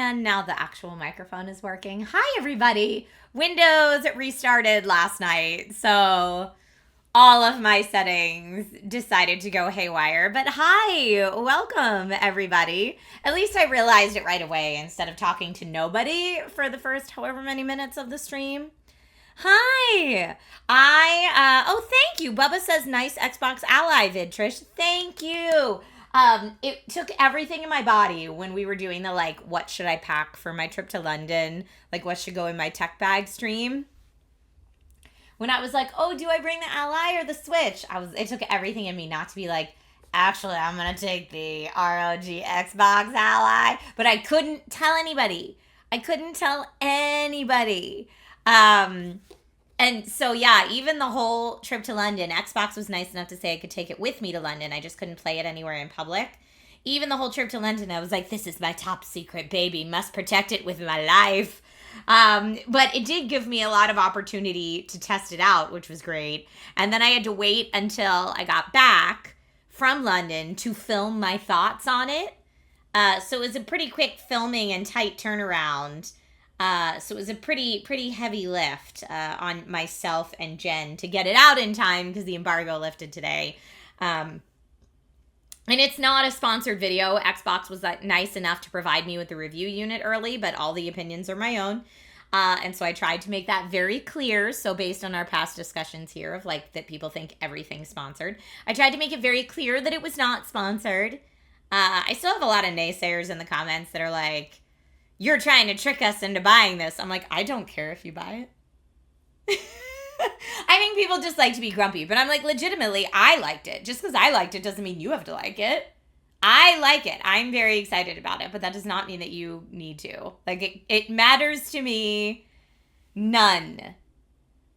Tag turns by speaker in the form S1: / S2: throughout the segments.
S1: And now the actual microphone is working. Hi, everybody. Windows restarted last night, so all of my settings decided to go haywire. But hi, welcome, everybody. At least I realized it right away instead of talking to nobody for the first however many minutes of the stream. Hi. Thank you. Bubba says nice Xbox Ally vid, Trish. Thank you. It took everything in my body when we were doing the, like, what should I pack for my trip to London? Like, what should go in my tech bag stream? When I was like, oh, do I bring the Ally or the Switch? It took everything in me not to be like, actually, I'm going to take the ROG Xbox Ally. But I couldn't tell anybody. And so, yeah, even the whole trip to London, Xbox was nice enough to say I could take it with me to London. I just couldn't play it anywhere in public. Even the whole trip to London, I was like, this is my top secret baby. Must protect it with my life. But it did give me a lot of opportunity to test it out, which was great. And then I had to wait until I got back from London to film my thoughts on it. So it was a pretty quick filming and tight turnaround. So it was a pretty heavy lift on myself and Jen to get it out in time because the embargo lifted today. And it's not a sponsored video. Xbox was nice enough to provide me with the review unit early, but all the opinions are my own. And so I tried to make that very clear. So based on our past discussions here of like that people think everything's sponsored, I tried to make it very clear that it was not sponsored. I still have a lot of naysayers in the comments that are like, you're trying to trick us into buying this. I'm like, I don't care if you buy it. I think people just like to be grumpy. But I'm like, legitimately, I liked it. Just because I liked it doesn't mean you have to like it. I like it. I'm very excited about it. But that does not mean that you need to. Like, it matters to me none.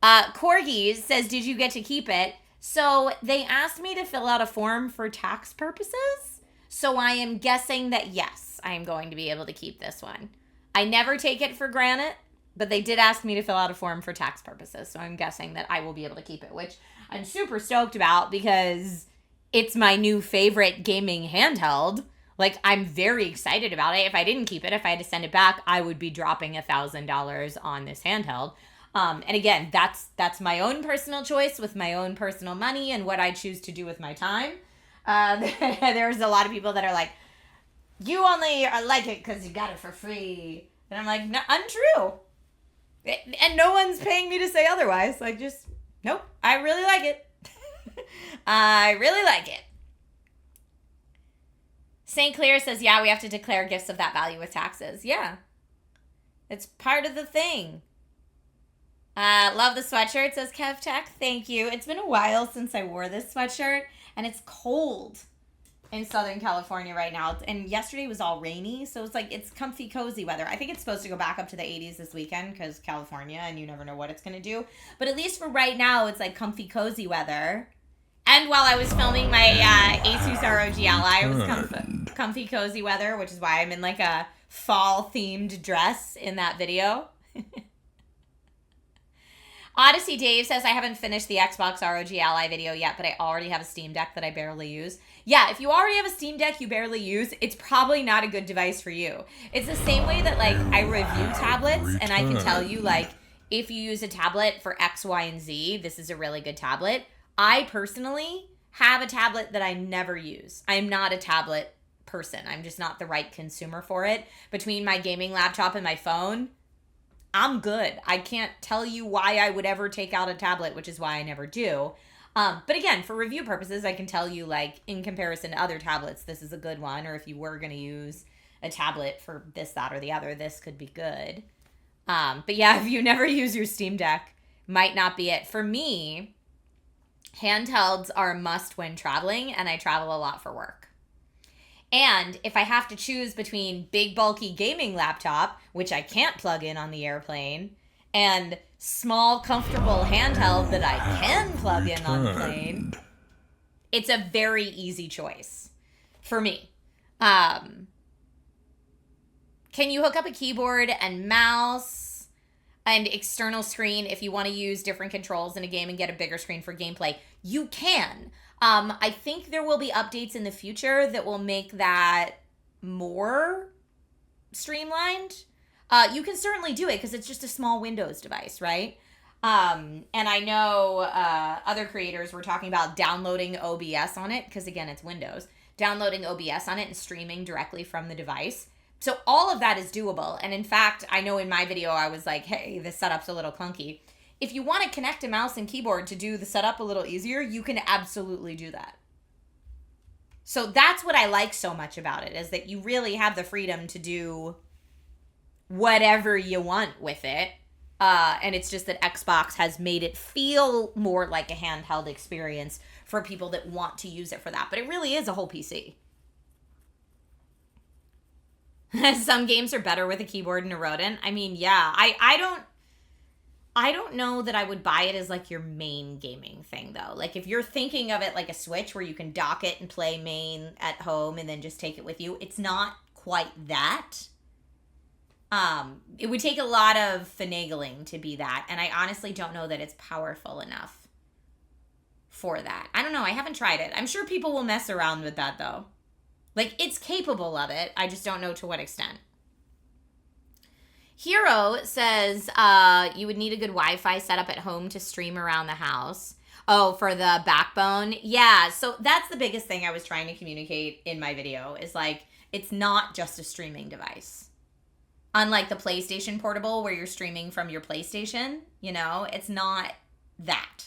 S1: Corgi says, did you get to keep it? So they asked me to fill out a form for tax purposes. So I am guessing that yes. I'm going to be able to keep this one. I never take it for granted, but they did ask me to fill out a form for tax purposes, so I'm guessing that I will be able to keep it, which I'm super stoked about because it's my new favorite gaming handheld. Like, I'm very excited about it. If I didn't keep it, if I had to send it back, I would be dropping $1,000 on this handheld. And again, that's my own personal choice with my own personal money and what I choose to do with my time. There's a lot of people that are like, you only like it because you got it for free. And I'm like, no, untrue. And no one's paying me to say otherwise. Like, just, nope, I really like it. I really like it. St. Clair says, yeah, we have to declare gifts of that value with taxes. Yeah. It's part of the thing. Love the sweatshirt, says KevTech. Thank you. It's been a while since I wore this sweatshirt, and it's cold in Southern California right now. And yesterday was all rainy, so it's like it's comfy, cozy weather. I think it's supposed to go back up to the 80s this weekend because California, and you never know what it's going to do. But at least for right now, it's like comfy, cozy weather. And while I was filming my Asus ROG Ally, it was comfy, cozy weather, which is why I'm in like a fall-themed dress in that video. Odyssey Dave says, I haven't finished the Xbox ROG Ally video yet, but I already have a Steam Deck that I barely use. Yeah, if you already have a Steam Deck you barely use, it's probably not a good device for you. It's the same way that, like, I review tablets, and I can tell you, like, if you use a tablet for X, Y, and Z, this is a really good tablet. I personally have a tablet that I never use. I'm not a tablet person. I'm just not the right consumer for it. Between my gaming laptop and my phone, I'm good. I can't tell you why I would ever take out a tablet, which is why I never do. But again, for review purposes, I can tell you, like, in comparison to other tablets, this is a good one. Or if you were going to use a tablet for this, that, or the other, this could be good. But yeah, if you never use your Steam Deck, might not be it. For me, handhelds are a must when traveling, and I travel a lot for work. And if I have to choose between big, bulky gaming laptop, which I can't plug in on the airplane, and small, comfortable handheld that I can plug in on the plane, it's a very easy choice for me. Can you hook up a keyboard and mouse and external screen if you want to use different controls in a game and get a bigger screen for gameplay? You can. I think there will be updates in the future that will make that more streamlined, you can certainly do it because it's just a small Windows device, right? And I know other creators were talking about downloading OBS on it because, again, it's Windows. Downloading OBS on it and streaming directly from the device. So all of that is doable. And in fact, I know in my video I was like, hey, this setup's a little clunky. If you want to connect a mouse and keyboard to do the setup a little easier, you can absolutely do that. So that's what I like so much about it, is that you really have the freedom to do whatever you want with it. And it's just that Xbox has made it feel more like a handheld experience for people that want to use it for that. But it really is a whole PC. Some games are better with a keyboard and a rodent. I mean, yeah, I don't know that I would buy it as like your main gaming thing though. Like if you're thinking of it like a Switch where you can dock it and play main at home and then just take it with you, it's not quite that. It would take a lot of finagling to be that, and I honestly don't know that it's powerful enough for that. I don't know. I haven't tried it. I'm sure people will mess around with that though. Like, it's capable of it. I just don't know to what extent. Hero says you would need a good Wi-Fi setup at home to stream around the house. Oh, for the backbone? Yeah, so that's the biggest thing I was trying to communicate in my video, is like, it's not just a streaming device. Unlike the PlayStation Portable where you're streaming from your PlayStation, you know, it's not that.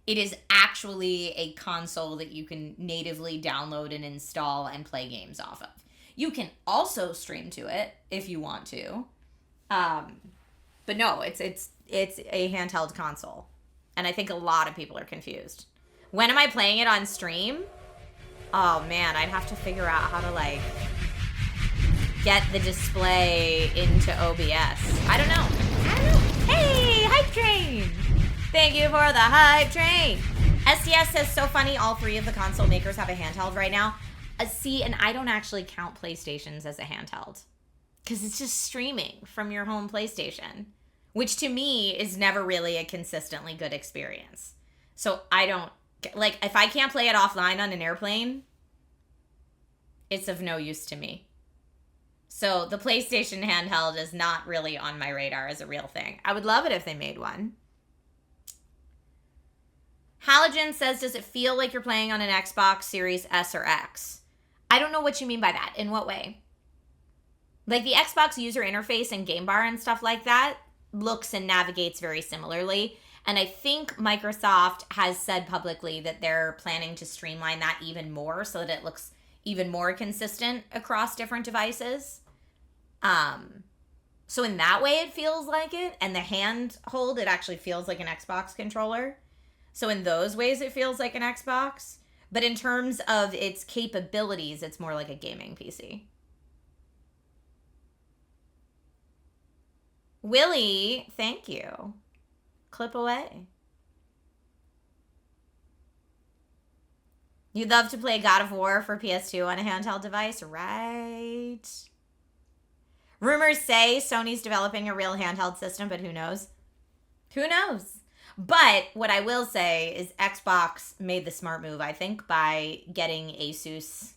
S1: It is actually a console that you can natively download and install and play games off of. You can also stream to it if you want to. But no, it's a handheld console. And I think a lot of people are confused. When am I playing it on stream? Oh man, I'd have to figure out how to like get the display into OBS. I don't know. Hey, Hype Train! Thank you for the Hype Train. SDS says, so funny, all three of the console makers have a handheld right now. See, and I don't actually count PlayStations as a handheld, because it's just streaming from your home PlayStation, which to me is never really a consistently good experience. So I don't, like, if I can't play it offline on an airplane, it's of no use to me. So the PlayStation handheld is not really on my radar as a real thing. I would love it if they made one. Halogen says, does it feel like you're playing on an Xbox Series S or X? I don't know what you mean by that. In what way? Like the Xbox user interface and game bar and stuff like that looks and navigates very similarly. And I think Microsoft has said publicly that they're planning to streamline that even more so that it looks even more consistent across different devices. So in that way it feels like it. And the handhold, it actually feels like an Xbox controller. So in those ways, it feels like an Xbox. But in terms of its capabilities, it's more like a gaming PC. Willie, thank you. Clip away. You'd love to play God of War for PS2 on a handheld device, right? Rumors say Sony's developing a real handheld system, but who knows? Who knows? But what I will say is Xbox made the smart move, I think, by getting Asus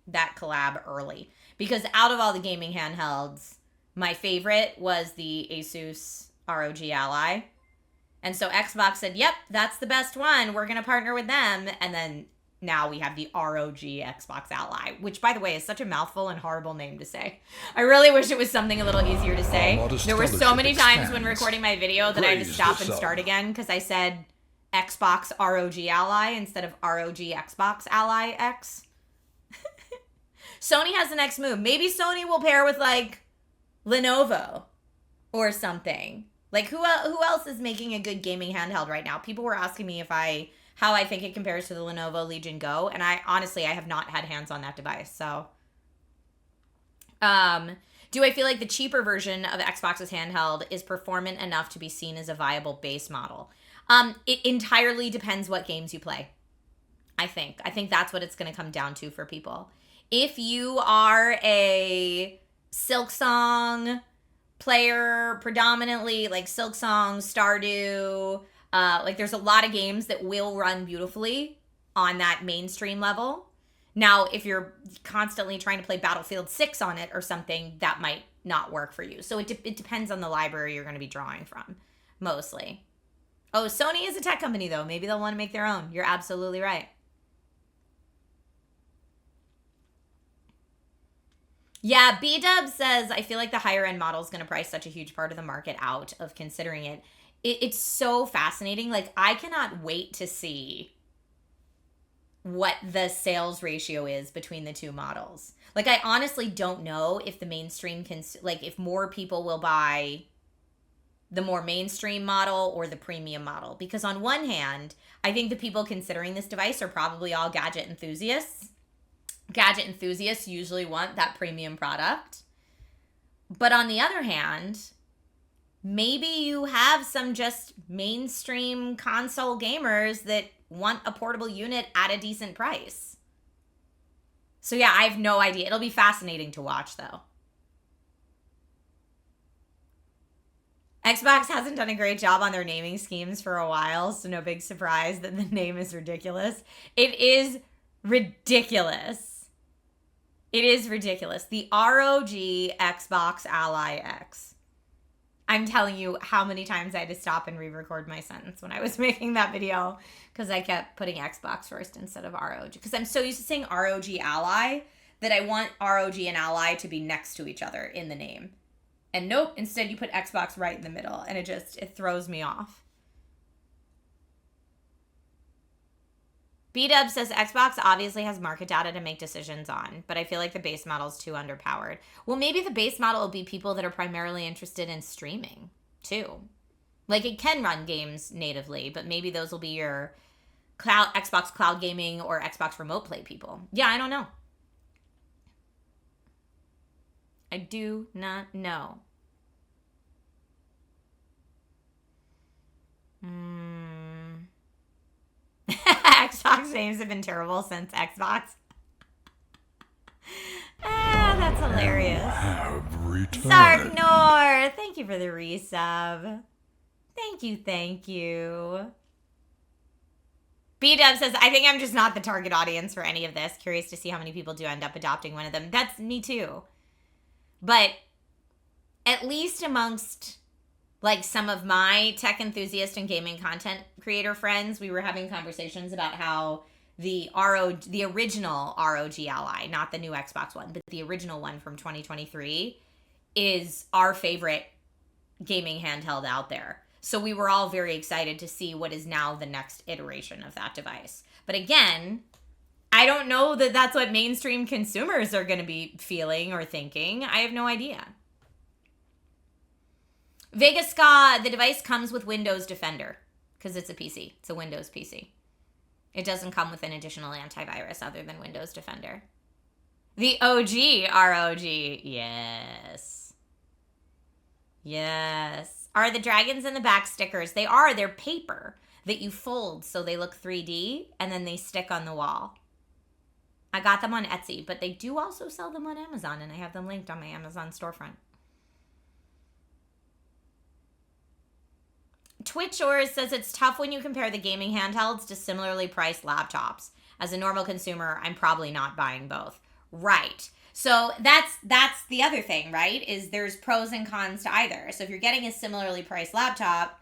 S1: that collab early. Because out of all the gaming handhelds, my favorite was the Asus ROG Ally. And so Xbox said, yep, that's the best one. We're going to partner with them. And then now we have the ROG Xbox Ally, which, by the way, is such a mouthful and horrible name to say. I really wish it was something a little easier to say. There were so many times when recording my video that I had to stop and start again because I said Xbox ROG Ally instead of ROG Xbox Ally X. Sony has the next move. Maybe Sony will pair with, like, Lenovo or something. Like, who else is making a good gaming handheld right now? People were asking me how I think it compares to the Lenovo Legion Go, and I have not had hands on that device. So, do I feel like the cheaper version of Xbox's handheld is performant enough to be seen as a viable base model? It entirely depends what games you play. I think that's what it's going to come down to for people. If you are a Silksong player, predominantly like Silksong, Stardew, like there's a lot of games that will run beautifully on that mainstream level. Now, if you're constantly trying to play Battlefield 6 on it or something, that might not work for you. So it depends on the library you're going to be drawing from, mostly. Oh, Sony is a tech company, though. Maybe they'll want to make their own. You're absolutely right. Yeah, B-Dub says, I feel like the higher end model is going to price such a huge part of the market out of considering it. It's so fascinating. Like, I cannot wait to see what the sales ratio is between the two models. Like, I honestly don't know if the mainstream can, like, if more people will buy the more mainstream model or the premium model. Because on one hand, I think the people considering this device are probably all gadget enthusiasts. Gadget enthusiasts usually want that premium product. But on the other hand, maybe you have some just mainstream console gamers that want a portable unit at a decent price. So yeah, I have no idea. It'll be fascinating to watch, though. Xbox hasn't done a great job on their naming schemes for a while, so no big surprise that the name is ridiculous. It is ridiculous. It is ridiculous. The ROG Xbox Ally X. I'm telling you how many times I had to stop and re-record my sentence when I was making that video because I kept putting Xbox first instead of ROG. Because I'm so used to saying ROG Ally that I want ROG and Ally to be next to each other in the name. And nope, instead you put Xbox right in the middle and it throws me off. B-Dub says Xbox obviously has market data to make decisions on, but I feel like the base model is too underpowered. Well, maybe the base model will be people that are primarily interested in streaming, too. Like, it can run games natively, but maybe those will be your Xbox cloud gaming or Xbox remote play people. Yeah, I don't know. I do not know. Xbox names have been terrible since Xbox. That's hilarious. Sarknor, thank you for the resub. Thank you. B-Dub says, I think I'm just not the target audience for any of this. Curious to see how many people do end up adopting one of them. That's me too. But at least amongst like some of my tech enthusiast and gaming content creator friends, we were having conversations about how the original ROG Ally, not the new Xbox one, but the original one from 2023 is our favorite gaming handheld out there. So we were all very excited to see what is now the next iteration of that device. But again, I don't know that that's what mainstream consumers are going to be feeling or thinking. I have no idea. Vegas Ska, the device comes with Windows Defender because it's a PC. It's a Windows PC. It doesn't come with an additional antivirus other than Windows Defender. The OG ROG. Yes. Are the dragons in the back stickers? They are. They're paper that you fold so they look 3D and then they stick on the wall. I got them on Etsy, but they do also sell them on Amazon, and I have them linked on my Amazon storefront. Twitchors says it's tough when you compare the gaming handhelds to similarly priced laptops. As a normal consumer, I'm probably not buying both. Right. So that's the other thing, right? Is there's pros and cons to either. So if you're getting a similarly priced laptop,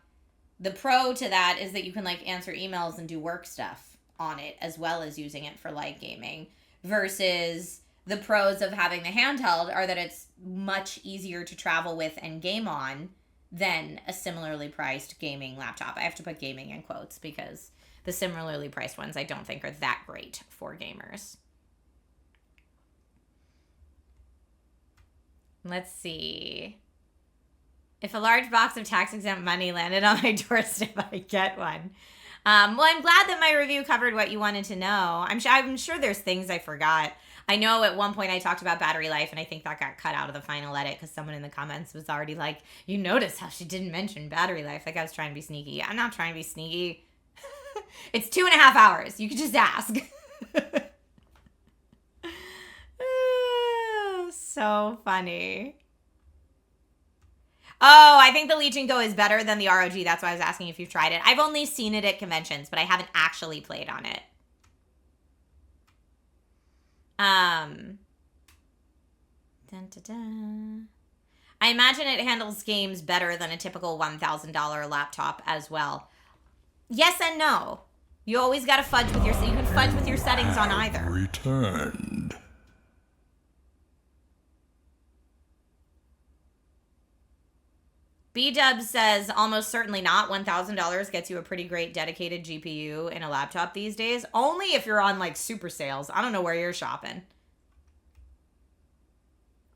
S1: the pro to that is that you can like answer emails and do work stuff on it as well as using it for light gaming. Versus the pros of having the handheld are that it's much easier to travel with and game on than a similarly priced gaming laptop. I have to put gaming in quotes because the similarly priced ones I don't think are that great for gamers. Let's see. If a large box of tax-exempt money landed on my doorstep, I'd get one. Well, I'm glad that my review covered what you wanted to know. I'm sure there's things I forgot. I know at one point I talked about battery life, and I think that got cut out of the final edit because someone in the comments was already like, you notice how she didn't mention battery life. Like I was trying to be sneaky. I'm not trying to be sneaky. It's 2.5 hours. You could just ask. So funny. Oh, I think the Legion Go is better than the ROG. That's why I was asking if you've tried it. I've only seen it at conventions, but I haven't actually played on it. Dun, dun, dun. I imagine it handles games better than a typical $1,000 laptop as well. Yes and no. You always got to fudge with your... You can fudge with your settings on either.
S2: Returned.
S1: B-Dub says, almost certainly not. $1,000 gets you a pretty great dedicated GPU in a laptop these days. Only if you're on, like, super sales. I don't know where you're shopping.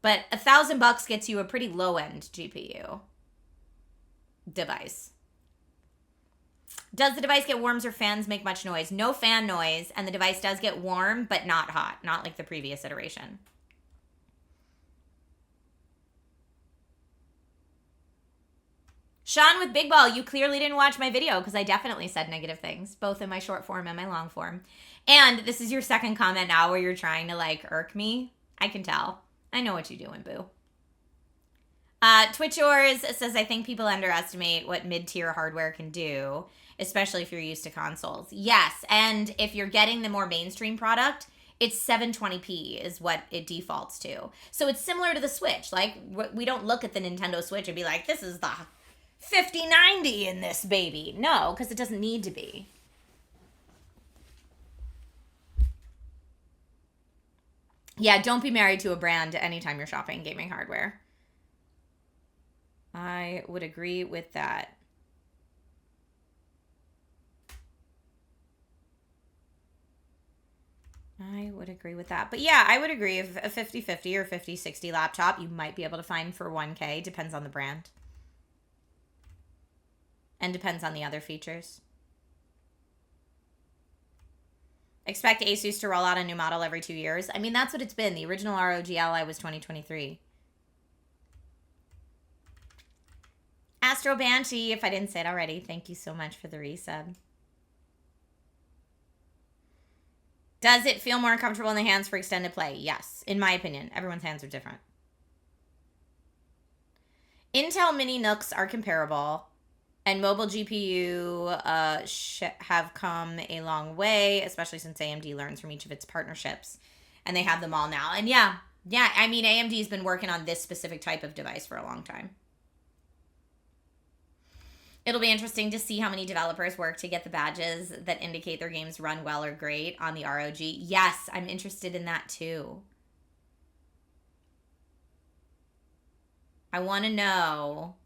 S1: But $1,000 gets you a pretty low-end GPU device. Does the device get warms or fans make much noise? No fan noise, and the device does get warm, but not hot. Not like the previous iteration. Sean with Big Ball, you clearly didn't watch my video because I definitely said negative things, both in my short form and my long form. And this is your second comment now where you're trying to, like, irk me. I can tell. I know what you're doing, boo. Twitch Yours says, I think people underestimate what mid-tier hardware can do, especially if you're used to consoles. Yes, and if you're getting the more mainstream product, it's 720p is what it defaults to. So it's similar to the Switch. Like, we don't look at the Nintendo Switch and be like, this is the 5090 in this baby. No, because it doesn't need to be. Yeah, don't be married to a brand anytime you're shopping gaming hardware. I would agree with that. I would agree with that. But yeah, I would agree if a 5050 or 5060 laptop you might be able to find for 1K. Depends on the brand. And depends on the other features. Expect Asus to roll out a new model every 2 years. I mean, that's what it's been. The original ROG Ally was 2023. Astro Banshee, if I didn't say it already, thank you so much for the resub. Does it feel more comfortable in the hands for extended play? Yes, in my opinion. Everyone's hands are different. Intel Mini Nooks are comparable, and mobile GPU have come a long way, especially since AMD learns from each of its partnerships, and they have them all now. And yeah, I mean, AMD's been working on this specific type of device for a long time. It'll be interesting to see how many developers work to get the badges that indicate their games run well or great on the ROG. Yes, I'm interested in that too. I want to know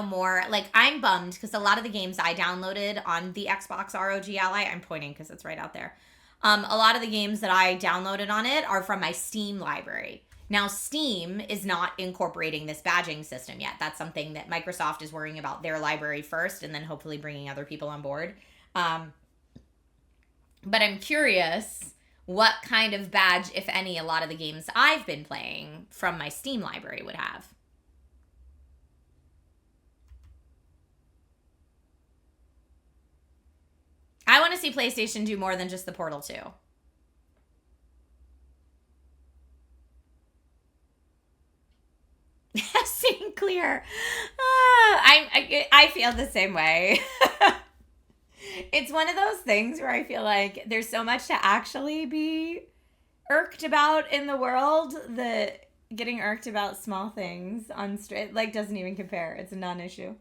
S1: more. Like, I'm bummed because a lot of the games I downloaded on the Xbox ROG Ally, I'm pointing because it's right out there. A lot of the games that I downloaded on it are from my Steam library. Now, Steam is not incorporating this badging system yet. That's something that Microsoft is worrying about their library first and then hopefully bringing other people on board. But I'm curious what kind of badge, if any, a lot of the games I've been playing from my Steam library would have. I want to see PlayStation do more than just the Portal 2. Seeing clear. I feel the same way. It's one of those things where I feel like there's so much to actually be irked about in the world that getting irked about small things on straight like doesn't even compare. It's a non-issue.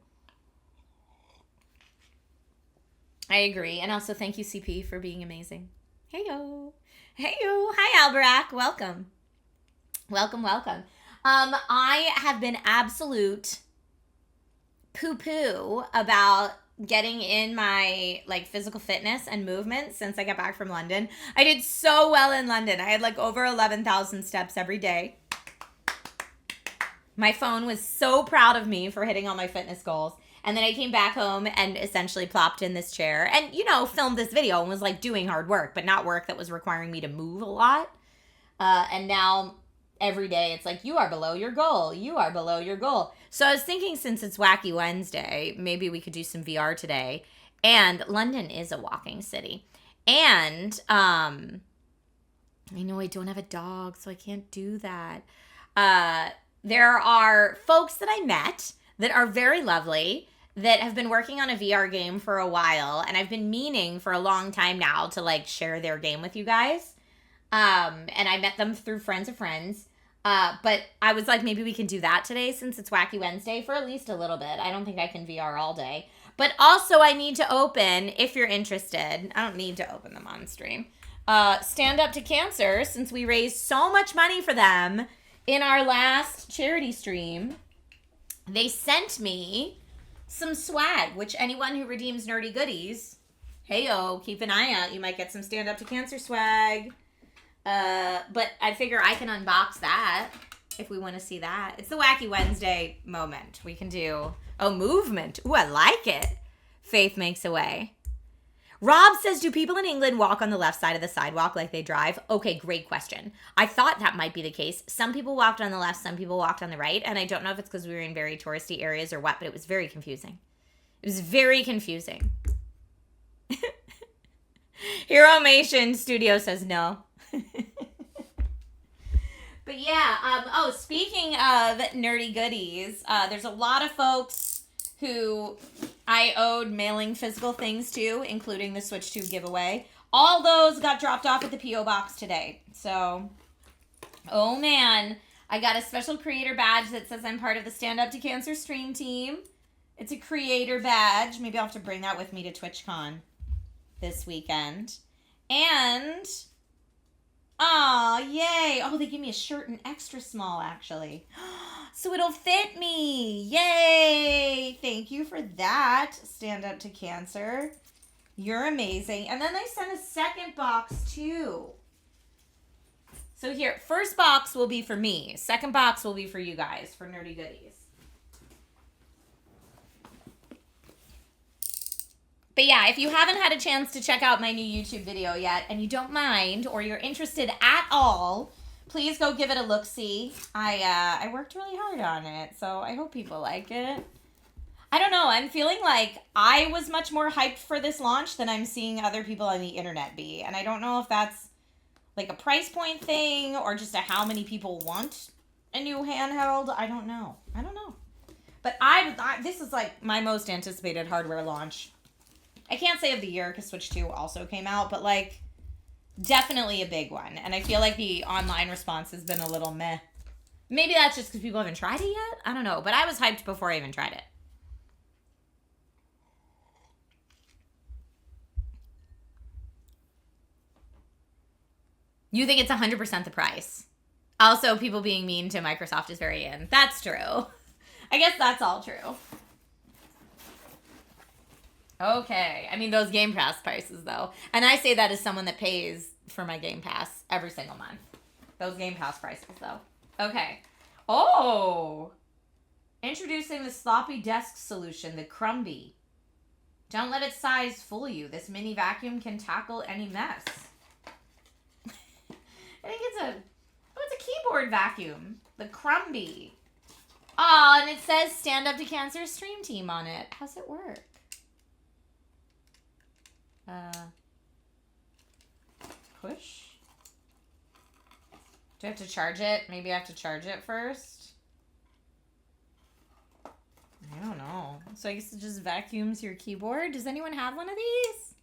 S1: I agree. And also thank you, CP, for being amazing. Hey-yo. Hey-yo. Hi, Alberac. Welcome. Welcome. I have been absolute poo-poo about getting in my like physical fitness and movement since I got back from London. I did so well in London. I had like over 11,000 steps every day. My phone was so proud of me for hitting all my fitness goals. And then I came back home and essentially plopped in this chair and, you know, filmed this video and was like doing hard work, but not work that was requiring me to move a lot. And now every day it's like, you are below your goal. You are below your goal. So I was thinking, since it's Wacky Wednesday, maybe we could do some VR today. And London is a walking city. And I know I don't have a dog, so I can't do that. There are folks that I met that are very lovely, that have been working on a VR game for a while, and I've been meaning for a long time now to like share their game with you guys. And I met them through friends of friends. But I was like, maybe we can do that today since it's Wacky Wednesday for at least a little bit. I don't think I can VR all day. But also I need to open, if you're interested, I don't need to open them on stream, Stand Up to Cancer, since we raised so much money for them in our last charity stream. They sent me some swag, which anyone who redeems Nerdy Goodies, hey-o, keep an eye out. You might get some Stand Up to Cancer swag. But I figure I can unbox that if we want to see that. It's the Wacky Wednesday moment. We can do, movement. Ooh, I like it. Faith makes a way. Rob says, do people in England walk on the left side of the sidewalk like they drive? Okay, great question. I thought that might be the case. Some people walked on the left, some people walked on the right, and I don't know if it's because we were in very touristy areas or what, but it was very confusing. It was very confusing. Hero Mation Studio says no. But yeah, speaking of Nerdy Goodies, there's a lot of folks who I owed mailing physical things to, including the Switch 2 giveaway. All those got dropped off at the P.O. Box today. So, oh man, I got a special creator badge that says I'm part of the Stand Up to Cancer stream team. It's a creator badge. Maybe I'll have to bring that with me to TwitchCon this weekend. And, yay. Oh, they gave me a shirt in extra small, actually. So it'll fit me. Yay. Thank you for that, Stand Up to Cancer. You're amazing. And then they sent a second box, too. So here, first box will be for me. Second box will be for you guys, for Nerdy Goodies. But yeah, if you haven't had a chance to check out my new YouTube video yet, and you don't mind, or you're interested at all, please go give it a look-see. I worked really hard on it, so I hope people like it. I don't know, I'm feeling like I was much more hyped for this launch than I'm seeing other people on the internet be. And I don't know if that's like a price point thing, or just a how many people want a new handheld. I don't know. But this is like my most anticipated hardware launch. I can't say of the year because Switch 2 also came out, but like definitely a big one. And I feel like the online response has been a little meh. Maybe that's just because people haven't tried it yet. I don't know. But I was hyped before I even tried it. You think it's 100% the price. Also, people being mean to Microsoft is very in. That's true. I guess that's all true. Okay. I mean, those Game Pass prices, though. And I say that as someone that pays for my Game Pass every single month. Those Game Pass prices, though. Okay. Oh! Introducing the sloppy desk solution, the Crumby. Don't let its size fool you. This mini vacuum can tackle any mess. I think it's a keyboard vacuum. The Crumby. Oh, and it says Stand Up to Cancer Stream Team on it. How's it work? Push. Do I have to charge it? Maybe I have to charge it first. I don't know. So I guess it just vacuums your keyboard. Does anyone have one of these?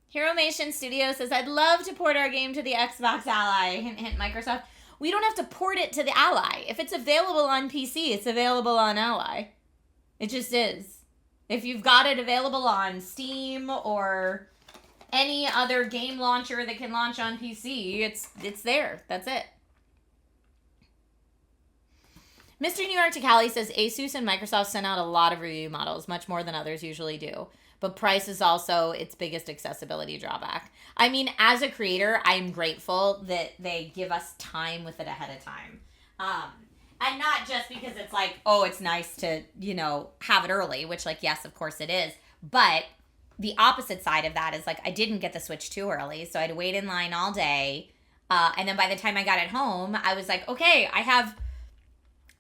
S1: Hero Mation Studio says, I'd love to port our game to the Xbox Ally. Hint, hint, Microsoft. We don't have to port it to the Ally. If it's available on PC, it's available on Ally. It just is. If you've got it available on Steam or any other game launcher that can launch on PC, it's there. That's it. Mr. New York Takali says, Asus and Microsoft sent out a lot of review models, much more than others usually do. But price is also its biggest accessibility drawback. I mean, as a creator, I'm grateful that they give us time with it ahead of time. And not just because it's like, oh, it's nice to, have it early, which, like, yes, of course it is. But the opposite side of that is, like, I didn't get the Switch 2 early, so I had to wait in line all day. And then by the time I got it home, I was like, okay, I have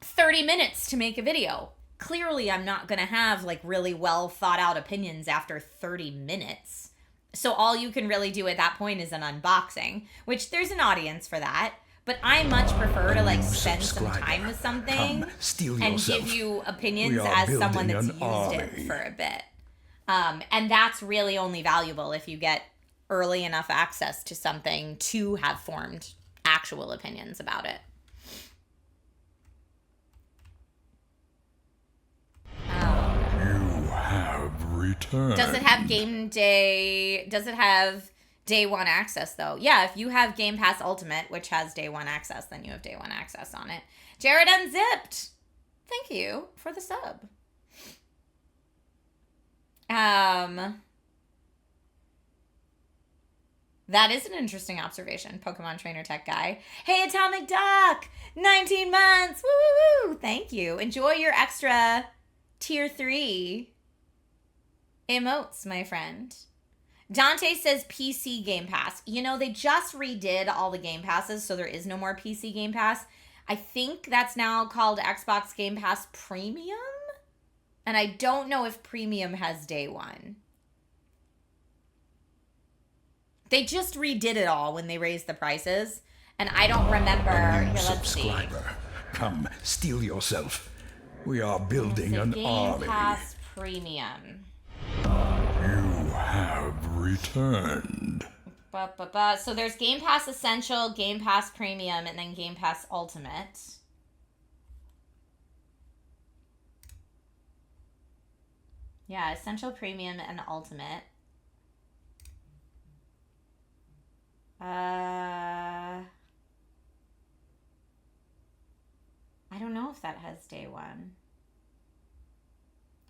S1: 30 minutes to make a video. Clearly, I'm not going to have, like, really well thought out opinions after 30 minutes. So all you can really do at that point is an unboxing, which there's an audience for that. But I much prefer to, like, spend some time with something and give you opinions as someone that's used it for a bit. And that's really only valuable if you get early enough access to something to have formed actual opinions about it.
S2: You have returned.
S1: Does it have game day? Does it have day one access, though? Yeah, if you have Game Pass Ultimate, which has day one access, then you have day one access on it. Jared Unzipped, thank you for the sub. That is an interesting observation, Pokemon Trainer Tech Guy. Hey, Atomic Duck! 19 months! Woo, woo, woo! Thank you. Enjoy your extra tier 3 emotes, my friend. Dante says PC Game Pass. You know, they just redid all the Game Passes, so there is no more PC Game Pass. I think that's now called Xbox Game Pass Premium? And I don't know if Premium has day one. They just redid it all when they raised the prices, and I don't remember.
S2: A new
S1: let's
S2: subscriber.
S1: See.
S2: Come, steel yourself. We are building an
S1: Game
S2: army.
S1: Pass Premium.
S2: You have returned.
S1: So there's Game Pass Essential, Game Pass Premium, and then Game Pass Ultimate. Yeah, Essential, Premium, and Ultimate. I don't know if that has day one.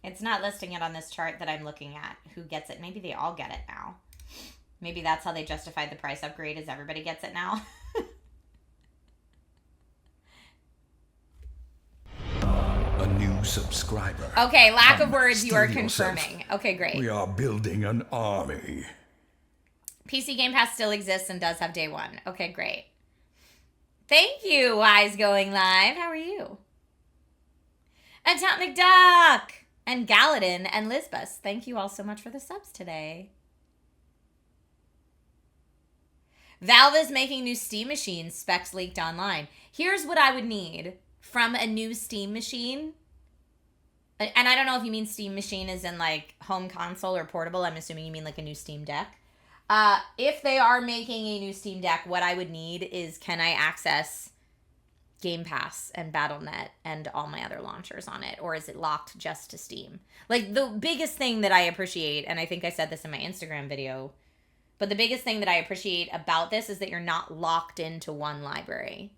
S1: It's not listing it on this chart that I'm looking at. Who gets it? Maybe they all get it now. Maybe that's how they justified the price upgrade, is everybody gets it now.
S2: A new subscriber.
S1: Okay, lack
S2: Come,
S1: of words, you are
S2: steel yourself.
S1: confirming. Okay, great.
S2: We are building an army.
S1: PC Game Pass still exists and does have day one. Okay, great. Thank you, Wise Going Live. How are you? Atomic Duck and Galadin and Lisbus. Thank you all so much for the subs today. Valve is making new Steam machines, specs leaked online. Here's what I would need from a new Steam machine. And I don't know if you mean Steam machine as in like home console or portable. I'm assuming you mean like a new Steam Deck. If they are making a new Steam Deck, what I would need is, can I access Game Pass and Battle.net and all my other launchers on it? Or is it locked just to Steam? Like, the biggest thing that I appreciate, and I think I said this in my Instagram video, but the biggest thing that I appreciate about this is that you're not locked into one library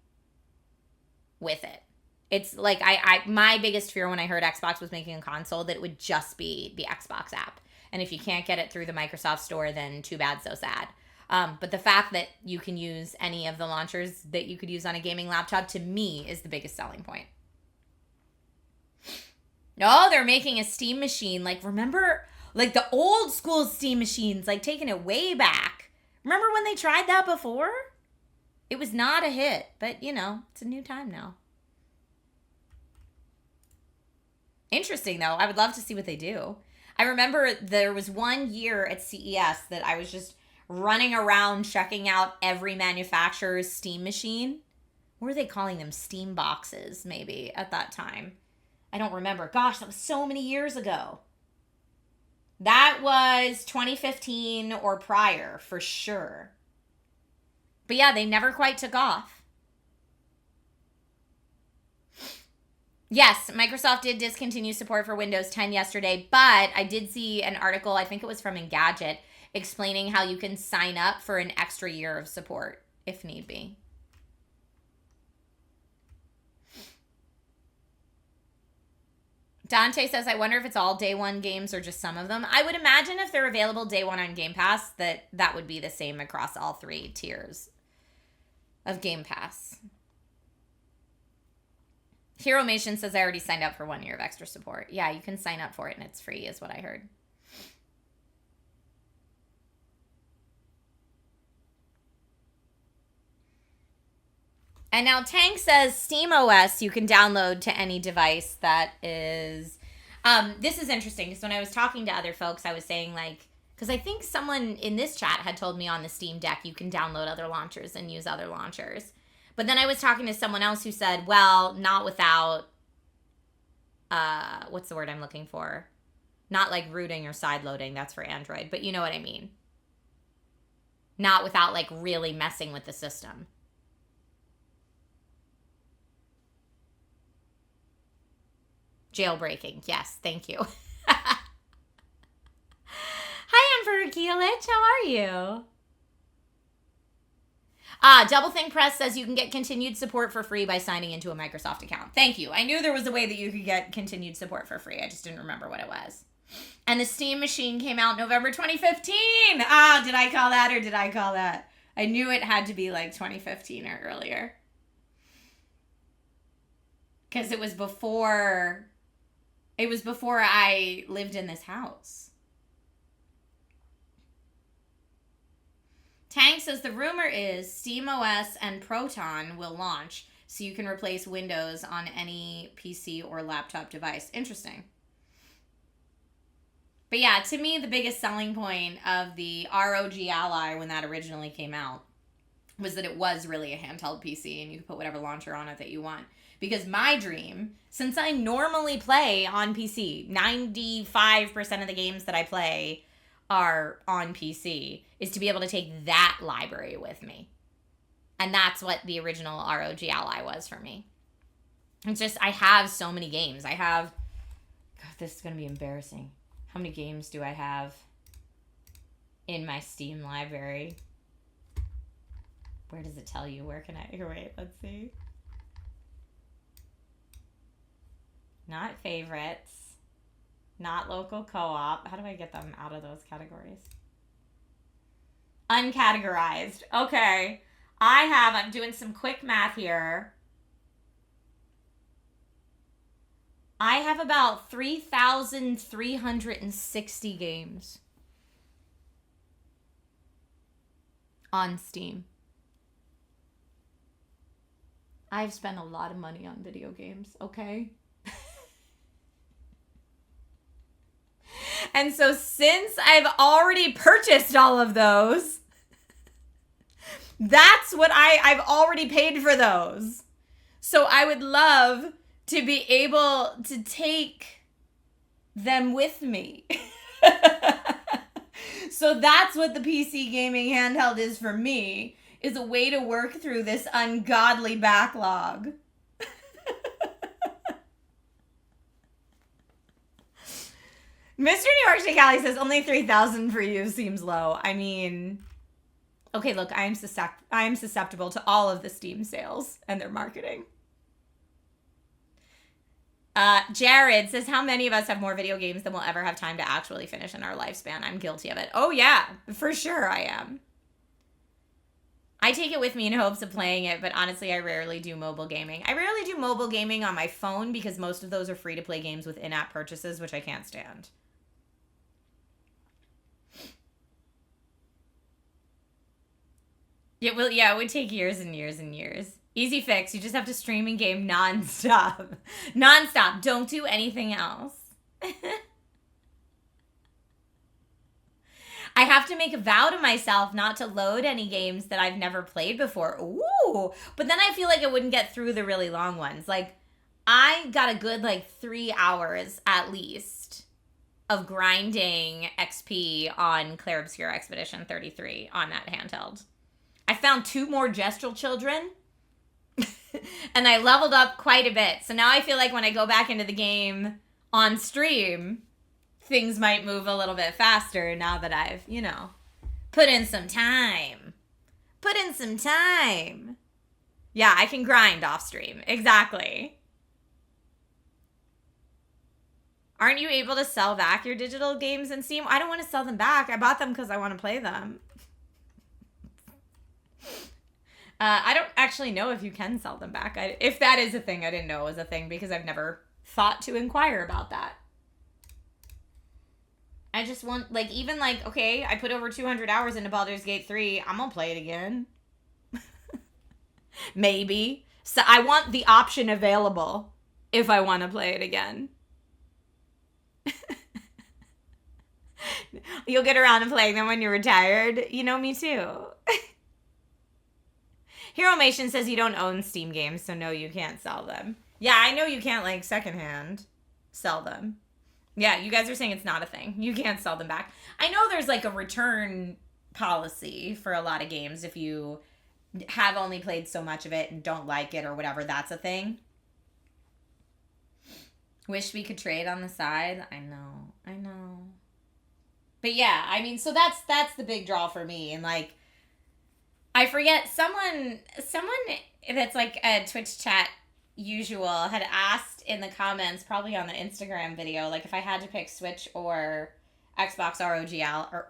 S1: with it. It's like, my biggest fear when I heard Xbox was making a console, that it would just be the Xbox app. And if you can't get it through the Microsoft Store, then too bad, so sad. But the fact that you can use any of the launchers that you could use on a gaming laptop, to me, is the biggest selling point. No, they're making a Steam machine. Like, remember, like the old school Steam machines, like taking it way back. Remember when they tried that before? It was not a hit, but you know, it's a new time now. Interesting, though. I would love to see what they do. I remember there was one year at CES that I was just running around checking out every manufacturer's Steam machine. What were they calling them? Steam boxes, maybe, at that time. I don't remember. Gosh, that was so many years ago. That was 2015 or prior, for sure. But yeah, they never quite took off. Yes, Microsoft did discontinue support for Windows 10 yesterday, but I did see an article, I think it was from Engadget, explaining how you can sign up for an extra year of support, if need be. Dante says, I wonder if it's all day one games or just some of them. I would imagine if they're available day one on Game Pass, that would be the same across all three tiers of Game Pass. Hero Mation says, I already signed up for 1 year of extra support. Yeah, you can sign up for it and it's free, is what I heard. And now Tank says SteamOS you can download to any device that is... this is interesting because when I was talking to other folks, I was saying like... Because I think someone in this chat had told me on the Steam Deck you can download other launchers and use other launchers. But then I was talking to someone else who said, well, not without... what's the word I'm looking for? Not like rooting or side loading. That's for Android. But you know what I mean. Not without like really messing with the system. Jailbreaking. Yes, thank you. Hi, Emperor Keelich. How are you? Doublethink Press says you can get continued support for free by signing into a Microsoft account. Thank you. I knew there was a way that you could get continued support for free. I just didn't remember what it was. And the Steam Machine came out November 2015. Did I call that or did I call that? I knew it had to be like 2015 or earlier. Because it was before I lived in this house. Tank says the rumor is SteamOS and Proton will launch so you can replace Windows on any PC or laptop device. Interesting. But yeah, to me, the biggest selling point of the ROG Ally when that originally came out was that it was really a handheld PC and you could put whatever launcher on it that you want. Because my dream, since I normally play on PC, 95% of the games that I play are on PC, is to be able to take that library with me. And that's what the original ROG Ally was for me. It's just, I have so many games. God, this is going to be embarrassing. How many games do I have in my Steam library? Where does it tell you? Where can I... Wait, let's see. Not favorites. Not local co-op. How do I get them out of those categories? Uncategorized. Okay. I'm doing some quick math here. I have about 3,360 games on Steam. I've spent a lot of money on video games, okay? And so since I've already purchased all of those, that's what I've already paid for those. So I would love to be able to take them with me. So that's what the PC gaming handheld is for me, is a way to work through this ungodly backlog. Mr. New York State Cali says only 3,000 for you seems low. I mean, okay, look, I am susceptible to all of the Steam sales and their marketing. Jared says, how many of us have more video games than we'll ever have time to actually finish in our lifespan? I'm guilty of it. Oh, yeah, for sure I am. I take it with me in hopes of playing it, but honestly, I rarely do mobile gaming. I rarely do mobile gaming on my phone because most of those are free-to-play games with in-app purchases, which I can't stand. It would take years and years and years. Easy fix. You just have to stream and game nonstop. Nonstop. Don't do anything else. I have to make a vow to myself not to load any games that I've never played before. Ooh. But then I feel like I wouldn't get through the really long ones. Like, I got a good, 3 hours at least of grinding XP on Clair Obscure Expedition 33 on that handheld. I found 2 more Gestural Children, and I leveled up quite a bit. So now I feel like when I go back into the game on stream, things might move a little bit faster now that I've, put in some time. Yeah, I can grind off stream. Exactly. Aren't you able to sell back your digital games in Steam? I don't want to sell them back. I bought them because I want to play them. I don't actually know if you can sell them back. If that is a thing, I didn't know it was a thing because I've never thought to inquire about that. I just want, okay, I put over 200 hours into Baldur's Gate 3. I'm going to play it again. Maybe. So I want the option available if I want to play it again. You'll get around to playing them when you're retired. Me too. Hero Mation says you don't own Steam games, so no, you can't sell them. Yeah, I know you can't, secondhand sell them. Yeah, you guys are saying it's not a thing. You can't sell them back. I know there's like a return policy for a lot of games if you have only played so much of it and don't like it or whatever. That's a thing. Wish we could trade on the side. I know. But yeah, I mean, so that's the big draw for me. And like, I forget, someone that's like a Twitch chat usual had asked in the comments, probably on the Instagram video, like if I had to pick Switch or Xbox ROG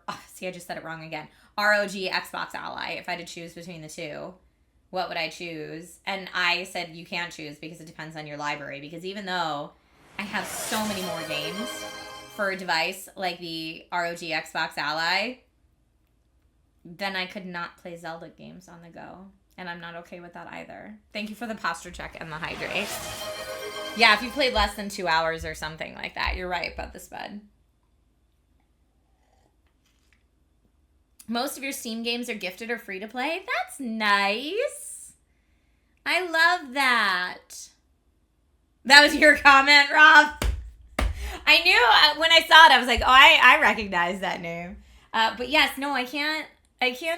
S1: I just said it wrong again. ROG Xbox Ally. If I had to choose between the two, what would I choose? And I said you can't choose because it depends on your library. Because even though I have so many more games for a device like the ROG Xbox Ally, then I could not play Zelda games on the go. And I'm not okay with that either. Thank you for the posture check and the hydrate. Yeah, if you played less than 2 hours or something like that, you're right about the spud. Most of your Steam games are gifted or free to play. That's nice. I love that. That was your comment, Rob. I knew when I saw it, I was like, oh, I recognize that name. But yes, no, I can't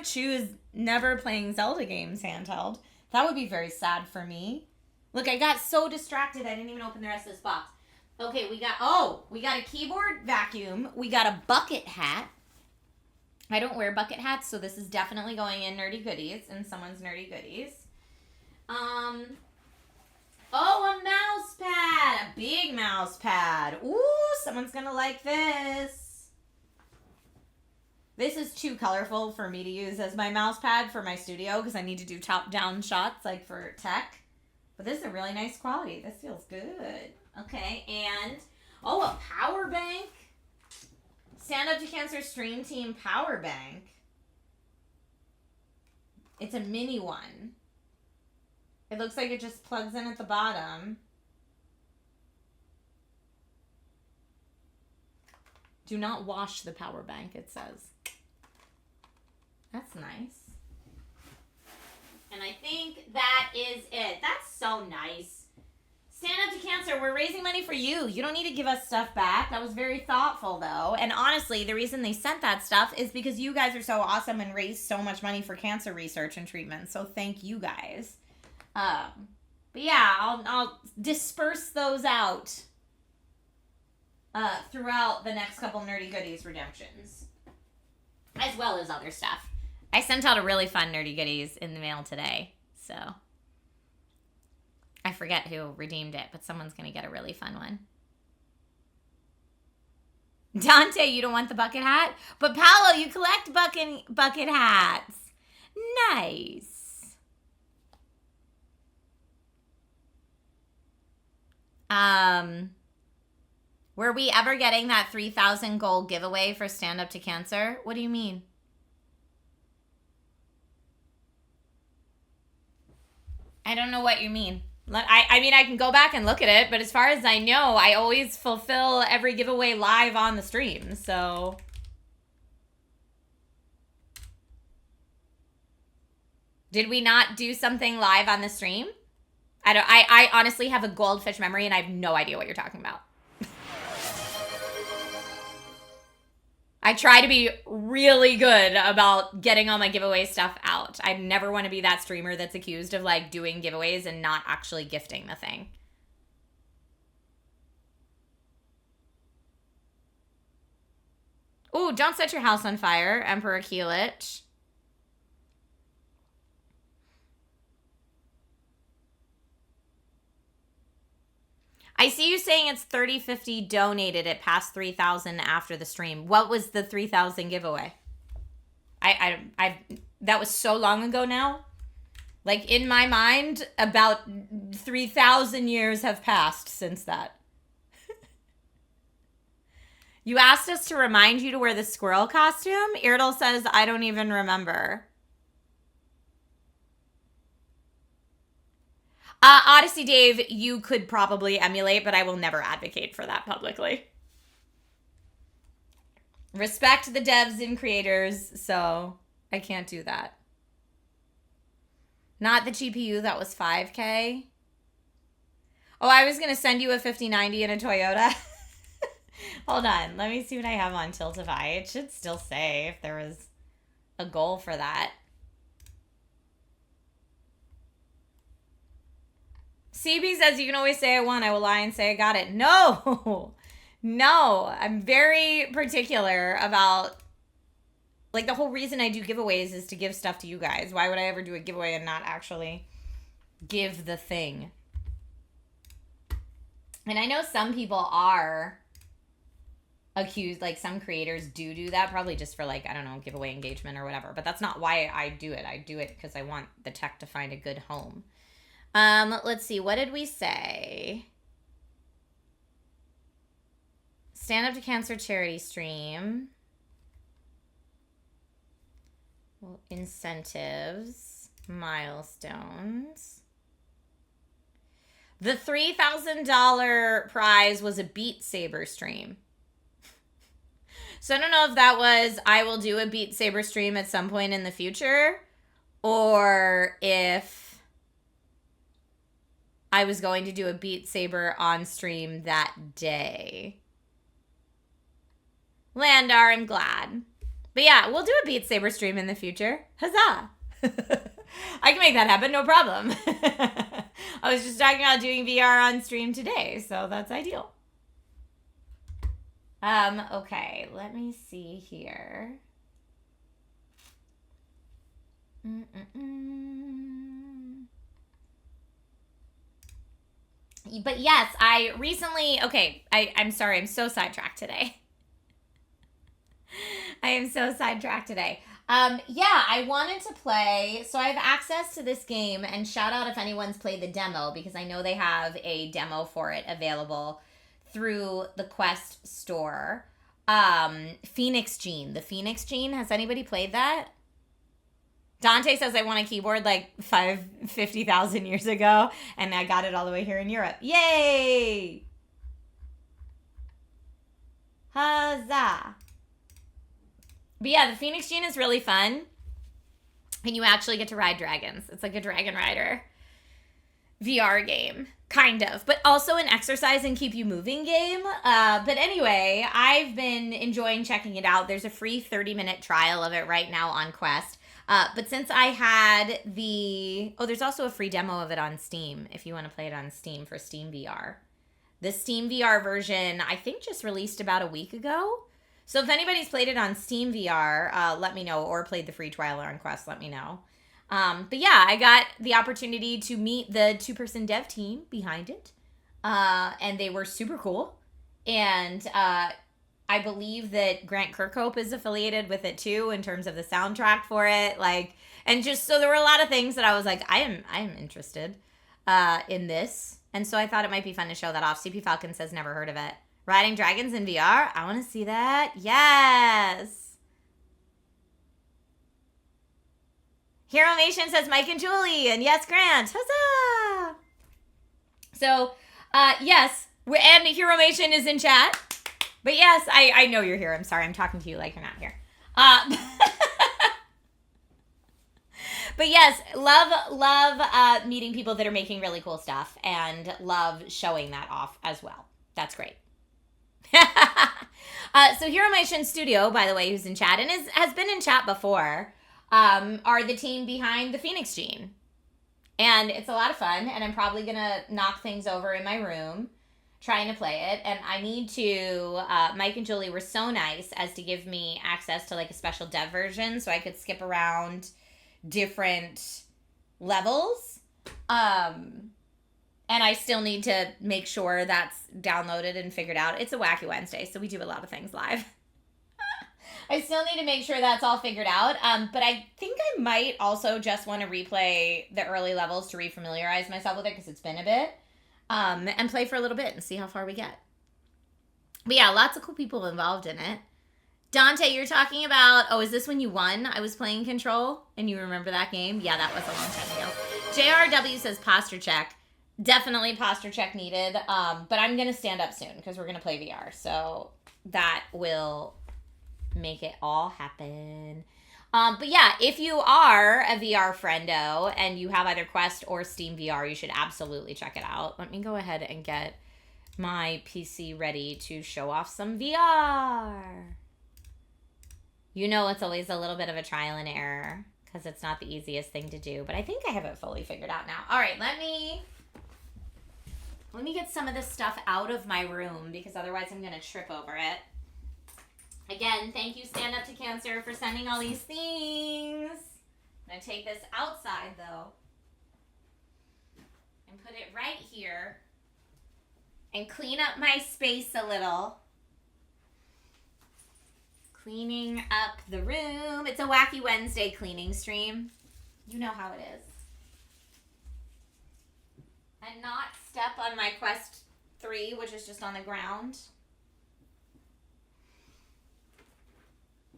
S1: choose never playing Zelda games handheld. That would be very sad for me. Look, I got so distracted, I didn't even open the rest of this box. Okay, we got a keyboard vacuum. We got a bucket hat. I don't wear bucket hats, so this is definitely going in nerdy goodies, in someone's nerdy goodies. Oh, a mouse pad. A big mouse pad. Ooh, someone's gonna like this. This is too colorful for me to use as my mouse pad for my studio because I need to do top-down shots like for tech. But this is a really nice quality. This feels good. Okay, and, a power bank. Stand Up to Cancer Stream Team power bank. It's a mini one. It looks like it just plugs in at the bottom. Do not wash the power bank, it says. That's nice. And I think that is it. That's so nice. Stand Up to Cancer, we're raising money for you. You don't need to give us stuff back. That was very thoughtful, though. And honestly, the reason they sent that stuff is because you guys are so awesome and raised so much money for cancer research and treatment. So thank you guys. But yeah, I'll disperse those out throughout the next couple Nerdy Goodies redemptions, as well as other stuff. I sent out a really fun Nerdy Goodies in the mail today, so I forget who redeemed it, but someone's going to get a really fun one. Dante, you don't want the bucket hat? But Paolo, you collect bucket hats. Nice. Were we ever getting that 3,000 goal giveaway for Stand Up to Cancer? What do you mean? I don't know what you mean. I mean, I can go back and look at it, but as far as I know, I always fulfill every giveaway live on the stream, so. Did we not do something live on the stream? I honestly have a goldfish memory and I have no idea what you're talking about. I try to be really good about getting all my giveaway stuff out. I never want to be that streamer that's accused of like doing giveaways and not actually gifting the thing. Ooh, don't set your house on fire, Emperor Keelich. I see you saying it's 3050 donated. It passed 3,000 after the stream. What was the 3,000 giveaway? I that was so long ago now. Like in my mind, about 3,000 years have passed since that. You asked us to remind you to wear the squirrel costume. Irdal says, I don't even remember. Odyssey Dave, you could probably emulate, but I will never advocate for that publicly. Respect the devs and creators, so I can't do that. Not the GPU that was 5K. Oh, I was going to send you a 5090 and a Toyota. Hold on. Let me see what I have on Tiltify. It should still say if there was a goal for that. CB says you can always say I won. I will lie and say I got it. No. No. I'm very particular about, like, the whole reason I do giveaways is to give stuff to you guys. Why would I ever do a giveaway and not actually give the thing? And I know some people are accused, like some creators do that, probably just for, like, I don't know, giveaway engagement or whatever. But that's not why I do it. I do it because I want the tech to find a good home. Let's see. What did we say? Stand Up to Cancer charity stream. Well, incentives. Milestones. The $3,000 prize was a Beat Saber stream. So I don't know if that was I will do a Beat Saber stream at some point in the future, or if I was going to do a Beat Saber on stream that day. Landar, I'm glad. But yeah, we'll do a Beat Saber stream in the future. Huzzah! I can make that happen, no problem. I was just talking about doing VR on stream today, so that's ideal. Okay, let me see here. But yes, I recently, okay, I'm sorry, I'm so sidetracked today. I am so sidetracked today. Yeah, I wanted to play, so I have access to this game, and shout out if anyone's played the demo, because I know they have a demo for it available through the Quest store. Phoenix Gene. The Phoenix Gene, has anybody played that? Dante says I won a keyboard like 50,000 years ago, and I got it all the way here in Europe. Yay! Huzzah! But yeah, the Phoenix Gene is really fun, and you actually get to ride dragons. It's like a Dragon Rider VR game, kind of, but also an exercise and keep you moving game. But anyway, I've been enjoying checking it out. There's a free 30-minute trial of it right now on Quest. But since I had there's also a free demo of it on Steam if you want to play it on Steam for Steam VR. The Steam VR version, I think, just released about a week ago. So if anybody's played it on Steam VR, let me know, or played the free trial on Quest, let me know. But yeah, I got the opportunity to meet the 2-person dev team behind it, and they were super cool. And I believe that Grant Kirkhope is affiliated with it too in terms of the soundtrack for it. Like, and just so there were a lot of things that I was like, I am interested in this, and so I thought it might be fun to show that off. CP Falcon says never heard of it. Riding dragons in VR? I want to see that. Yes. Hero Nation says Mike and Julie, and yes, Grant. Huzzah! So, yes, and Hero Nation is in chat. But yes, I know you're here. I'm sorry, I'm talking to you like you're not here. But yes, love meeting people that are making really cool stuff, and love showing that off as well. That's great. So Hero Nation Studio, by the way, who's in chat and has been in chat before, are the team behind the Phoenix Gene. And it's a lot of fun, and I'm probably going to knock things over in my room trying to play it. And I need to, Mike and Julie were so nice as to give me access to like a special dev version so I could skip around different levels. And I still need to make sure that's downloaded and figured out. It's a Wacky Wednesday, so we do a lot of things live. I still need to make sure that's all figured out. But I think I might also just want to replay the early levels to refamiliarize myself with it because it's been a bit. And play for a little bit and see how far we get. But yeah, lots of cool people involved in it. Dante, you're talking about, is this when you won? I was playing Control, and you remember that game? Yeah, that was a long time ago. JRW says posture check. Definitely posture check needed. But I'm going to stand up soon because we're going to play VR. So that will make it all happen. But yeah, if you are a VR friendo and you have either Quest or Steam VR, you should absolutely check it out. Let me go ahead and get my PC ready to show off some VR. You know, it's always a little bit of a trial and error because it's not the easiest thing to do, but I think I have it fully figured out now. All right, let me get some of this stuff out of my room because otherwise I'm going to trip over it. Again, thank you, Stand Up to Cancer, for sending all these things. I'm going to take this outside, though, and put it right here and clean up my space a little. Cleaning up the room. It's a Wacky Wednesday cleaning stream. You know how it is. And not step on my Quest 3, which is just on the ground.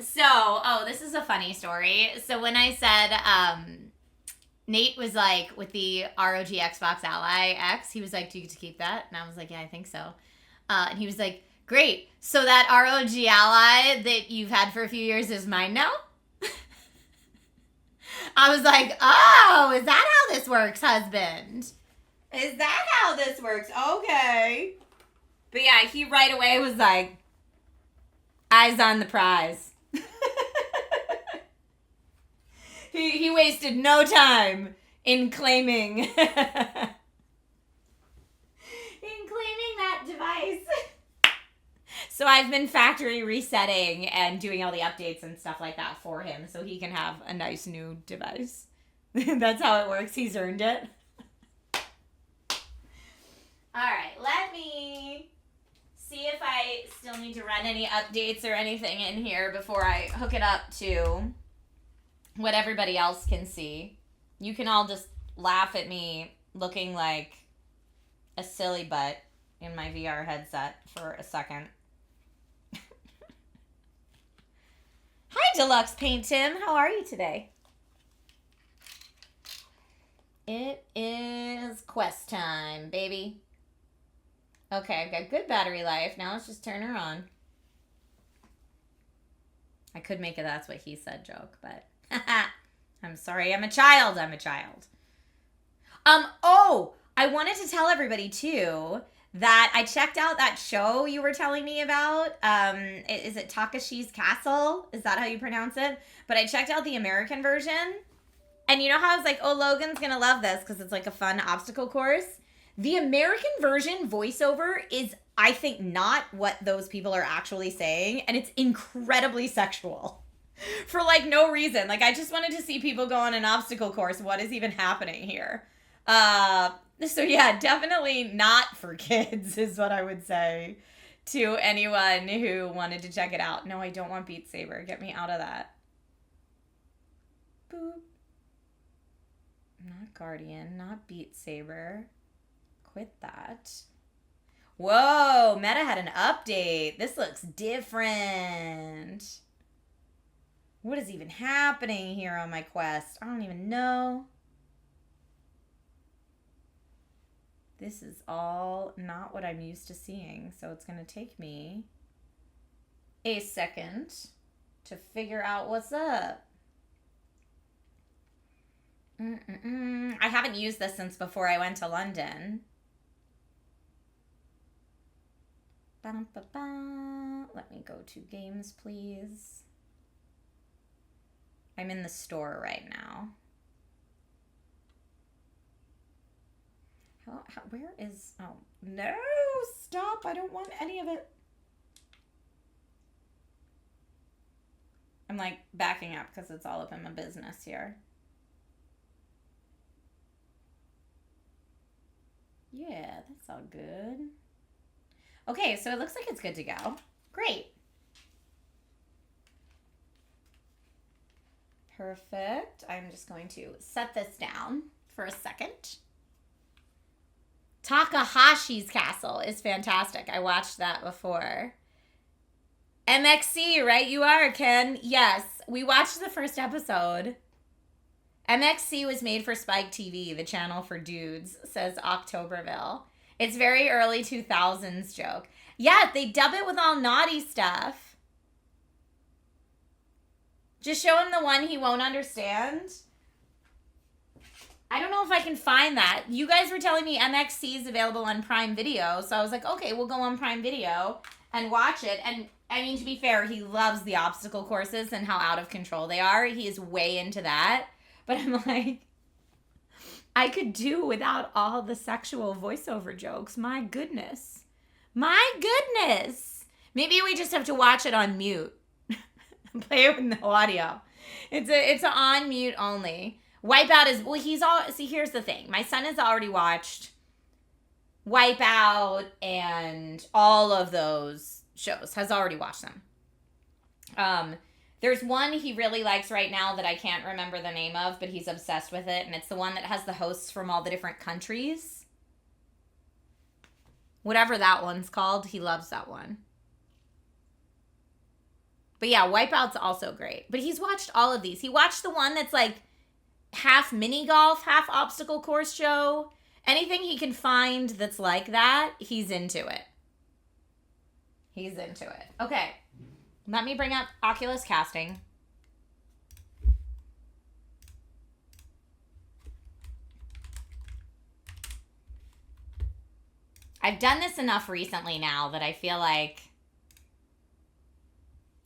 S1: So, this is a funny story. So when I said, Nate was like, with the ROG Xbox Ally X, he was like, do you get to keep that? And I was like, yeah, I think so. And he was like, great. So that ROG Ally that you've had for a few years is mine now? I was like, oh, is that how this works, husband? Is that how this works? Okay. But yeah, he right away was like, eyes on the prize. He wasted no time in claiming that device. So I've been factory resetting and doing all the updates and stuff like that for him so he can have a nice new device. That's how it works. He's earned it. All right, let me see if I still need to run any updates or anything in here before I hook it up to what everybody else can see. You can all just laugh at me looking like a silly butt in my VR headset for a second. Hi, Deluxe Paint Tim. How are you today? It is quest time, baby. Okay, I've got good battery life. Now let's just turn her on. I could make a that's what he said joke, but I'm sorry, I'm a child. I wanted to tell everybody too that I checked out that show you were telling me about. Is it Takashi's Castle? Is that how you pronounce it? But I checked out the American version. And you know how I was like, oh, Logan's going to love this because it's like a fun obstacle course? The American version voiceover is, I think, not what those people are actually saying. And it's incredibly sexual for like no reason. Like I just wanted to see people go on an obstacle course. What is even happening here? So yeah, definitely not for kids is what I would say to anyone who wanted to check it out. No, I don't want Beat Saber. Get me out of that. Boop. Not Guardian, not Beat Saber. Quit that. Whoa, Meta had an update. This looks different. What is even happening here on my Quest? I don't even know. This is all not what I'm used to seeing, so it's going to take me a second to figure out what's up. I haven't used this since before I went to London. Let me go to games, please. I'm in the store right now. Where is... Oh, no! Stop! I don't want any of it. I'm, like, backing up because it's all up in my business here. Yeah, that's all good. Okay, so it looks like it's good to go. Great. Perfect. I'm just going to set this down for a second. Takahashi's Castle is fantastic. I watched that before. MXC, right? You are, Ken. Yes, we watched the first episode. MXC was made for Spike TV, the channel for dudes, says Octoberville. It's very early 2000s joke. Yeah, they dub it with all naughty stuff. Just show him the one he won't understand. I don't know if I can find that. You guys were telling me MXC is available on Prime Video, so I was like, okay, we'll go on Prime Video and watch it. And I mean, to be fair, he loves the obstacle courses and how out of control they are. He is way into that. But I'm like, I could do without all the sexual voiceover jokes. My goodness. My goodness. Maybe we just have to watch it on mute. Play it with no audio. It's on mute only. Wipeout is, well, see, here's the thing. My son has already watched Wipeout and all of those shows. Has already watched them. There's one he really likes right now that I can't remember the name of, but he's obsessed with it, and it's the one that has the hosts from all the different countries. Whatever that one's called, he loves that one. But yeah, Wipeout's also great. But he's watched all of these. He watched the one that's like half mini golf, half obstacle course show. Anything he can find that's like that, he's into it. He's into it. Okay. Let me bring up Oculus casting. I've done this enough recently now that I feel like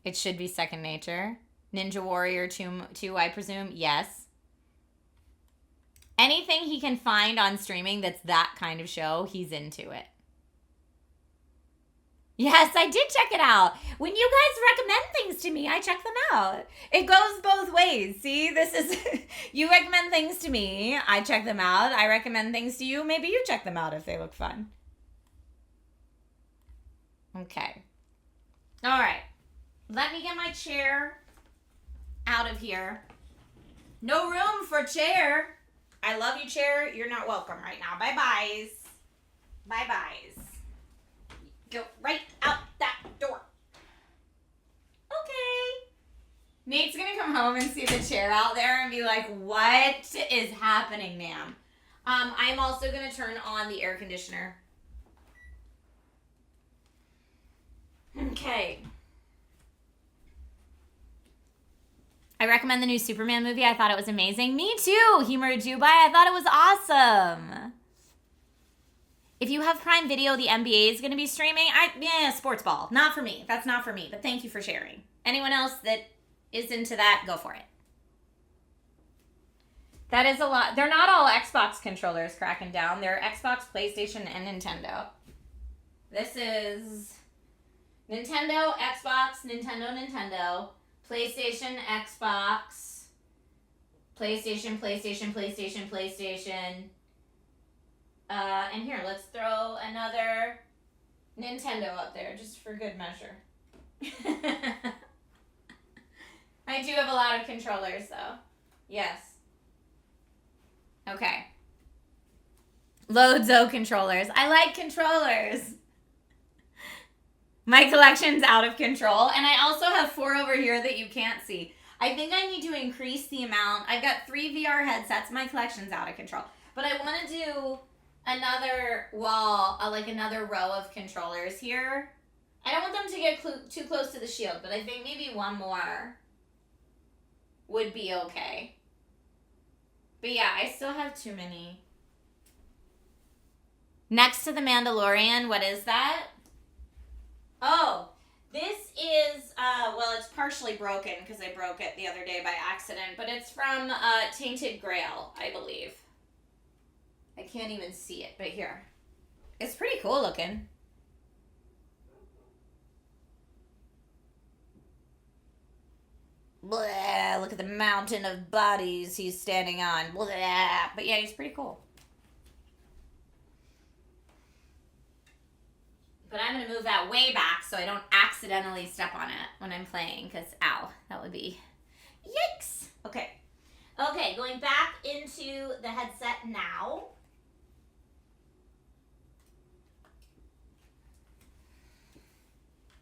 S1: it should be second nature. Ninja Warrior 2, I presume. Yes. Anything he can find on streaming that's that kind of show, he's into it. Yes, I did check it out. When you guys recommend things to me, I check them out. It goes both ways. See, this is, you recommend things to me, I check them out. I recommend things to you, maybe you check them out if they look fun. Okay. All right. Let me get my chair out of here. No room for chair. I love you, chair. You're not welcome right now. Bye-byes. Bye-byes. Go right out that door. Okay. Nate's going to come home and see the chair out there and be like, what is happening, ma'am? I'm also going to turn on the air conditioner. Okay. I recommend the new Superman movie. I thought it was amazing. Me too, Humor Dubai. I thought it was awesome. If you have Prime Video, the NBA is going to be streaming. Sports ball. Not for me. That's not for me. But thank you for sharing. Anyone else that is into that, go for it. That is a lot. They're not all Xbox controllers cracking down. They're Xbox, PlayStation, and Nintendo. This is Nintendo, Xbox, Nintendo, PlayStation, Xbox, PlayStation. And here, let's throw another Nintendo up there just for good measure. I do have a lot of controllers, though. Yes. Okay. Loads of controllers. I like controllers. My collection's out of control. And I also have 4 over here that you can't see. I think I need to increase the amount. I've got 3 VR headsets. My collection's out of control. But I want to do another wall, like another row of controllers here. I don't want them to get too close to the shield, but I think maybe one more would be okay. But yeah, I still have too many. Next to the Mandalorian, what is that? Oh, this is, well, it's partially broken because I broke it the other day by accident, but it's from Tainted Grail, I believe. I can't even see it, but here. It's pretty cool looking. Blah, look at the mountain of bodies he's standing on. Blah. But yeah, he's pretty cool. But I'm going to move that way back so I don't accidentally step on it when I'm playing, because, ow, that would be, yikes. Okay. Okay, going back into the headset now.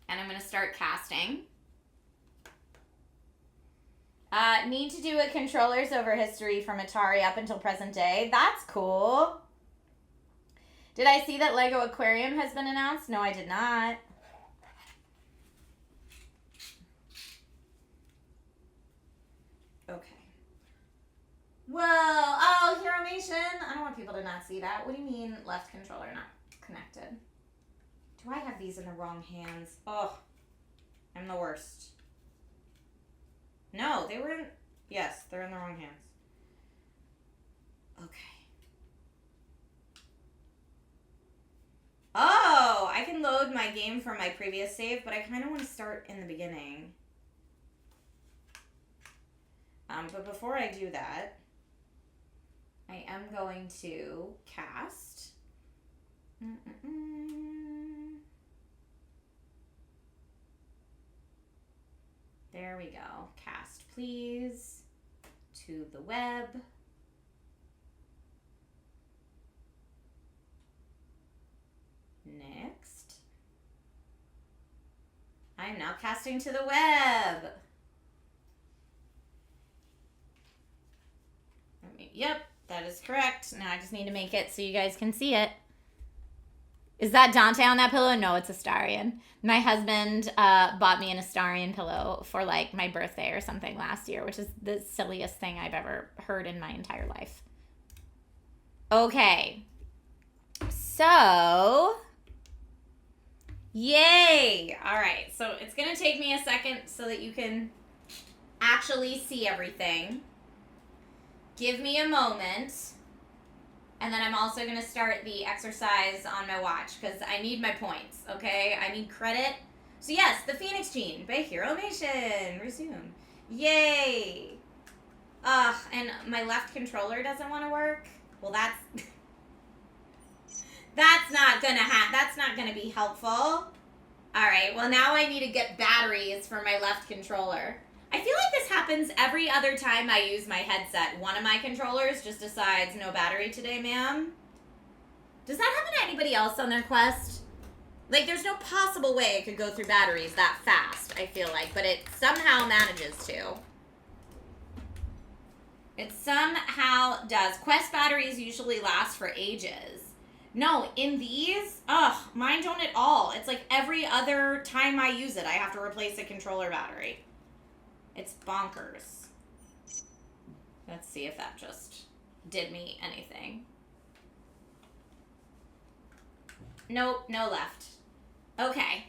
S1: And I'm going to start casting. Need to do a controllers over history from Atari up until present day. That's cool. Did I see that Lego Aquarium has been announced? No, I did not. Okay. Whoa. Oh, Hero Nation. people to not see that. What do you mean left controller not connected? Do I have these in the wrong hands? Oh, I'm the worst. No, they were in... Yes, they're in the wrong hands. Okay. Oh, I can load my game from my previous save, but I kind of want to start in the beginning. But before I do that, I am going to cast. There we go. Cast, please. To the web. Next. I am now casting to the web. Yep, that is correct. Now I just need to make it so you guys can see it. Is that Dante on that pillow? No, it's Astarion. My husband bought me an Astarion pillow for like my birthday or something last year, which is the silliest thing I've ever heard in my entire life. Okay. So, yay. All right. So it's going to take me a second so that you can actually see everything. Give me a moment. And then I'm also going to start the exercise on my watch because I need my points, okay? I need credit. So yes, the Phoenix Gene by Hero Nation. Resume. Yay. And my left controller doesn't want to work. Well, that's not going to be helpful. All right. Well, now I need to get batteries for my left controller. I feel like this happens every other time I use my headset. One of my controllers just decides no battery today, ma'am. Does that happen to anybody else on their Quest? Like, there's no possible way it could go through batteries that fast, I feel like, but it somehow manages to. It somehow does. Quest batteries usually last for ages. No, in these, mine don't at all. It's like every other time I use it, I have to replace a controller battery. It's bonkers. Let's see if that just did me anything. Nope, no left. Okay.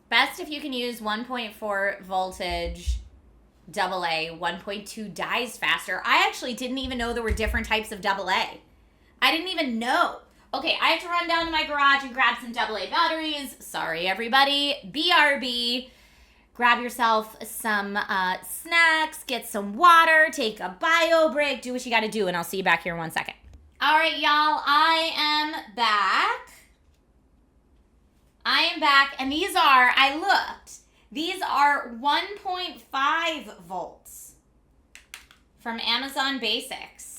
S1: Best if you can use 1.4 voltage AA, 1.2 dies faster. I actually didn't even know there were different types of AA. I didn't even know. Okay, I have to run down to my garage and grab some AA batteries. Sorry, everybody. BRB. Grab yourself some snacks, get some water, take a bio break, do what you got to do, and I'll see you back here in 1 second. All right, y'all, I am back. And these are, I looked, these are 1.5 volts from Amazon Basics.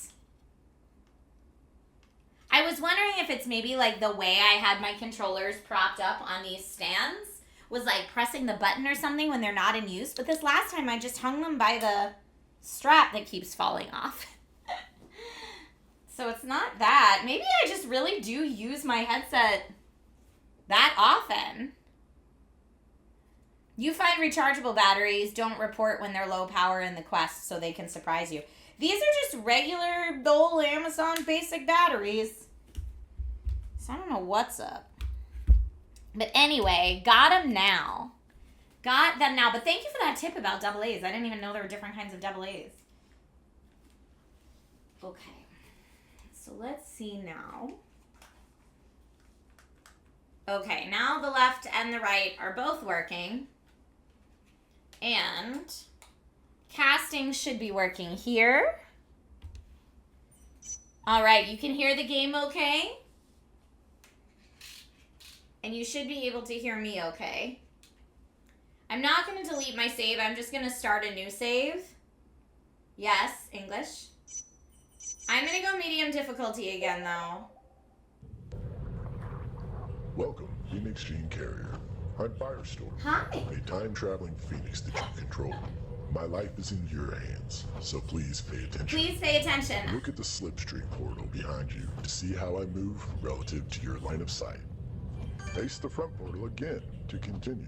S1: I was wondering if it's maybe like the way I had my controllers propped up on these stands was like pressing the button or something when they're not in use. But this last time I just hung them by the strap that keeps falling off. So it's not that. Maybe I just really do use my headset that often. You find rechargeable batteries. Don't report when they're low power in the Quest so they can surprise you. These are just regular old Amazon basic batteries. So I don't know what's up. But anyway, got them now. Got them now. But thank you for that tip about AA's. I didn't even know there were different kinds of AA's. Okay. So let's see now. Okay, now the left and the right are both working. And casting should be working here. All right, you can hear the game okay? And you should be able to hear me okay. I'm not going to delete my save. I'm just going to start a new save. Yes, English. I'm going to go medium difficulty again, though.
S3: Welcome, Phoenix Gene Carrier. I'm Firestorm.
S1: Hi.
S3: A time-traveling phoenix that you control. My life is in your hands, so please pay attention.
S1: Please pay attention.
S3: Look at the slipstream portal behind you to see how I move relative to your line of sight. Face the front portal again to continue.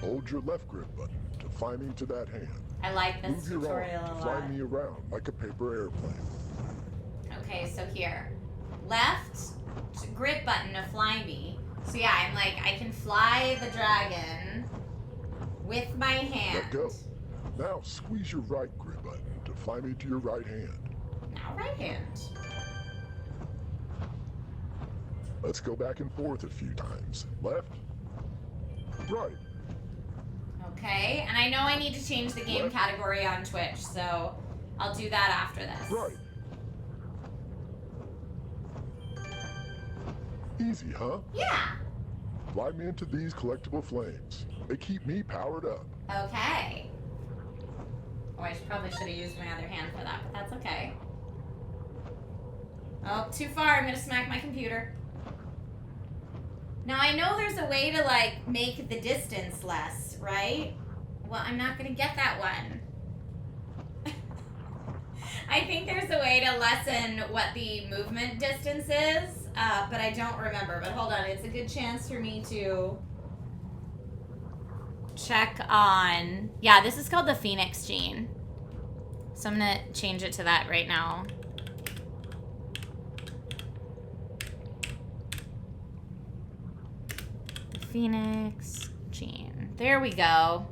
S3: Hold your left grip button to fine into that hand.
S1: I like this
S3: Move your
S1: tutorial
S3: arm
S1: a
S3: to fly
S1: lot.
S3: me around like a paper airplane.
S1: Okay, so here. Left grip button to fly me. So yeah, I'm like, I can fly the dragon with my hand.
S3: Let go. Now squeeze your right grip button to fly me to your right hand.
S1: Now right hand.
S3: Let's go back and forth a few times. Left. Right.
S1: Okay, and I know I need to change the game category on Twitch, so I'll do that after this.
S3: Right. Easy, huh?
S1: Yeah.
S3: Fly me into these collectible flames. They keep me powered up.
S1: Okay. Oh, I probably should have used my other hand for that, but that's okay. Oh, too far. I'm gonna smack my computer. Now, I know there's a way to, like, make the distance less, right? Well, I'm not gonna get that one. I think there's a way to lessen what the movement distance is, but I don't remember. But hold on, it's a good chance for me to check on... Yeah, this is called the Phoenix Gene. So I'm gonna change it to that right now. Phoenix Gene. There we go.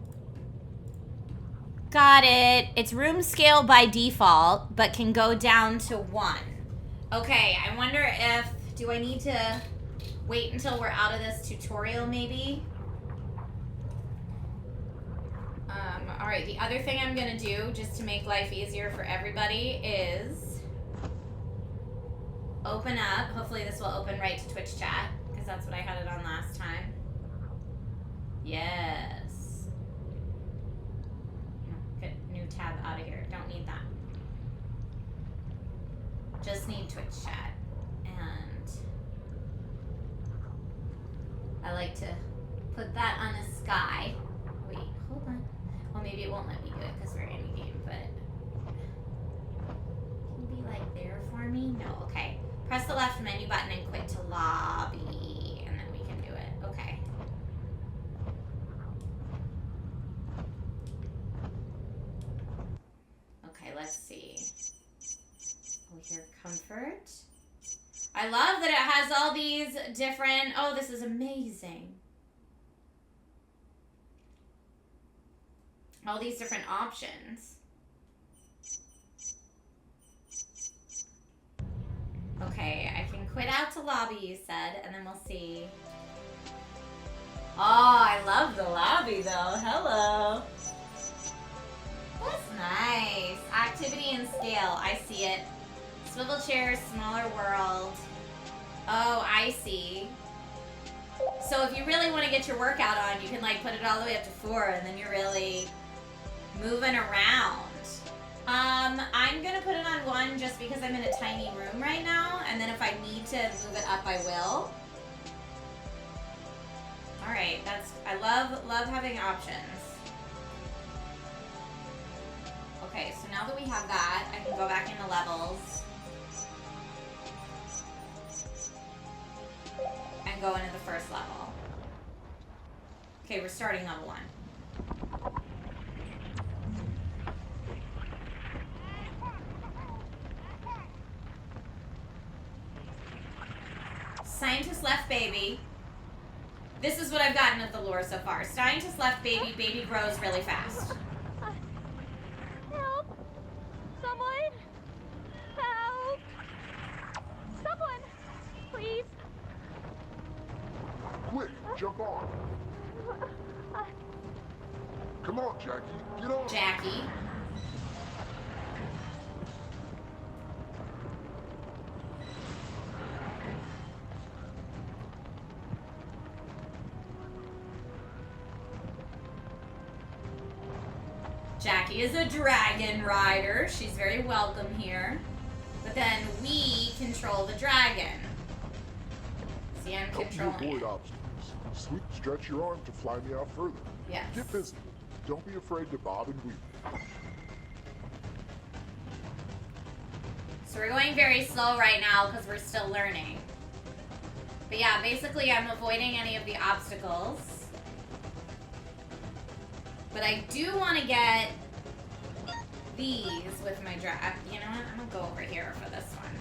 S1: Got it. It's room scale by default, but can go down to 1. Okay, I wonder if... Do I need to wait until we're out of this tutorial, maybe? Alright, the other thing I'm gonna do, just to make life easier for everybody, is... open up. Hopefully this will open right to Twitch chat, because that's what I had it on last time. Yes. Get new tab out of here. Don't need that. Just need Twitch chat. And I like to put that on the sky. Wait, hold on. Well, maybe it won't let me do it because we're in the game, but can you be like there for me? No, okay. Press the left menu button and quit to lobby, and then we can do it. Okay. Okay, let's see. Oh, here, comfort. I love that it has all these different... Oh, this is amazing. All these different options. Okay, I can quit out to lobby, you said, and then we'll see. Oh, I love the lobby, though. Hello. That's nice. Activity and scale. I see it. Swivel chair, smaller world. Oh, I see. So if you really want to get your workout on, you can like put it all the way up to 4, and then you're really moving around. I'm gonna put it on 1 just because I'm in a tiny room right now, and then if I need to move it up, I will. All right, I love having options. Okay, so now that we have that, I can go back into levels and go into the first level. Okay, we're starting level 1. Scientist left baby. This is what I've gotten of the lore so far. Scientist left baby, baby grows really fast.
S4: Help! Someone! Help! Someone! Please!
S3: Quick, jump on. Come on, Jackie. Get on.
S1: Jackie. Jackie is a dragon rider. She's very welcome here. But then we control the dragon. See, I'm
S3: Help you
S1: controlling
S3: avoid
S1: it.
S3: obstacles. Stretch your arm to fly me out further.
S1: Yes.
S3: Get busy. Don't be afraid to bob and weave.
S1: So we're going very slow right now because we're still learning. But yeah, basically I'm avoiding any of the obstacles. But I do want to get these with my drag. You know what? I'm gonna go over here for this one.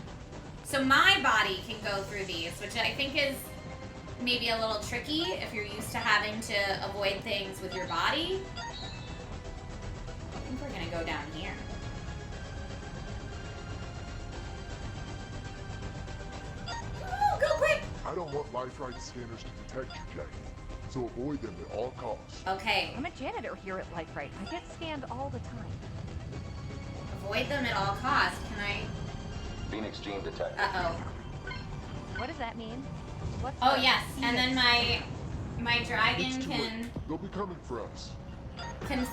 S1: So my body can go through these, which I think is maybe a little tricky if you're used to having to avoid things with your body. I think we're gonna go down here. Oh, go quick!
S3: I don't want life right scanners to detect you, Jackie. So avoid them at all costs.
S1: Okay.
S5: I'm a janitor here at Life Right. I get scanned all the time.
S1: Avoid them at all costs. Can I?
S6: Phoenix gene detected.
S1: Uh-oh.
S5: What does that mean? What's
S1: Oh,
S5: the
S1: yes. And then
S5: Phoenix?
S1: my dragon
S3: It's too late.
S1: can
S3: They'll be coming for us.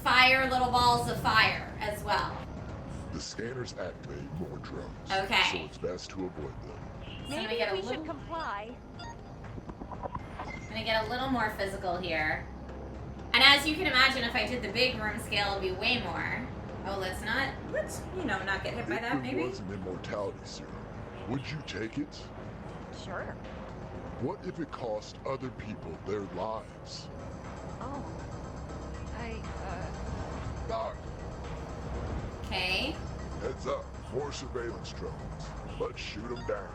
S1: fire little balls of fire as well.
S3: The scanners activate more drones.
S1: Okay.
S3: So it's best to avoid them.
S1: So
S5: Maybe
S1: get a
S5: we
S1: little,
S5: should comply.
S1: I'm gonna get a little more physical here. And as you can imagine, if I did the big room scale, it'd be way more. Oh, let's not get hit by that,
S3: If there
S1: maybe?
S3: was an immortality serum, would you take it?
S5: Sure.
S3: What if it cost other people their lives?
S5: Oh.
S3: Doc,
S1: Okay.
S3: heads up. More surveillance drones. Let's shoot them down.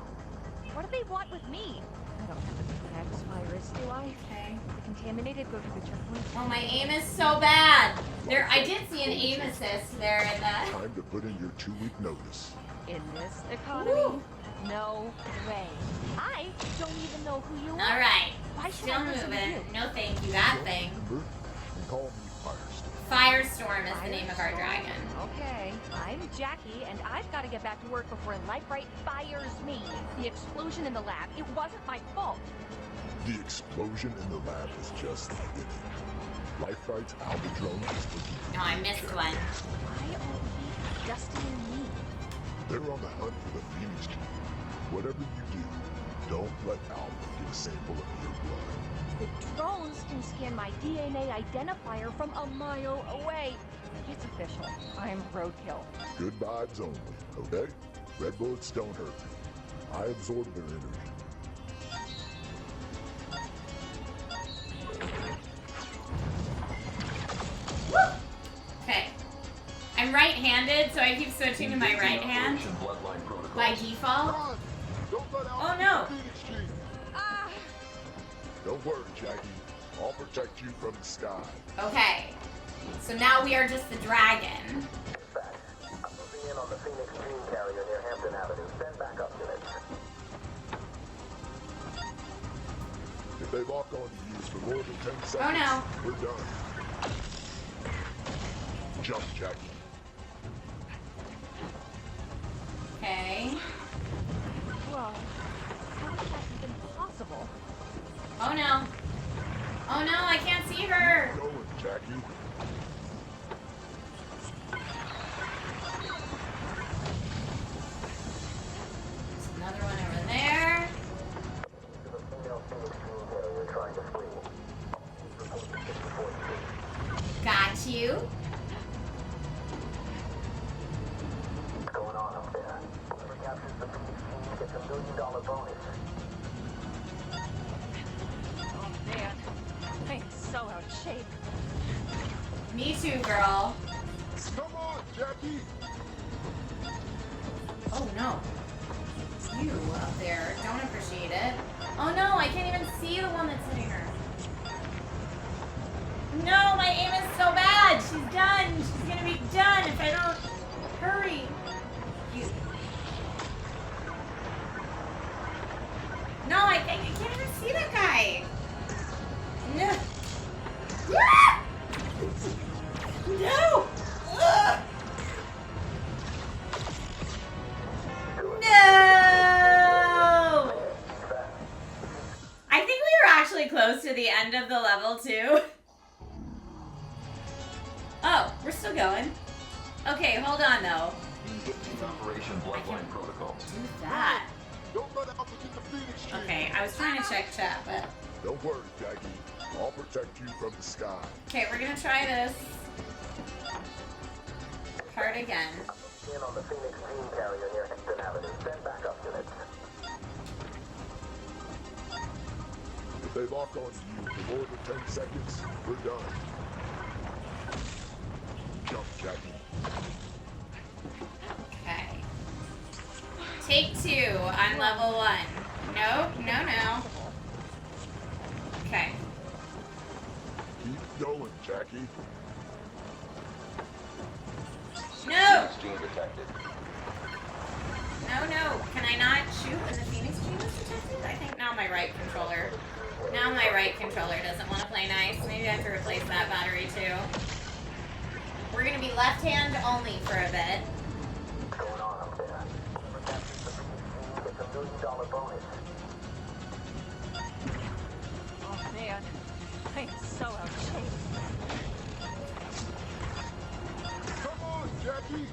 S5: What do they want with me? I don't have the X virus, do I?
S1: Okay.
S5: The contaminated go through the checkpoint.
S1: Oh, my aim is so bad. I did see an aim assist there in the...
S3: Time to put in your 2-week notice.
S5: In this economy?
S1: Woo.
S5: No way. I don't even know who you are.
S1: All right.
S5: Why should
S1: Still
S5: I listen to
S1: moving.
S5: you?
S1: No thank you. That thing.
S3: Remember? And call me Firestorm.
S1: Firestorm is the name of our
S5: Firestorm.
S1: dragon.
S5: Okay, I'm Jackie, and I've got to get back to work before Life Right fires me. The explosion in the lab, it wasn't my fault.
S3: The explosion in the lab is just the beginning. Life Right's Alpha drone is looking.
S1: No, I missed one.
S5: Why are we Dustin and me?
S3: They're on the hunt for the Phoenix gene. Whatever you do, don't let Alpha get a sample of your blood.
S5: The drones can scan my DNA identifier from a mile away. It's official. I'm roadkill.
S3: Good vibes only, okay? Red bullets don't hurt me. I absorb their energy.
S1: Okay. I'm right-handed, so I keep switching to my right hand
S6: Bloodline protocol.
S1: by default.
S3: Run! Don't let Alpha
S1: Oh, no.
S3: get the Phoenix gene.
S5: Ah!
S3: Don't worry, Jackie. I'll protect you from the sky.
S1: Okay. So now we are just the dragon.
S6: Dispatch. I'm moving in on the Phoenix gene carrier near Hampton Avenue. Send backup units.
S3: If they lock on to you for more than 10 seconds,
S1: Oh, no.
S3: we're done. Jump, Jackie.
S1: Okay.
S5: Whoa. How is that even possible?
S1: Oh, no. Oh, no, I can't see her.
S3: Going, Jackie.
S1: There's another one over there.
S6: To the female Phoenix gene carrier trying to flee. Report to 64th Street.
S1: Got you.
S6: What's going on up there? Whoever captures the Phoenix gene gets $1 million bonus.
S5: Oh man, I'm so out of shape.
S1: Me too, girl.
S3: Come on, Jackie.
S1: Oh, no. It's you up there. Don't appreciate it. Oh, no, I can't even see the one that's hitting her. No, my aim is so bad. She's done. She's gonna be done if I don't hurry. You. No, I can't even see that guy. No. Ah! No. Ugh. No. I think we were actually close to the end of the level too. Oh, we're still going. Okay, hold on though.
S6: Operation Bloodline Protocol.
S1: Do that.
S3: Don't let Alpha get the Phoenix gene.
S1: Okay, I was trying to check chat, but
S3: Don't worry, Jackie. I'll protect you from the sky.
S1: okay, we're gonna try this part again.
S6: In on the Phoenix gene carrier near Hampton Avenue. Send backup units.
S3: If they lock on to you for more than 10 seconds, we're done. Jump, Jackie.
S1: Take 2 on level 1. Nope, no. Okay.
S3: Keep going, Jackie.
S1: No!
S6: Gene detected.
S1: No. Can I not shoot when the Phoenix Gene is detected? I think now my right controller doesn't want to play nice. Maybe I have to replace that battery too. We're gonna be left hand only for a bit.
S6: What's going on up there? Whoever captures the Phoenix Gene gets $1 million bonus.
S5: Oh man, I am so out of shape.
S3: Come on, Jackie.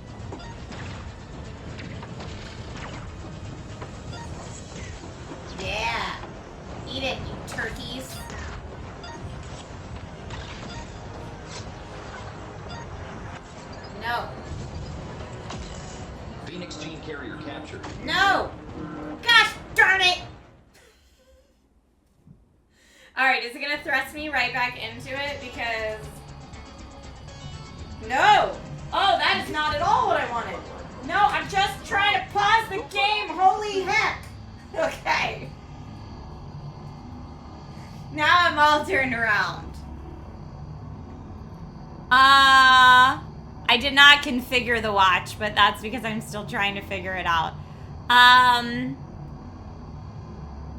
S1: Yeah. Eat it, you turkeys. No.
S7: Phoenix Gene carrier captured.
S1: No! Gosh darn it! Alright, is it gonna thrust me right back into it? Because... No! Oh, that is not at all what I wanted. No, I'm just trying to pause the game. Holy heck! Okay. Now I'm all turned around. I did not configure the watch, but that's because I'm still trying to figure it out.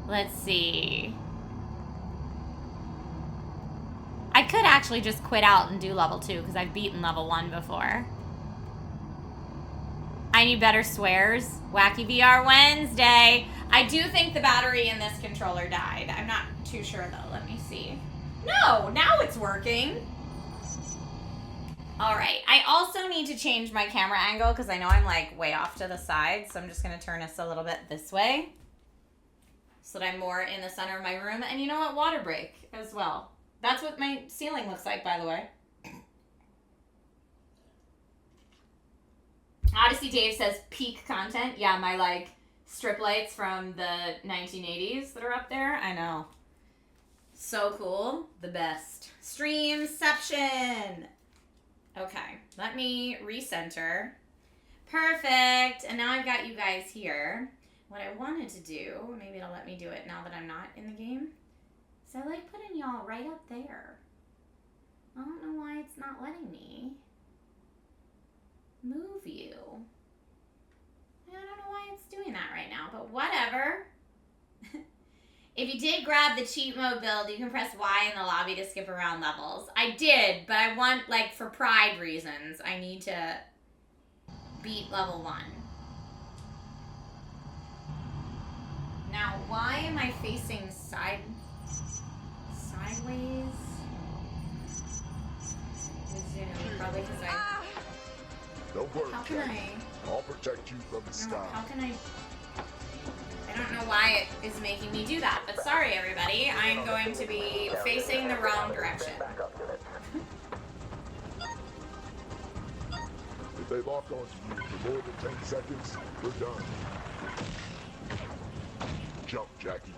S1: Let's see. I could actually just quit out and do level 2 because I've beaten level 1 before. I need better swears. Wacky VR Wednesday. I do think the battery in this controller died. I'm not too sure though. Let me see. No, now it's working. All right. I also need to change my camera angle because I know I'm like way off to the side. So I'm just going to turn us a little bit this way so that I'm more in the center of my room. And you know what? Water break as well. That's what my ceiling looks like, by the way. Odyssey Dave says peak content. Yeah, my like strip lights from the 1980s that are up there. I know. So cool. The best. Streamception. Okay, let me recenter. Perfect. And now I've got you guys here. What I wanted to do, maybe it'll let me do it now that I'm not in the game. So I like putting y'all right up there. I don't know why it's not letting me move you. I don't know why it's doing that right now, but whatever. If you did grab the cheat mode build, you can press Y in the lobby to skip around levels. I did, but I want, like, for pride reasons, I need to beat level 1. Now, why am I facing sideways? Zoom, probably because I...
S3: Don't worry,
S1: How can
S3: Jackie. I'll protect you from the
S1: No,
S3: sky.
S1: how can I don't know why it is making me do that, but sorry everybody. I am going to be facing the wrong direction.
S6: Backup units.
S3: If they lock onto you for more than 10 seconds, we're done. Jump, Jackie.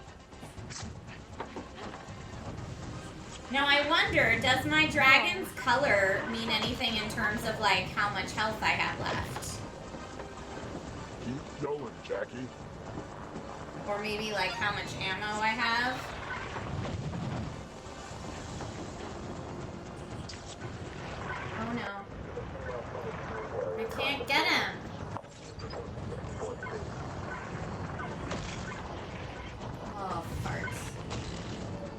S1: Now I wonder, does my dragon's color mean anything in terms of like how much health I have left?
S3: Keep going, Jackie.
S1: Or maybe like how much ammo I have? Oh no. I can't get him. Oh, farts.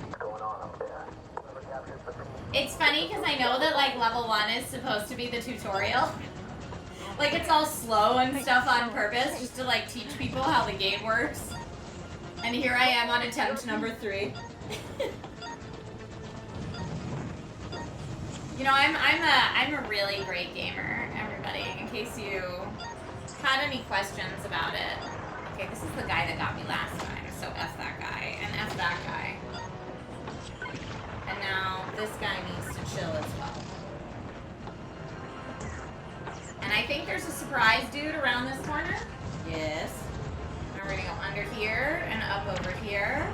S6: What's going on up there? Whoever captures the Phoenix
S1: It's funny because I know that like level 1 is supposed to be the tutorial. Like it's all slow and stuff on purpose just to like teach people how the game works. And here I am on attempt number 3. You know, I'm a really great gamer, everybody, in case you had any questions about it. Okay, this is the guy that got me last time, so F that guy, and F that guy. And now this guy needs to chill as well. And I think there's a surprise dude around this corner. Yes. And we're gonna go under here and up over here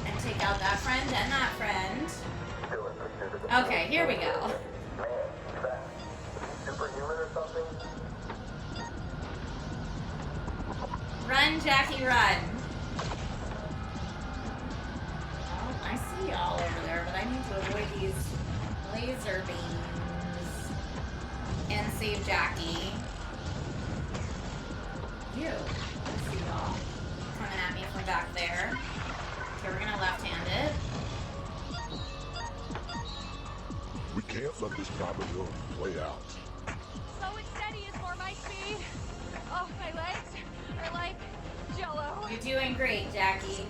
S1: and take out that friend and that friend. Okay, here we go.
S6: Man, he's fast. Is he superhuman or something?
S1: Run, Run, Jackie, run. Oh, I see y'all over there, but I need to avoid these laser beams and save Jackie. You. I see y'all coming at me from back there. Okay, we're gonna left-hand it.
S3: We can't let this probability play out.
S5: Slow and steady is more my speed. Oh, my legs are like jello.
S1: You're doing great, Jackie.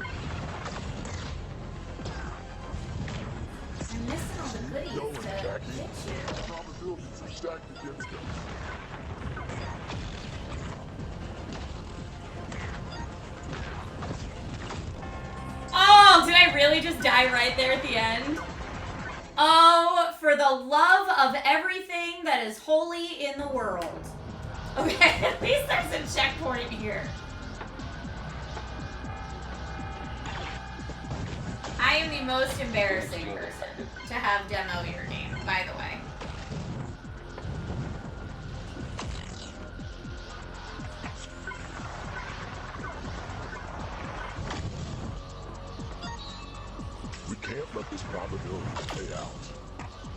S1: I'm missing all the goodies
S3: Going,
S1: to
S3: Jackie.
S1: get you.
S3: Probabilities are stacked against us.
S1: Oh, did I really just die right there at the end? Oh, for the love of everything that is holy in the world. Okay, at least there's a checkpoint here. I am the most embarrassing person to have demo your game, by the way.
S3: We can't let this probability play out.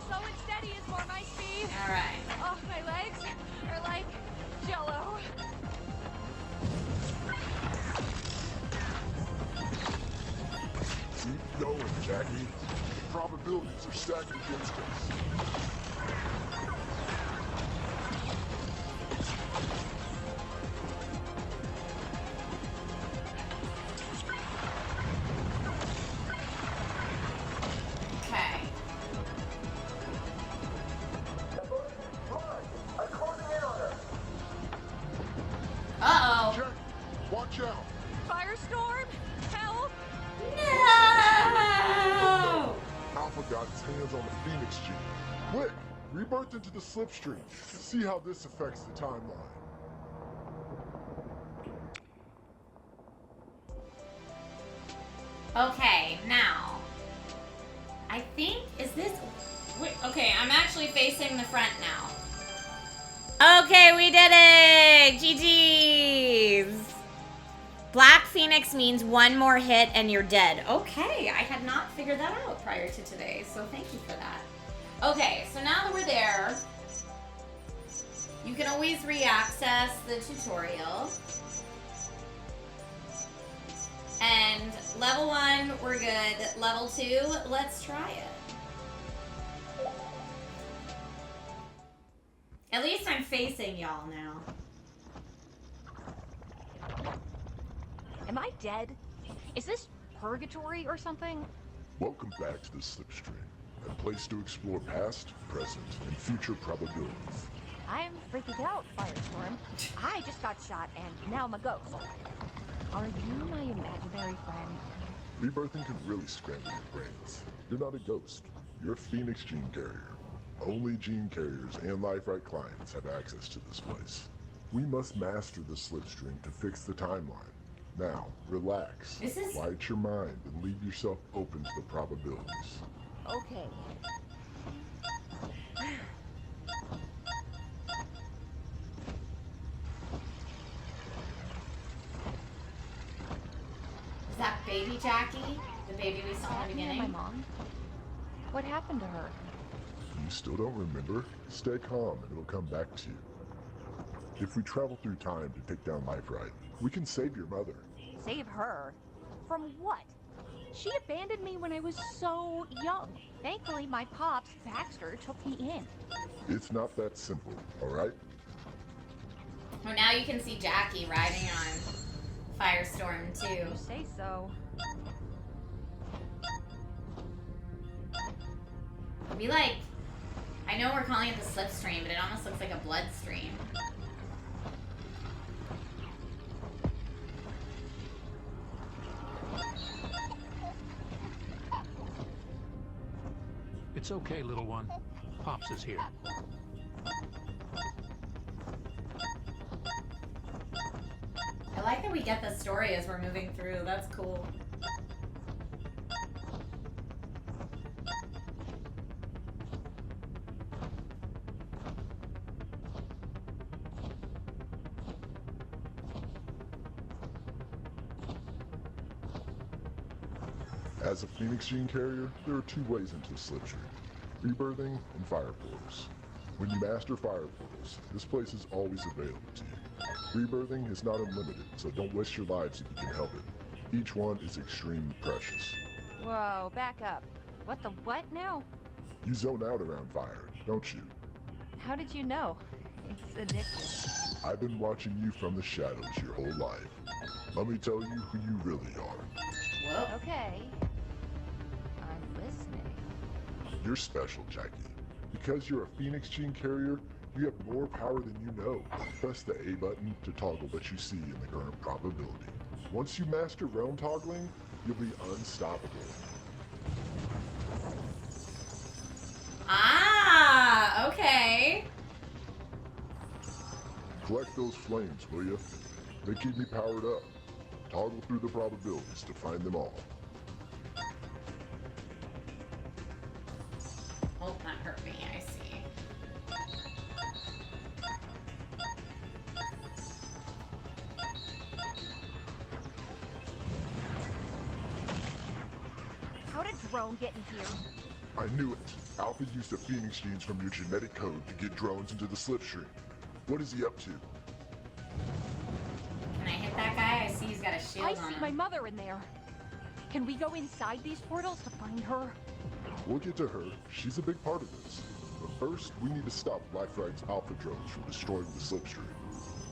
S5: Slow and steady is more my speed.
S1: All right.
S5: Oh, my legs are like jello.
S3: Keep going, Jackie. Probabilities are stacked against us.
S1: Okay.
S6: I'm closing in on her.
S1: Uh-oh.
S3: Jackie, watch out.
S5: Firestorm? Help!
S1: No!
S3: Alpha got his hands on the Phoenix gene. Quick, rebirth into the slipstream. See how this affects the timeline.
S1: Okay, now. I think, is this... Wait, okay, I'm actually facing the front now. Okay, we did it! GG's! Black Phoenix means one more hit and you're dead. Okay, I had not figured that out prior to today, so thank you for that. Okay, so now that we're there, you can always re-access the tutorial. And level 1, we're good. Level 2, let's try it. At least I'm facing y'all now.
S5: Am I dead? Is this purgatory or something?
S3: Welcome back to the slipstream, a place to explore past, present, and future probabilities.
S5: I'm freaking out, Firestorm. I just got shot and now I'm a ghost. Are you my imaginary friend?
S3: Rebirthing can really scramble your brains. You're not a ghost. You're a Phoenix gene carrier. Only gene carriers and Life-Right clients have access to this place. We must master the slipstream to fix the timeline. Now, relax.
S1: This is-
S3: Quiet your mind and leave yourself open to the probabilities.
S5: Okay.
S1: Is that baby Jackie? The baby we saw in the
S5: Jackie and
S1: beginning?
S5: my mom? What happened to her?
S3: You still don't remember? Stay calm and it'll come back to you. If we travel through time to take down Life-Right, we can save your mother.
S5: Save her? From what? She abandoned me when I was so young. Thankfully, my pops, Baxter, took me in.
S3: It's not that simple, alright?
S1: Well, now you can see Jackie riding on Firestorm too.
S5: You say so.
S1: It'd be like, I know we're calling it the slipstream, but it almost looks like a bloodstream.
S7: It's okay, little one. Pops is here.
S1: I like that we get the story as we're moving through. That's cool.
S3: As a Phoenix Gene Carrier, there are 2 ways into the slipstream: rebirthing and fire portals. When you master fire portals, this place is always available to you. Rebirthing is not unlimited, so don't waste your lives if you can help it. Each one is extremely precious.
S5: Whoa, back up. What the what now?
S3: You zone out around fire, don't you?
S5: How did you know? It's addictive.
S3: I've been watching you from the shadows your whole life. Let me tell you who you really are.
S1: Whoa.
S5: Okay. I'm listening.
S3: You're special, Jackie. Because you're a Phoenix Gene Carrier, you have more power than you know. Press the A button to toggle what you see in the current probability. Once you master realm toggling, you'll be unstoppable.
S1: Ah, okay.
S3: Collect those flames, will you? They keep me powered up. Toggle through the probabilities to find them all.
S1: Oh, that hurt me, I see.
S5: How did Drone get in here?
S3: I knew it. Alpha used the Phoenix genes from your genetic code to get drones into the slipstream. What is he up to?
S1: Can I hit that guy? I see he's got a shield
S5: I
S1: on
S5: see
S1: him.
S5: my mother in there. Can we go inside these portals to find her?
S3: We'll get to her. She's a big part of this. But first, we need to stop Black Flag's Alpha drones from destroying the slipstream.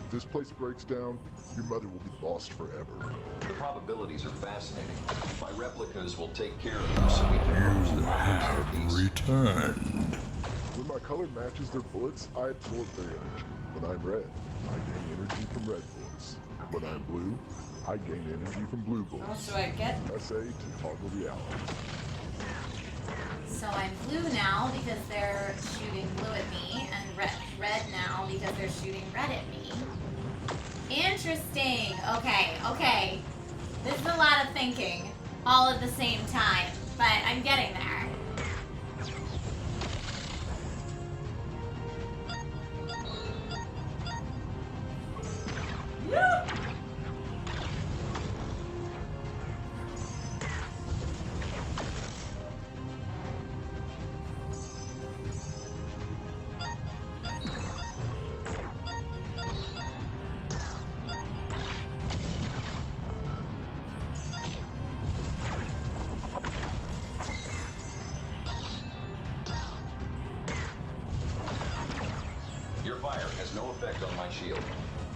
S3: If this place breaks down, your mother will be lost forever.
S8: The probabilities are fascinating. My replicas will take care of them so we can purge the problems of peace.
S2: Returned.
S3: When my color matches their bullets, I absorb their energy. When I'm red, I gain energy from red bullets. When I'm blue, I gain energy from blue
S1: Oh,
S3: bullets.
S1: so I get...
S3: SA to toggle reality.
S1: So I'm blue now because they're shooting blue at me, and red now because they're shooting red at me. Interesting. Okay, okay. This is a lot of thinking all at the same time, but I'm getting there. Woo!
S8: Your fire has no effect on my shield.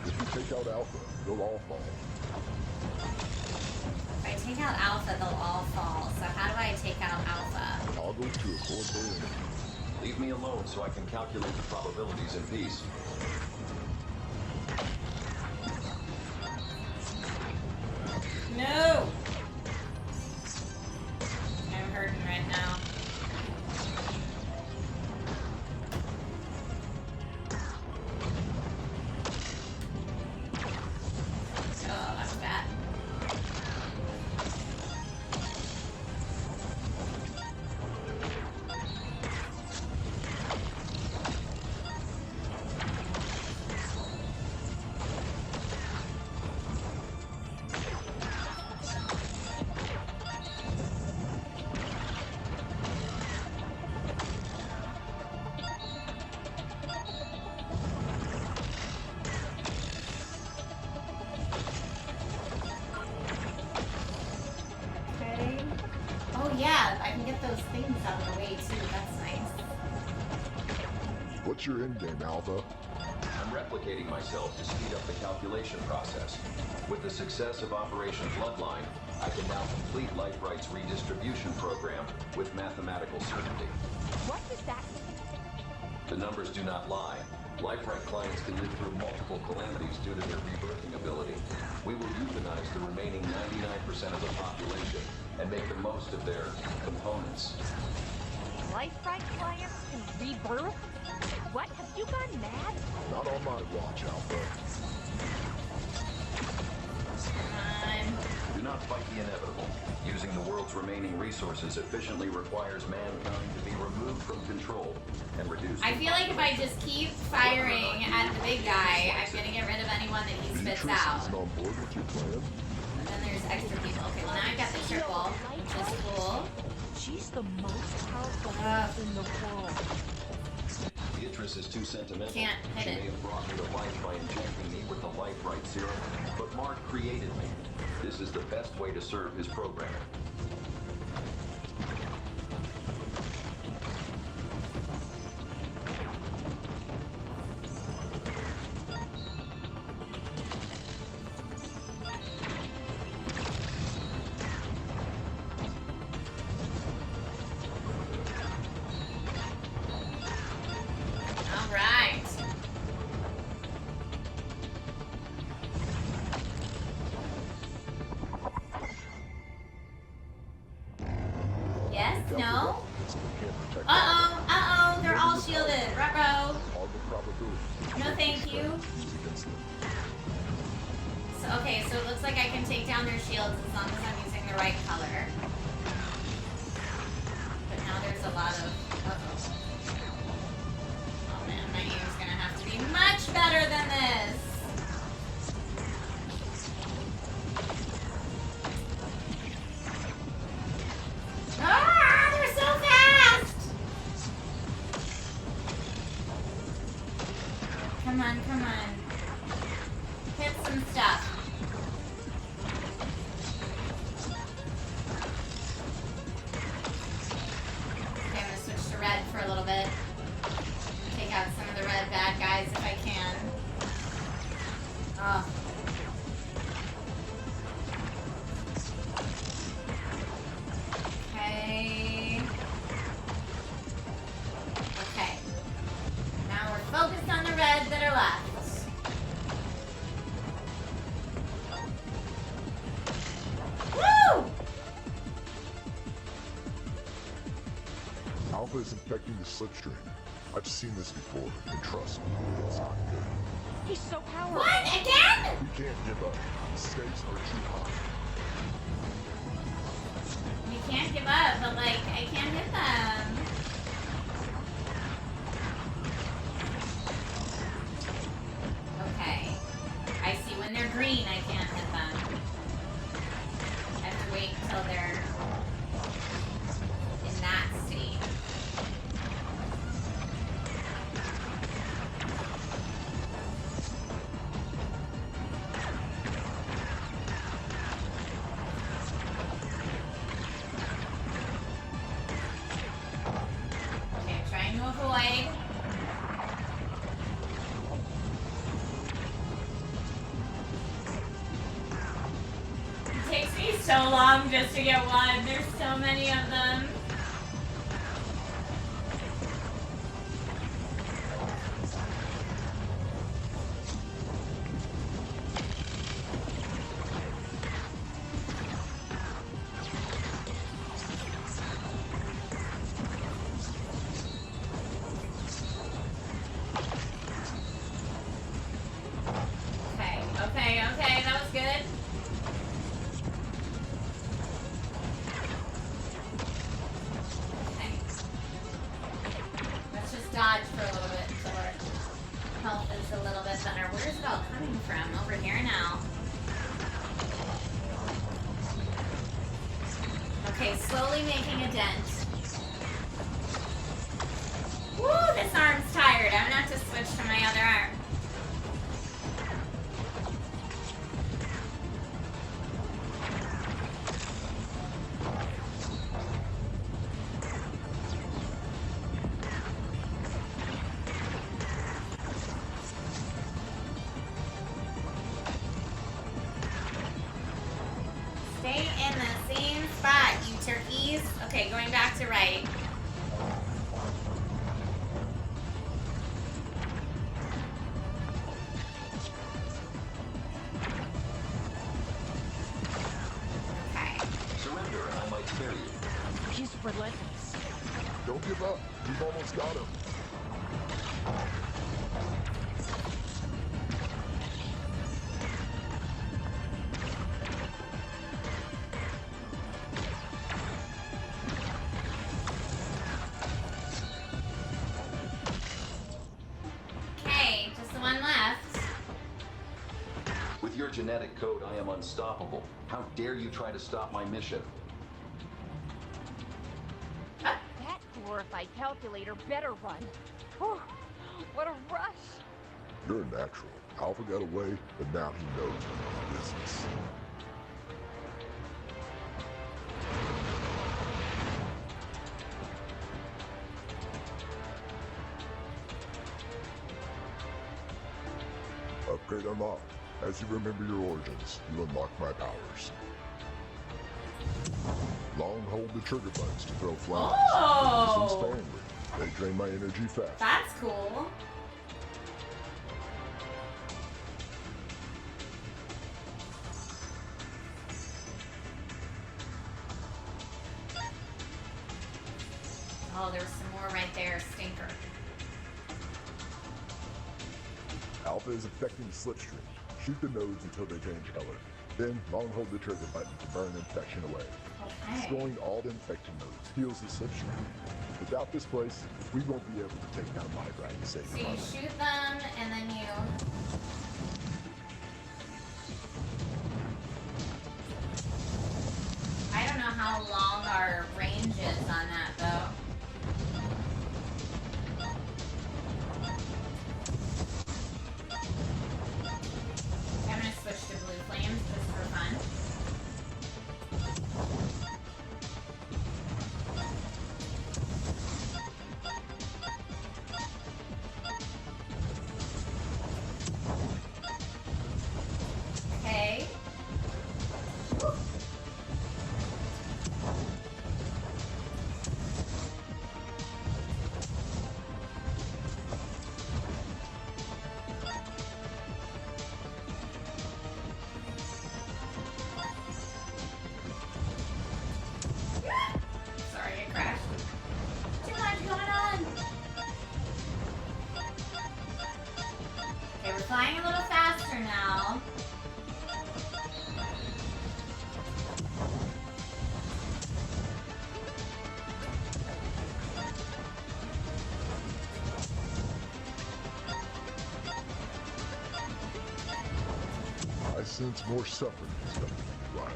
S3: If you take out Alpha, they'll all fall.
S1: If I take out Alpha, they'll all fall. So how do I take out Alpha?
S3: Toggle to absorb their energy.
S8: Leave me alone so I can calculate the probabilities in peace.
S1: No! I'm hurting right now. Oh, that's bad. Okay. Oh yeah, I can get those things out of the way too. That's nice.
S3: What's your end game, Alpha?
S8: I'm replicating myself to speed up the calculation process. With the success of Operation Bloodline, I can now complete Life Right's redistribution program with mathematical certainty.
S5: What does that mean?
S8: The numbers do not lie. Life Right clients can live through multiple calamities due to their rebirthing ability. We will euthanize the remaining 99% of the population and make the most of their components.
S5: Life Right clients can rebirth? What? Have you gone mad?
S3: Not on my watch, Alpha.
S8: Do not fight the inevitable. Using the world's remaining resources efficiently requires mankind to be removed from control and reduced.
S1: I feel like if I just keep firing at the big guy, I'm gonna get rid of anyone that he spits
S3: Beatrice
S1: out.
S3: isn't on board with your plan?
S1: And then there's extra people. Okay, well now I got the triple, which is cool.
S5: She's the most powerful force in the world.
S8: Beatrice is too sentimental.
S1: Can't hit
S8: She
S1: it.
S8: may have brought me to life by injecting me with the life right serum, but Mark created me. This is the best way to serve his program.
S1: All right. Yes, no? Uh-oh, they're all shielded. Ruh-roh.
S3: All the probability.
S1: No thank you.
S3: Against them.
S1: So, okay, so it looks like I can take down their shields as long as I'm using the right color. But now there's a lot of... Uh-oh. Oh man, my aim's gonna have to be much better than this. Ah, they're so fast! Come on, come on. Hit some stuff. Okay, I'm gonna switch to red for a little bit. Take out some of the red bad guys if I can. Oh. Okay. Okay. Now we're focused on the red that are left. Woo!
S3: Alpha is infecting the slipstream. I've seen this before, and trust me, it's not good.
S5: He's so powerful.
S1: What? Again?
S3: We can't give up. The stakes are too high.
S1: You can't give up, but like, I can't hit them. Okay. I see when they're green, I can't hit them. I have to wait until they're in that state. Okay, I'm trying to avoid. It takes me so long just to get one. There's so many of them. Okay, that was good. Okay. Let's just dodge for a little bit until our health is a little bit better. Where's it all coming from? Over here now. Okay, slowly making a dent. Woo, this arm's tired. I'm gonna have to switch to my other arm. Stay in the same spot, you turkeys. Okay, going back to right. Okay.
S8: Surrender and I might spare you.
S5: He's relentless.
S3: Don't give up. We've almost got him.
S1: Okay, just the one left.
S8: With With your genetic code, I am unstoppable. How dare you try to stop my mission?
S5: That glorified calculator better run. Whew, what a rush.
S3: You're a natural. Alpha got away, but now he knows we're business. Upgrade unlocked. As you remember your origins, you unlock my powers. Long hold the trigger buttons to throw flames.
S1: Oh!
S3: Use them sparingly. They drain my energy fast.
S1: That's cool. Oh, there's some more right there. Stinker.
S3: Alpha is affecting the slipstream. Shoot the nodes until they change color. Then long hold the trigger button to burn infection away.
S1: Okay.
S3: Destroying all the infected nodes heals the slipstream. Without this place, we won't be able to take down my right and save
S1: So
S3: the
S1: you
S3: mother.
S1: shoot them, and then you... I don't know how long our range is on that, though. I'm gonna switch to blue flames just for fun. Okay. Woo. Sorry, I crashed. Too much going on. Okay, we're flying a little faster now.
S3: I sense more suffering is coming from the island.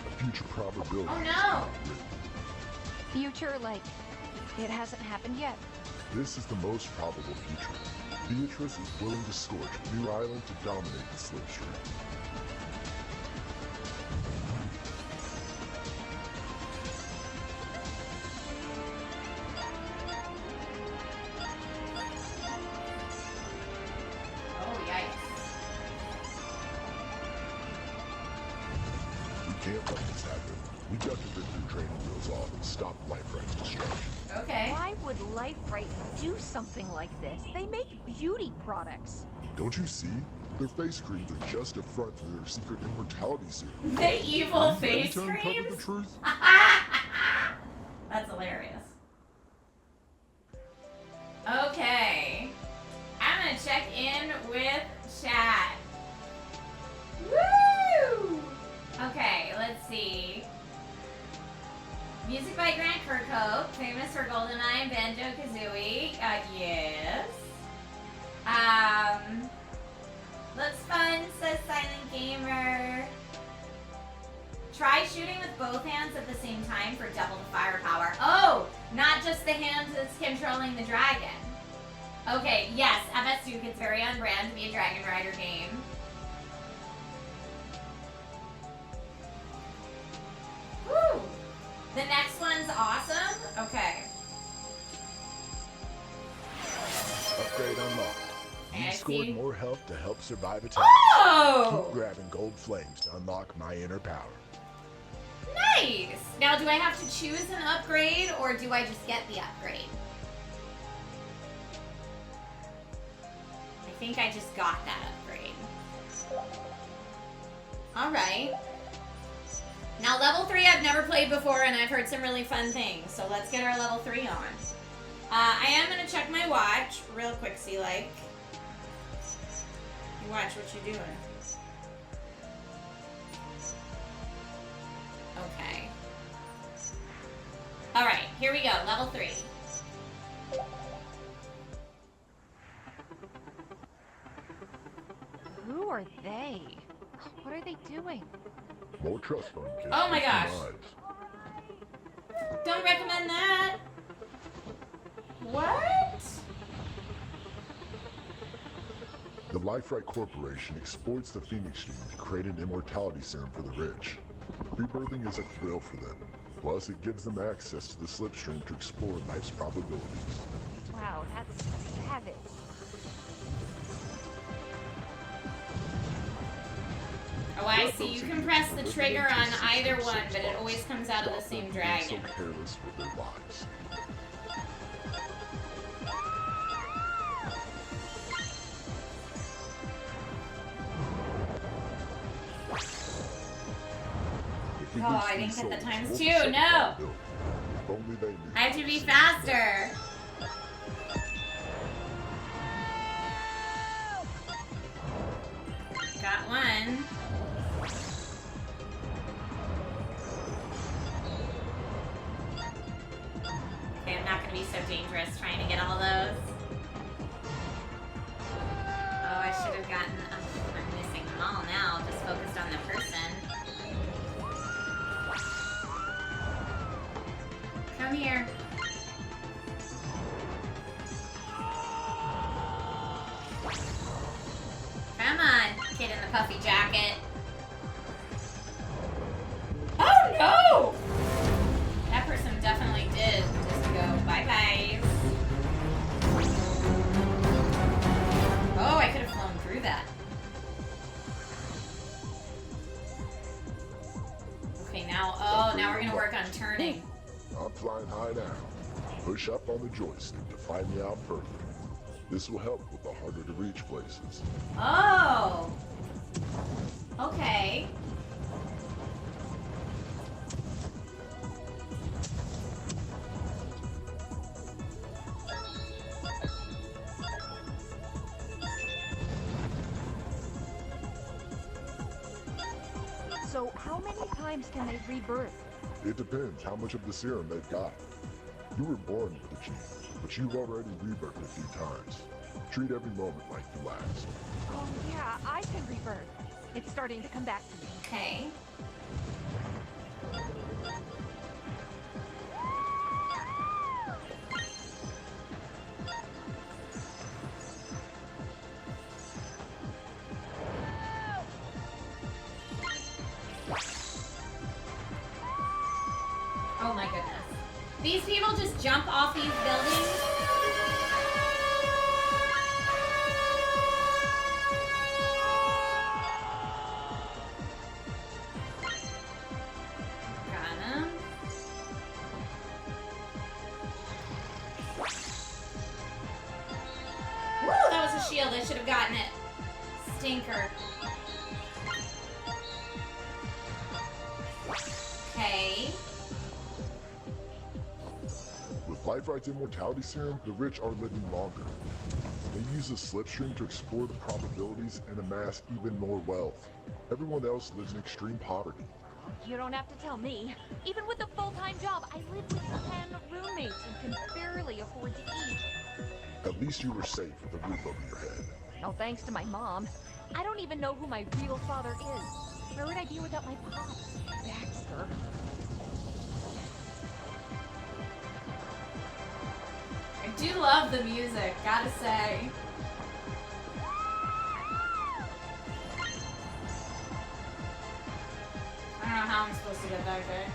S3: A future probability.
S1: Oh,
S3: is
S1: no.
S3: not written.
S5: Future, like, it hasn't happened yet.
S3: This is the most probable future. Beatrice is willing to scorch a new island to dominate the slipstream.
S1: Oh, yikes.
S3: We can't let this happen. We got to rip their training wheels off and stop Liferight's destruction.
S1: Okay.
S5: Why would Life-Right do something like this? They make beauty products.
S3: Don't you see? Their face creams are just a front for their secret immortality serum.
S1: The evil
S3: Ready
S1: face
S3: to uncover
S1: creams?
S3: the truth?
S1: That's hilarious. Okay. I'm gonna check in with chat. Woo! Okay, let's see. Music by Grant Kirkhope, famous for GoldenEye and Banjo-Kazooie. Yes. Looks fun, says Silent Gamer. Try shooting with both hands at the same time for double the firepower. Oh, not just the hand that's controlling the dragon. Okay, yes, FS Duke, it's very on brand to be a Dragon Rider game. Woo! The next one's awesome. Okay.
S3: Upgrade unlocked.
S1: I
S3: You scored
S1: see.
S3: more health to help survive attacks.
S1: Oh!
S3: Keep grabbing gold flames to unlock my inner power.
S1: Nice! Now, do I have to choose an upgrade, or do I just get the upgrade? I think I just got that upgrade. Alright. Now, level 3 I've never played before, and I've heard some really fun things, so let's get our level 3 on. I am going to check my watch real quick, see, like. You watch what you're doing. Okay. Alright, here we go. Level 3.
S5: Who are they? What are they doing?
S3: More trust fund kids.
S1: Oh my
S3: risking
S1: gosh.
S3: lives.
S1: Don't recommend that. What?
S3: The Life-Right Corporation exploits the Phoenix gene to create an immortality serum for the rich. Rebirthing is a thrill for them. Plus, it gives them access to the slipstream to explore life's probabilities.
S5: Wow, that's savage.
S1: Oh, I see. You can press the trigger on either one, but it always comes out of the same
S3: So
S1: dragon.
S3: careless with their lives. If we
S1: Oh,
S3: lose
S1: I didn't
S3: these
S1: get the
S3: souls,
S1: times
S3: we'll
S1: two,
S3: set
S1: no.
S3: liability. If only they knew.
S1: I have to be faster. Got one. Okay, I'm not gonna be so dangerous trying to get all those. Oh, I should have gotten. Oh, I'm missing them all now. Just focused on the person. Come here. Come on, kid in the puffy jacket. Oh no! That person definitely did just go bye-bye. Oh, I could have flown through that. Okay, now we're gonna work on turning.
S3: I'm flying high now. Push up on the joystick to find me out further. This will help with the harder to reach places.
S1: Oh! Okay.
S5: So how many times can they rebirth?
S3: It depends how much of the serum they've got. You were born with the gene, but you've already rebirthed a few times. Treat every moment like the last.
S5: Oh yeah, I can rebirth. It's starting to come back to me.
S1: Okay. Oh my goodness. These people just jump off these buildings? Got him. Woo, that was a shield. I should have gotten it. Stinker. Okay.
S3: With Life-Right's immortality serum, the rich are living longer. They use the slipstream to explore the probabilities and amass even more wealth. Everyone else lives in extreme poverty.
S5: You don't have to tell me. Even with a full-time job, I live with 10 roommates and can barely afford to eat.
S3: At least you were safe with a roof over your head.
S5: No thanks to my mom. I don't even know who my real father is. Where would I be without my pops? Baxter.
S1: I do love the music, gotta say. I don't know how I'm supposed to get back there.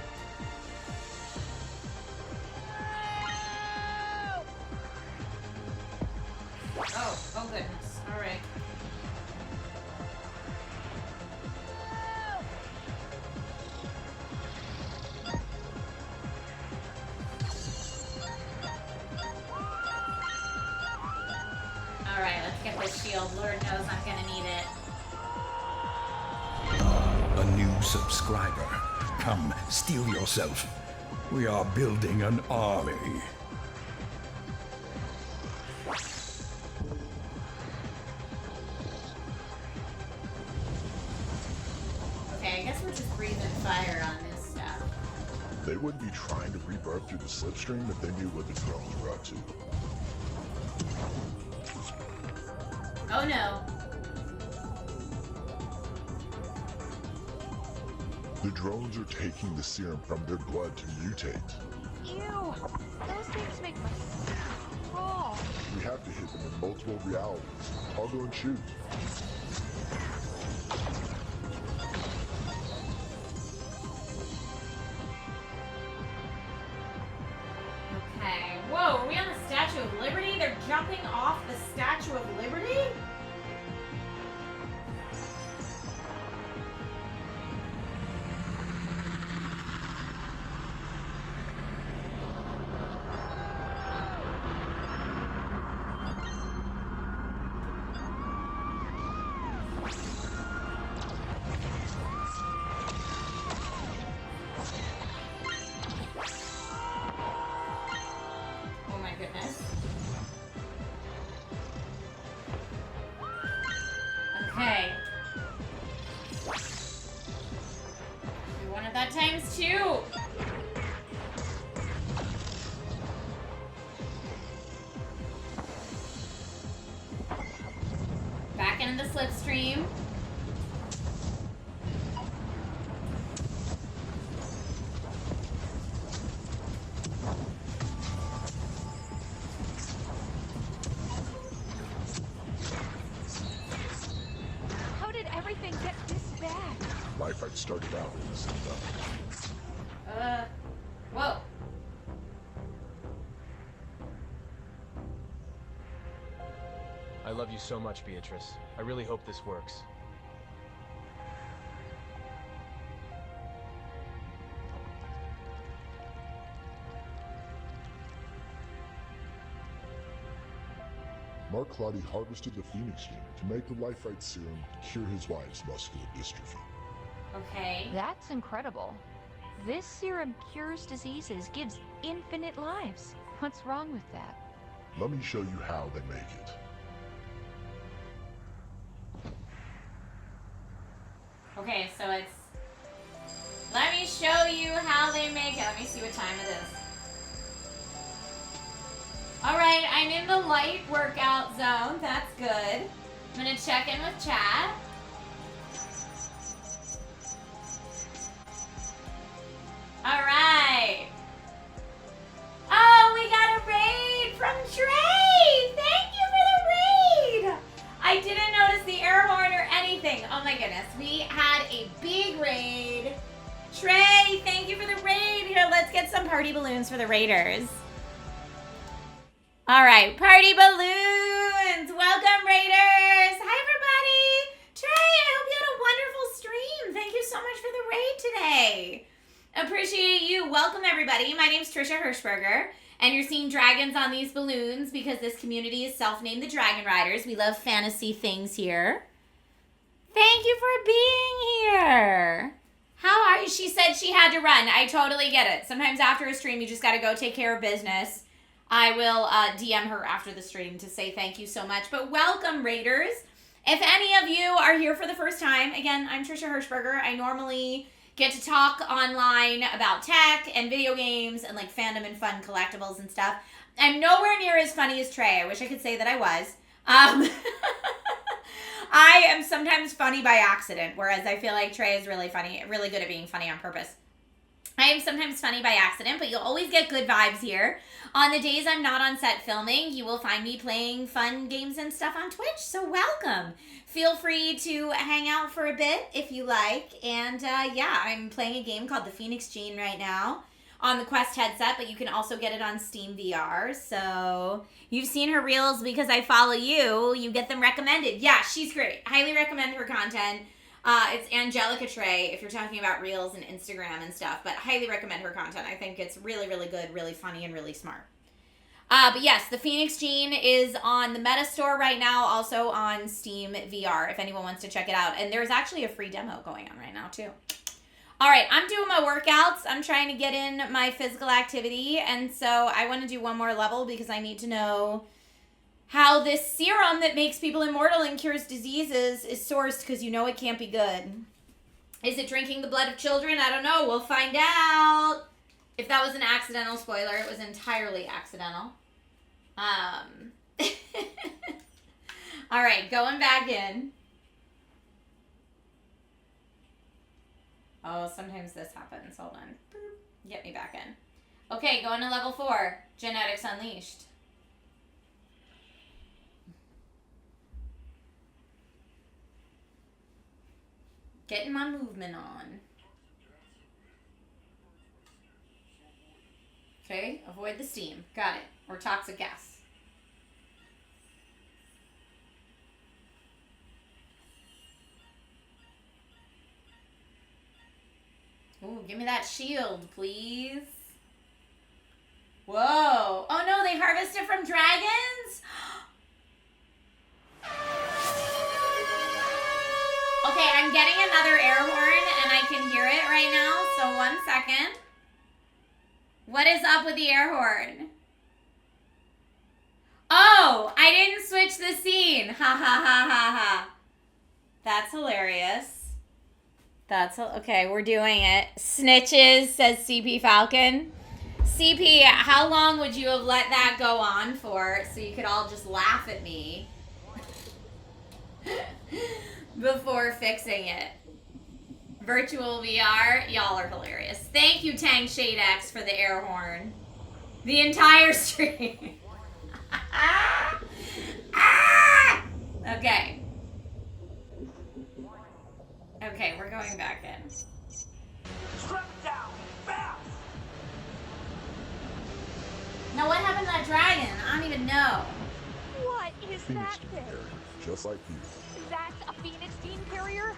S1: Oh goodness. Alright. Alright, let's get this shield. Lord knows I'm gonna need it.
S2: A new subscriber. Come, steel yourself. We are building an army.
S1: Okay, I guess we're just breathing fire on this stuff.
S3: They wouldn't be trying to rebirth through the slipstream if they knew what the drones were up to.
S1: Oh no.
S3: The drones are taking the serum from their blood to mutate.
S5: Ew! Those things make my skin crawl.
S3: We have to hit them in multiple realities. I'll go and shoot.
S1: Okay. Whoa, are we on the Statue of Liberty? They're jumping off the Statue of Liberty? Oh my goodness. Okay. We wanted that times 2. Back into the slipstream.
S5: How did everything get this bad?
S3: Life I'd started out as
S1: Whoa.
S9: I love you so much, Beatrice. I really hope this works.
S3: Mark Claudia harvested the Phoenix gene to make the Life Right serum to cure his wife's muscular dystrophy.
S1: Okay.
S5: That's incredible. This serum cures diseases, gives infinite lives. What's wrong with that?
S3: Let me show you how they make it.
S1: Okay, so it's... Let me show you how they make it. Let me see what time it is. Alright, I'm in the light workout zone. That's good. I'm gonna check in with chat. Alright. Oh, we got a raid from Trey! Thank you for the raid! I didn't notice the air horn or anything. Oh my goodness. We had a big raid. Trey, thank you for the raid. Here, let's get some party balloons for the raiders. All right, party balloons. Welcome, raiders. Hi, everybody. Trey, I hope you had a wonderful stream. Thank you so much for the raid today. Appreciate you. Welcome, everybody. My name's Trisha Hershberger, and you're seeing dragons on these balloons because this community is self-named the Dragon Riders. We love fantasy things here. Thank you for being here. How are you? She said she had to run. I totally get it. Sometimes after a stream, you just got to go take care of business. I will DM her after the stream to say thank you so much. But welcome, Raiders. If any of you are here for the first time, again, I'm Trisha Hershberger. I normally get to talk online about tech and video games and like fandom and fun collectibles and stuff. I'm nowhere near as funny as Trey. I wish I could say that I was. I am sometimes funny by accident, whereas I feel like Trey is really funny, really good at being funny on purpose. I am sometimes funny by accident, but you'll always get good vibes here. On the days I'm not on set filming, you will find me playing fun games and stuff on Twitch, so welcome. Feel free to hang out for a bit if you like. And yeah, I'm playing a game called The Phoenix Gene right now on the Quest headset, but you can also get it on Steam VR. So you've seen her reels because I follow you. You get them recommended. Yeah, she's great. Highly recommend her content. It's Angelica Trey if you're talking about reels and Instagram and stuff, but highly recommend her content. I think it's really, really good, really funny, and really smart. But yes, the Phoenix Gene is on the Meta Store right now, also on Steam VR if anyone wants to check it out. And there's actually a free demo going on right now too. All right, I'm doing my workouts. I'm trying to get in my physical activity, and so I want to do one more level because I need to know how this serum that makes people immortal and cures diseases is sourced, because you know it can't be good. Is it drinking the blood of children? I don't know. We'll find out. If that was an accidental spoiler, it was entirely accidental. All right, going back in. Oh, sometimes this happens. Hold on. Boop. Get me back in. Okay, going to level 4. Genetics Unleashed. Getting my movement on. Okay, avoid the steam. Got it. Or toxic gas. Ooh, give me that shield, please. Whoa. Oh no, they harvested from dragons? Okay, I'm getting another air horn and I can hear it right now, so 1 second. What is up with the air horn? Oh, I didn't switch the scene. Ha ha ha ha ha. That's hilarious. Okay, we're doing it. Snitches, says CP Falcon. CP, how long would you have let that go on for so you could all just laugh at me before fixing it? Virtual VR, y'all are hilarious. Thank you, Tang Shade X, for the air horn. The entire stream. Okay. Okay, we're going back in.
S6: Strap down, fast!
S1: Now, what happened to that dragon? I don't even know.
S5: What is
S3: Phoenix
S5: that
S3: Gene
S5: thing?
S3: Carrier, just like you.
S5: That's a Phoenix Gene Carrier?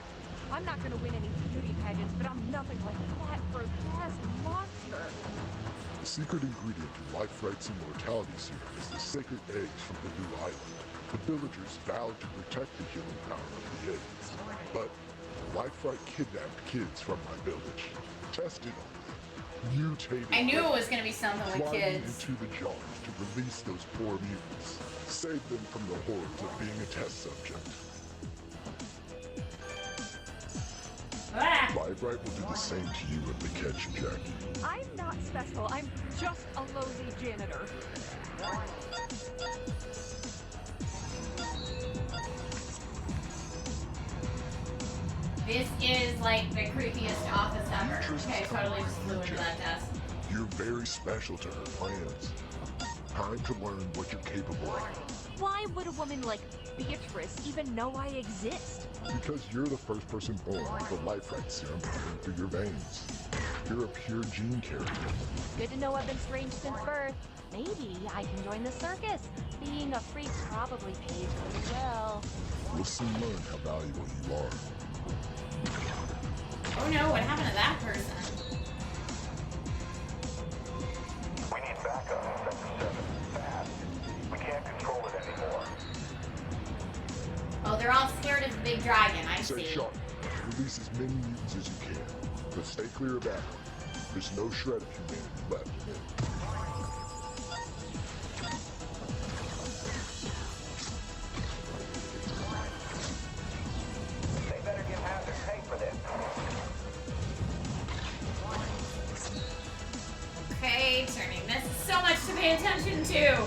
S5: I'm not gonna win any beauty pageants, but I'm nothing like that grotesque monster.
S3: The secret ingredient to Life Right's immortality serum is the sacred eggs from the New Island. The villagers vowed to protect the healing power of the eggs. But Life Right kidnapped kids from my village, tested on them, mutated
S1: I knew
S3: them,
S1: it was going to be something with
S3: flying
S1: kids.
S3: into the jars to release those poor mutants, save them from the horrors of being a test subject.
S1: Ah.
S3: Life Right will do the same to you if they catch you, Jackie.
S5: I'm not special. I'm just a lousy janitor.
S1: This is like the creepiest office ever. Okay, totally just flew into that desk.
S3: You're very special to her plans. Time to learn what you're capable of.
S5: Why would a woman like Beatrice even know I exist?
S3: Because you're the first person born with the Life Right serum pumping through your veins. You're a pure gene carrier.
S5: Good to know I've been strange since birth. Maybe I can join the circus. Being a freak probably pays pretty well.
S3: You'll soon learn how valuable you are.
S1: Oh no, what happened to that person?
S6: We need backup in Sector 7, fast. We can't control it anymore.
S1: Oh, they're all scared of the big dragon, I
S3: Stay
S1: see.
S3: sharp. Release as many mutants as you can. But stay clear of that. There's no shred of humanity left in it.
S6: They better give Hazard pay for this.
S1: Okay, turning this is so much to pay attention to.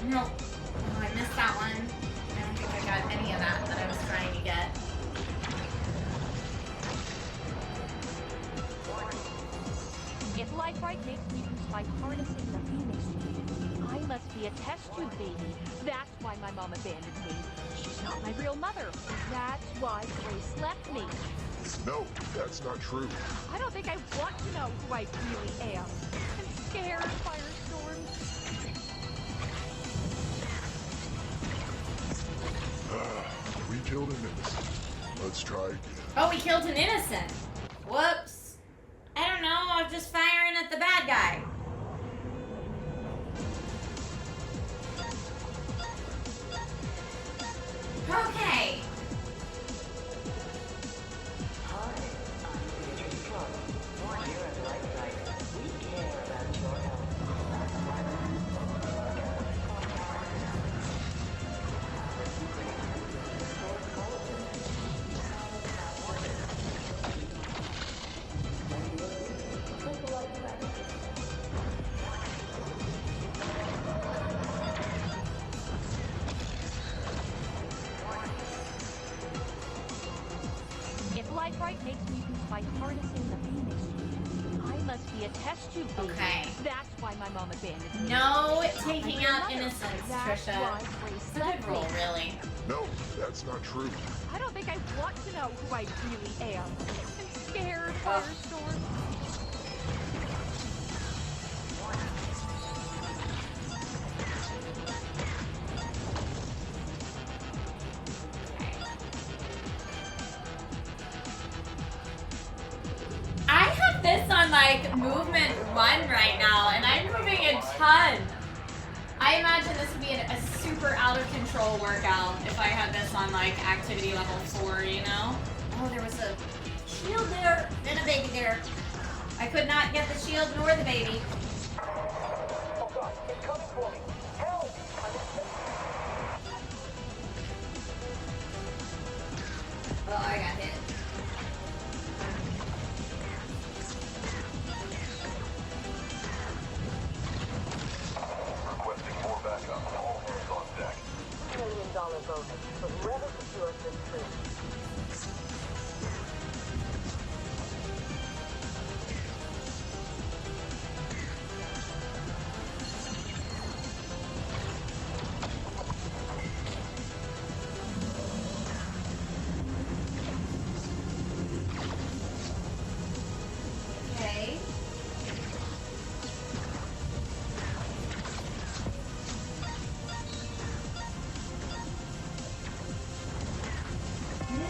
S1: No. Oh, I missed that one. I don't think I got any of that I was trying to get.
S5: If Life Right makes mutants by harnessing the Phoenix gene, I must be a test tube baby. That's why my mom abandoned me. She's not my real mother. That's why Grace left me.
S3: No, that's not true.
S5: I don't think I want to know who I really am. I'm scared, Firestorm.
S3: We killed an innocent. Let's try again.
S1: Oh, we killed an innocent. Whoops. I don't know. I'm just firing at the bad guy. Okay.
S5: makes mutants by harnessing the Phoenix gene. I must be a test tube baby.
S1: Okay.
S5: That's why my mom abandoned me.
S1: No
S5: She's not my
S1: taking
S5: real
S1: out
S5: mother.
S1: innocence,
S5: That's
S1: Trisha.
S5: why Grace
S1: It's a
S5: left
S1: good role,
S5: me.
S1: really.
S3: No, that's not true.
S5: I don't think I want to know who I really am. I'm scared, Firestorm.
S1: I have this on like movement 1 right now, and I'm moving a ton. I imagine this would be a super out of control workout if I had this on like activity level 4, you know? Oh, there was a shield there and a baby there. I could not get the shield nor the baby.
S6: Oh god, it's coming for me. Help!
S1: Oh, I got hit.
S6: Requesting more backup. All hands on deck. $1 million bonus, but rather secure this trip.
S1: Okay.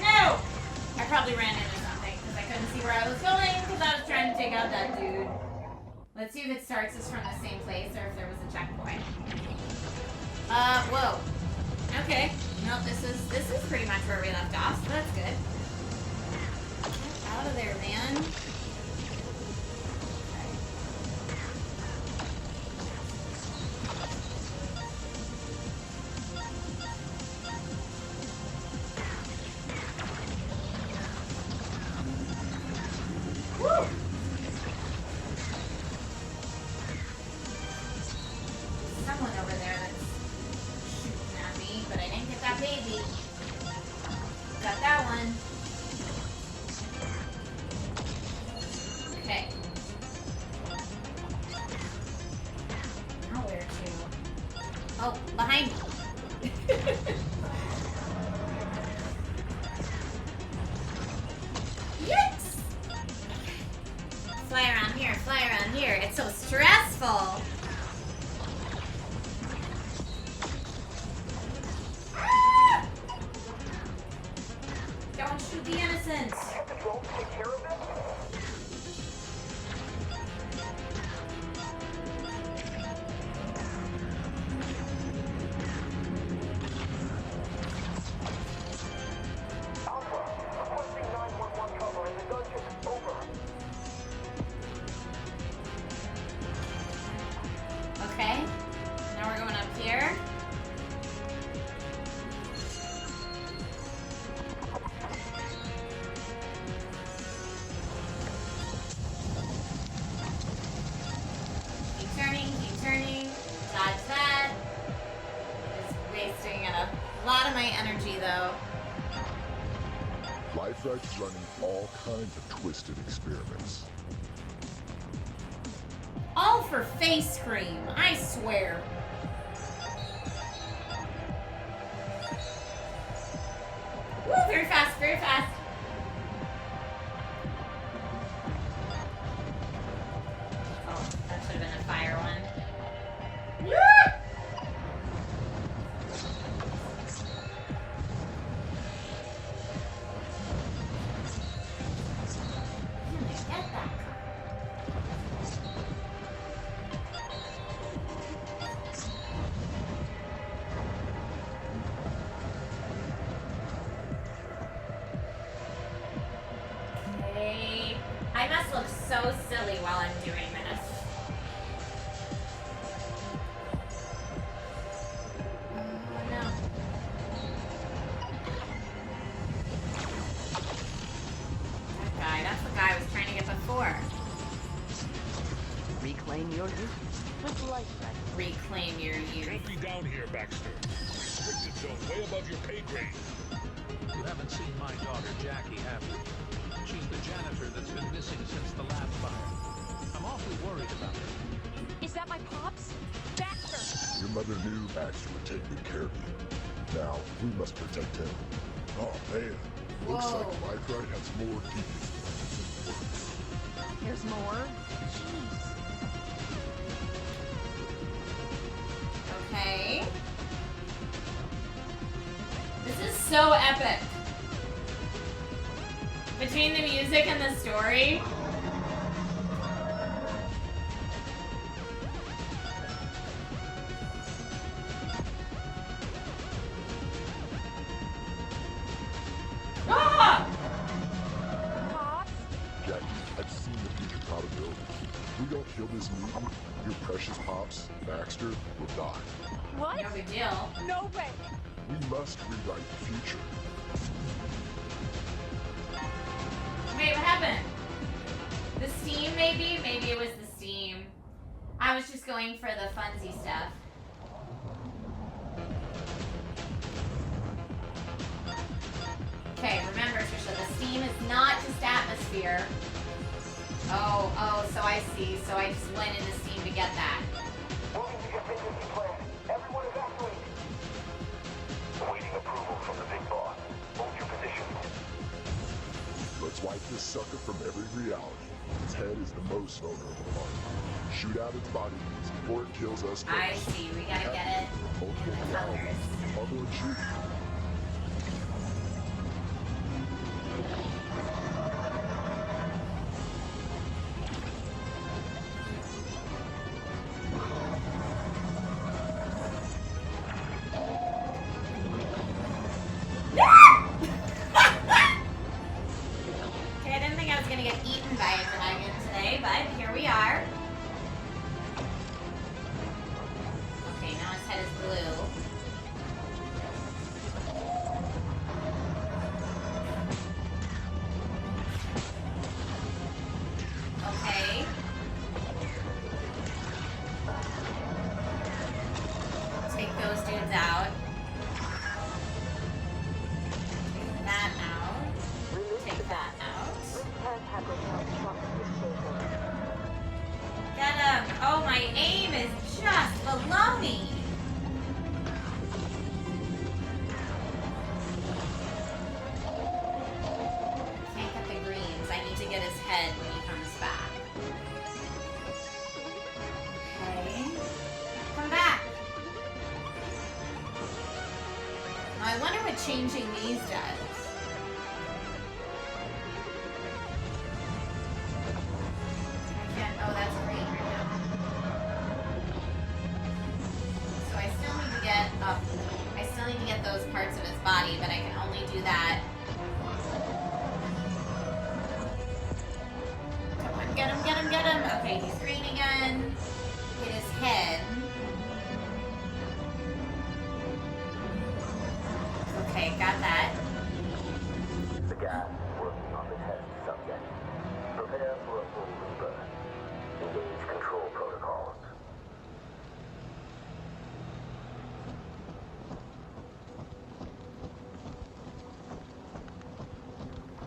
S1: No! I probably ran into something because I couldn't see where I was going because I was trying to take out that dude. Let's see if it starts us from the same place or if there was a checkpoint. Whoa. Okay. No, this is pretty much where we left off, so that's good. Get out of there, man. Woo! Someone over there that's shooting at me, but I didn't get that baby. Got that one. Okay. Now where to? Oh, behind me. Yikes! Fly around here, fly around here. It's so stressful. Ah! Don't shoot the innocents.
S6: Control, take care of it. Alpha, requesting 911 cover in the dungeon. Over.
S1: Okay. Now we're going up here. Keep turning. Dodge that. Just wasting a lot of my energy though.
S3: Life Right's running all kinds of twisted experiments.
S1: All for face cream, I swear. Woo, very fast, very fast. Oh, that should have been a fire one. Yeah! Get that. Okay. I must look so silly while I'm doing this. Oh no. That guy, that's the guy I was trying to get before.
S10: Reclaim your youth with Life Right.
S1: Reclaim your youth.
S11: Can't be down here, Baxter. Restricted zone way above your pay grade.
S7: You haven't seen my daughter Jackie, have you? She's the janitor that's been missing since the lab fire. I'm awfully worried about her.
S5: Is that my pops? Baxter!
S3: Your mother knew Baxter would take good care of you. Now, we must protect him. Oh man, looks like Life Right has more devious plans in the works.
S5: There's more? Jeez.
S1: Okay. This is so epic. Between the music and the story. Ah!
S5: Pops?
S3: Jackie, I've seen the future probabilities. If we don't kill this mutant, your precious pops, Baxter, will die.
S5: What?
S1: No big deal.
S5: No way!
S3: We must rewrite the future.
S1: Wait, what happened? The steam, maybe? Maybe it was the steam. I was just going for the funsy stuff. Okay, remember, Trisha, the steam is not just atmosphere. Oh, so I see. So I just went into steam to get that.
S6: Moving to contingency plan. Everyone evacuate. Awaiting approval from the big boss. Hold your positions.
S3: Let's wipe this sucker from every reality. Its head is the most vulnerable part. Shoot out its body beats before it kills us first.
S1: I see. We gotta get it
S3: Multiple
S1: in the
S3: realities.
S1: colors.
S3: Bubble and shoot.
S1: Okay, I didn't think I was gonna get eaten by a dragon today, but here we are. Okay, now his head is blue. Okay. Take those dudes out. Take that out. Take that out. Get him! Oh, my aim is just below me! Can't get the greens. I need to get his head when he comes back. Okay. Come back! Now, I wonder what changing these does. Oh, that's green right now. So I still need to get up. I still need to get those parts of his body, but I can only do that. Come on, get him, get him, get him. Okay, he's green again. Hit his head. Okay, got that.
S6: The gas is working on the test subject. Prepare for a full rebirth. Engage control protocols.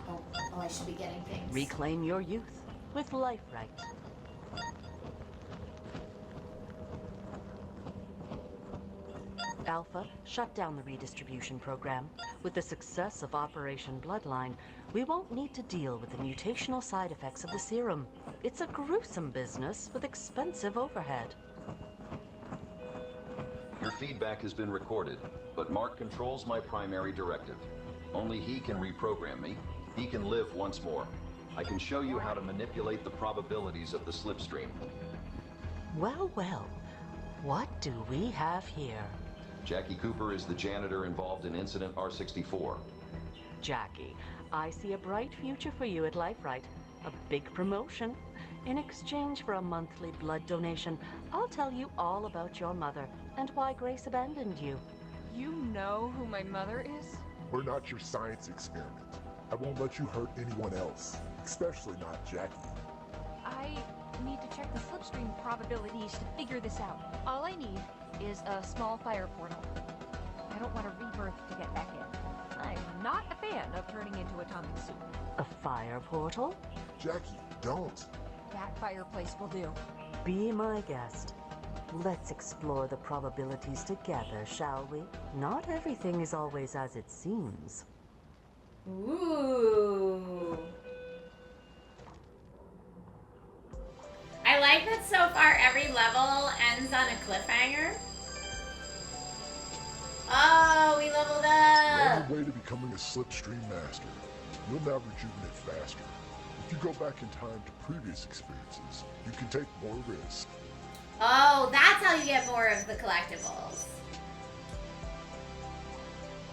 S1: Oh, I should be getting things.
S10: Reclaim your youth with Life Right. Alpha shut down the redistribution program. With the success of Operation Bloodline, we won't need to deal with the mutational side effects of the serum. It's a gruesome business with expensive overhead.
S8: Your feedback has been recorded, but Mark controls my primary directive. Only he can reprogram me. He can live once more. I can show you how to manipulate the probabilities of the slipstream.
S10: Well, well. What do we have here?
S8: Jackie Cooper is the janitor involved in Incident R64.
S10: Jackie, I see a bright future for you at Life Right. A big promotion. In exchange for a monthly blood donation, I'll tell you all about your mother and why Grace abandoned you.
S5: You know who my mother is?
S3: We're not your science experiment. I won't let you hurt anyone else, especially not Jackie.
S5: I need to check the slipstream probabilities to figure this out. All I need is a small fire portal. I don't want a rebirth to get back in. I'm not a fan of turning into atomic soup.
S10: A fire portal?
S3: Jackie, don't.
S5: That fireplace will do.
S10: Be my guest. Let's explore the probabilities together, shall we? Not everything is always as it seems.
S1: Ooh. I like that so far every level ends on a cliffhanger. Oh, we leveled
S3: You're on
S1: up.
S3: your way to becoming a slipstream master. You'll now rejuvenate faster. If you go back in time to previous experiences, you can take more risks.
S1: Oh, that's how you get more of the collectibles.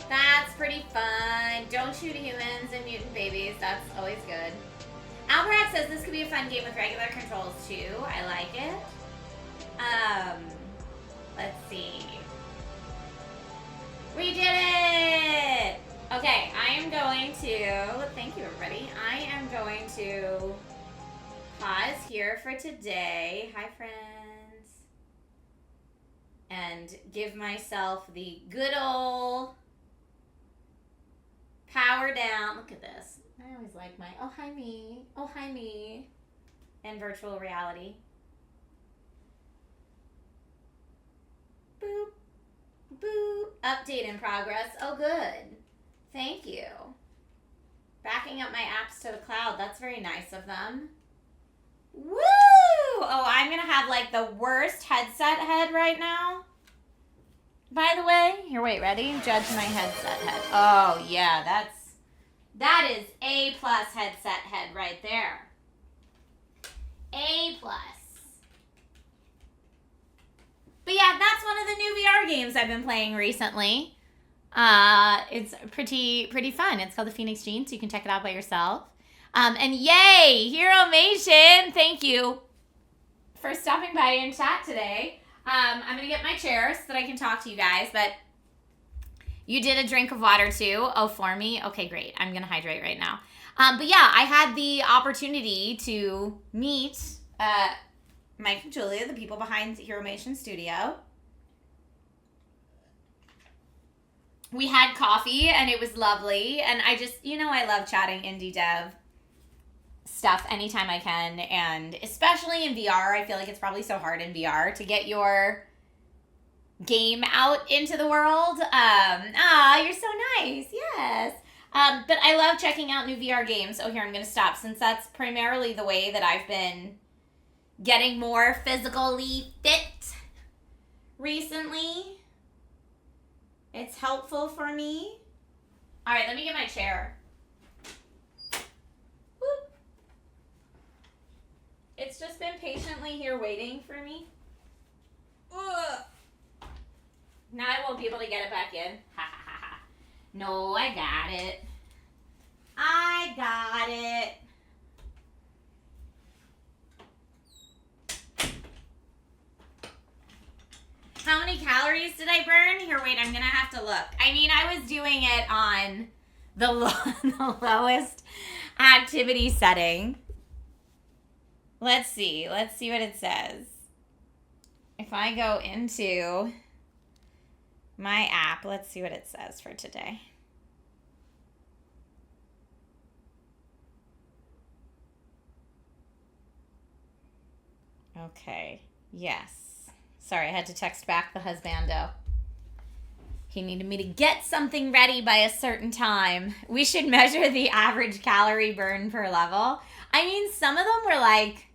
S1: That's pretty fun. Don't shoot humans and mutant babies. That's always good. Albrecht says this could be a fun game with regular controls too. I like it. Let's see. We did it! Okay, I am going to, thank you everybody. I am going to pause here for today. Hi friends. And give myself the good old power down. Look at this. I always like my, oh hi me, in virtual reality. Boop, boop. Update in progress. Oh good. Thank you. Backing up my apps to the cloud. That's very nice of them. Woo! Oh, I'm gonna have like the worst headset head right now. By the way, here, wait, ready? Judge my headset head. Oh yeah, that is A+ headset head right there. A+. But yeah, that's one of the new VR games I've been playing recently. It's pretty fun. It's called the Phoenix Gene, so you can check it out by yourself. And yay, Hero Mation, thank you for stopping by in chat today. I'm gonna get my chair so that I can talk to you guys, but you did a drink of water too. Oh, for me? Okay, great. I'm gonna hydrate right now. But yeah, I had the opportunity to meet Mike and Julia, the people behind Hero Mation Studio. We had coffee and it was lovely. And I just, I love chatting indie dev stuff anytime I can. And especially in VR, I feel like it's probably so hard in VR to get your game out into the world. You're so nice. Yes. But I love checking out new VR games. Oh, here, I'm going to stop since that's primarily the way that I've been getting more physically fit recently. It's helpful for me. All right, let me get my chair. Whoop. It's just been patiently here waiting for me. Ugh. Now I won't be able to get it back in. Ha ha ha ha. No, I got it. I got it. How many calories did I burn? Here, wait, I'm gonna have to look. I mean, I was doing it on the lowest activity setting. Let's see what it says. If I go into my app, let's see what it says for today. Okay, yes. Sorry, I had to text back the husbando. He needed me to get something ready by a certain time. We should measure the average calorie burn per level. I mean, some of them were like